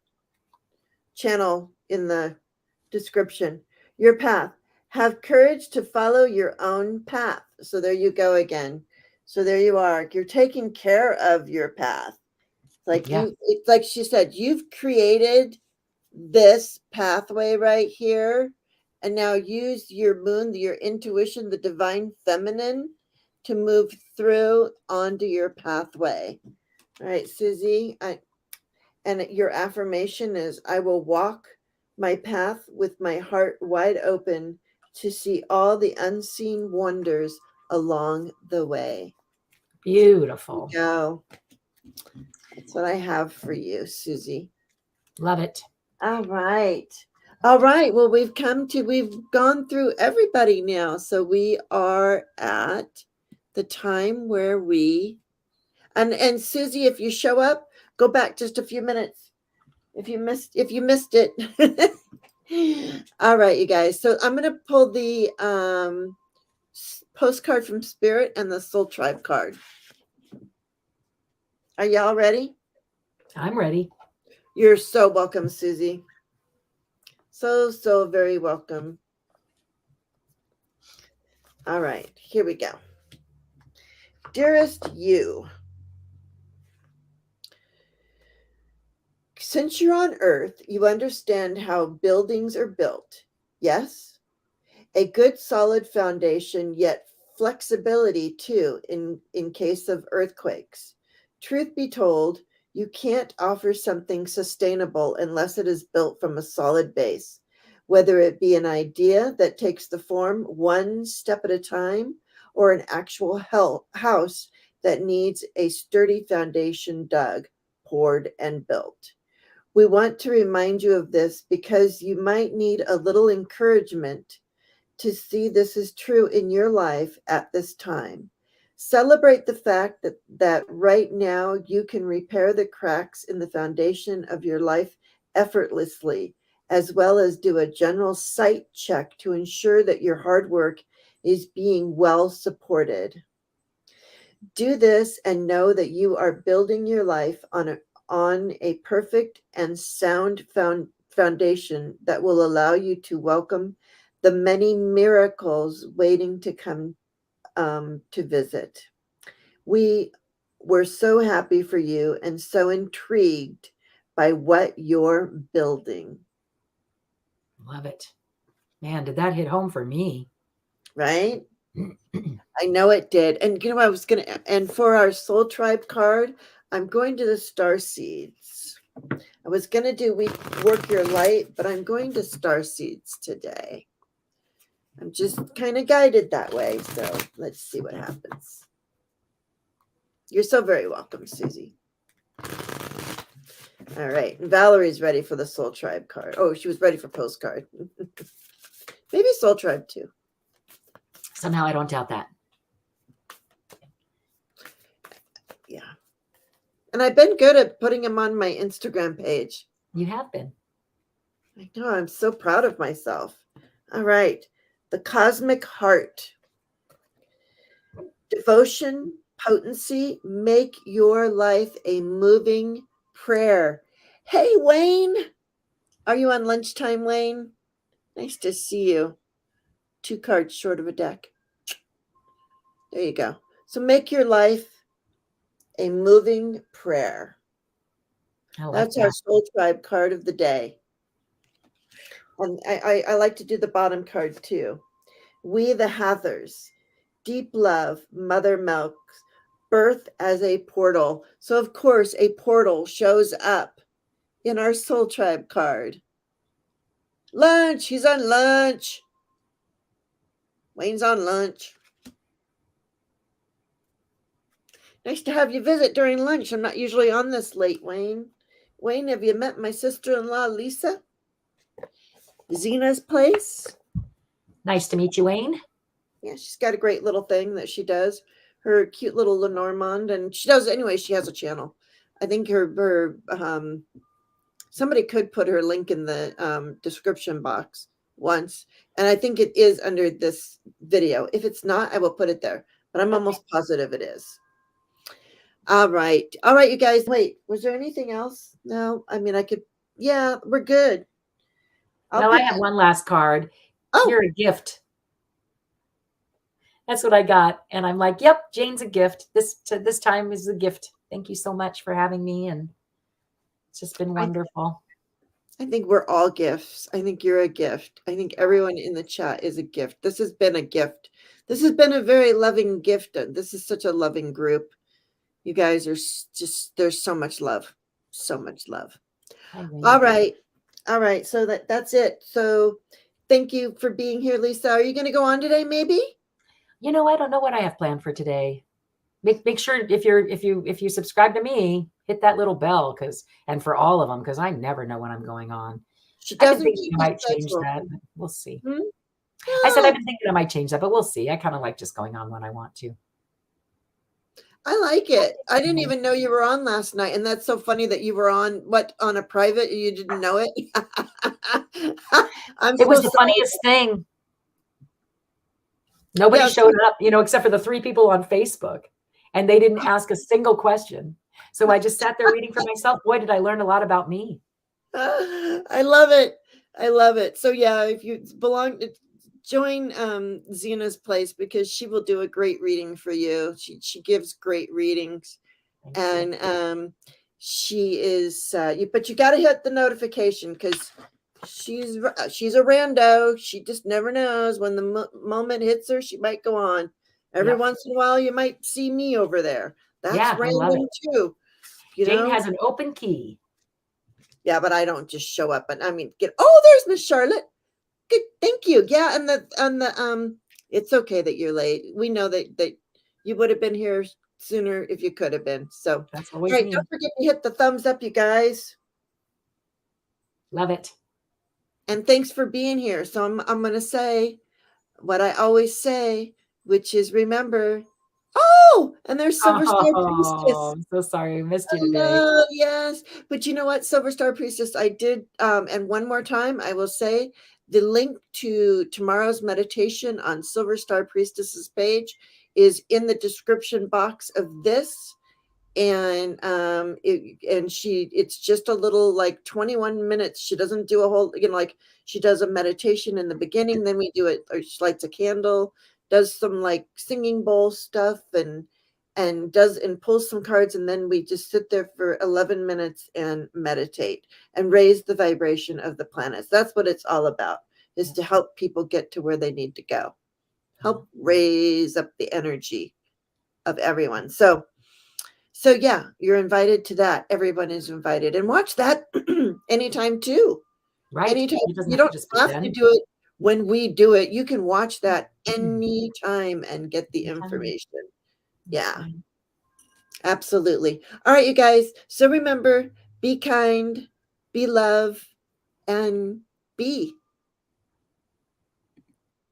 channel in the description. Your path. Have courage to follow your own path. So there you go again. So there you are. You're taking care of your path. It's like she said, you've created this pathway right here, and now use your moon, your intuition, the divine feminine, to move through onto your pathway. All right, Susie, and your affirmation is, I will walk my path with my heart wide open to see all the unseen wonders along the way. Beautiful. Go. That's what I have for you, Susie. Love it. All right. All right. Well, we've gone through everybody now. So we are at the time where and Susie, if you show up, go back just a few minutes. If you missed it. All right, you guys. So I'm going to pull the Postcard from Spirit and the Soul Tribe card. Are y'all ready? I'm ready. You're so welcome, Susie. So very welcome. All right, here we go. Dearest you, since you're on Earth, you understand how buildings are built. Yes? A good solid foundation, yet flexibility too in case of earthquakes. Truth be told, you can't offer something sustainable unless it is built from a solid base, whether it be an idea that takes the form one step at a time or an actual house that needs a sturdy foundation dug, poured, and built. We want to remind you of this because you might need a little encouragement to see this is true in your life at this time. Celebrate the fact that right now you can repair the cracks in the foundation of your life effortlessly, as well as do a general sight check to ensure that your hard work is being well supported. Do this and know that you are building your life on a perfect and sound foundation that will allow you to welcome the many miracles waiting to come to visit. We were so happy for you and so intrigued by what you're building. Love it. Man, did that hit home for me? Right? I know it did. And I was going to, and for our Soul Tribe card, I'm going to the star seeds. I was going to do work your light, but I'm going to star seeds today. I'm just kind of guided that way. So let's see what happens. You're so very welcome, Susie. All right. Valerie's ready for the Soul Tribe card. Oh, she was ready for postcard. Maybe Soul Tribe too. Somehow I don't doubt that. Yeah. And I've been good at putting them on my Instagram page. You have been. I know. I'm so proud of myself. All right. The Cosmic Heart. Devotion, potency, make your life a moving prayer. Hey, Wayne. Are you on lunchtime, Wayne? Nice to see you. 2 cards short of a deck. There you go. So make your life a moving prayer. That's our Soul Tribe card of the day. And I like to do the bottom card too. We the Hathers. Deep love, mother milk, birth as a portal. So, of course, a portal shows up in our Soul Tribe card. Lunch. He's on lunch. Wayne's on lunch. Nice to have you visit during lunch. I'm not usually on this late, Wayne. Wayne, have you met my sister-in-law, Lisa? Zina's place. Nice to meet you, Wayne. Yeah, she's got a great little thing that she does. Her cute little Lenormand, and she does anyway. She has a channel. I think her somebody could put her link in the description box once, and I think it is under this video. If it's not, I will put it there, but I'm almost positive it is. All right, you guys. Wait, was there anything else? No, I mean I could. Yeah, we're good. Well, I have one last card. Oh, you're a gift. That's what I got. And I'm like, yep, Jane's a gift. This time is a gift. Thank you so much for having me. And it's just been wonderful. I think we're all gifts. I think you're a gift. I think everyone in the chat is a gift. This has been a gift. This has been a very loving gift. This is such a loving group. You guys are just, there's so much love. So much love. All right. So that's it. So thank you for being here, Lisa. Are you going to go on today, maybe? I don't know what I have planned for today. Make sure if you subscribe to me, hit that little bell and for all of them, because I never know when I'm going on. She doesn't. I might change that. We'll see. Hmm? I said I've been thinking I might change that, but we'll see. I kind of like just going on when I want to. I like it. I didn't even know you were on last night, and that's so funny that you were on on a private and you didn't know it. It was the funniest thing. Nobody showed up, except for the 3 people on Facebook, and they didn't ask a single question. So I just sat there reading for myself. Boy, did I learn a lot about me. I love it. I love it. So yeah, if you join Zina's place, because she will do a great reading for you. She gives great readings. And she is but you got to hit the notification, because she's a rando. She just never knows when the moment hits her. She might go on. Every once in a while you might see me over there. That's random too. Jane has an open key. Yeah, but I don't just show up. And I mean, there's Miss Charlotte. Good, thank you. Yeah, and the it's okay that you're late. We know that you would have been here sooner if you could have been. So that's always right. Don't forget to hit the thumbs up, you guys. Love it. And thanks for being here. So I'm gonna say what I always say, which is remember. Oh, and there's Silver Star Priestess. I'm so sorry I missed you today. Yes, but you know what, Silver Star Priestess, I did. And one more time, I will say the link to tomorrow's meditation on Silver Star Priestess's page is in the description box of this. and it's just a little, like, 21 minutes. She doesn't do a whole, like, she does a meditation in the beginning, then we do it, or she lights a candle, does some, like, singing bowl stuff, and pulls some cards, and then we just sit there for 11 minutes and meditate and raise the vibration of the planets. That's what it's all about, is to help people get to where they need to go, help raise up the energy of everyone. So yeah, you're invited to that. Everyone is invited, and watch that anytime too. Right. Anytime. It doesn't You have to don't just be have to then. do it when we do it. You can watch that anytime and get the information. Yeah, absolutely. All right, you guys. So remember, be kind, be love, and be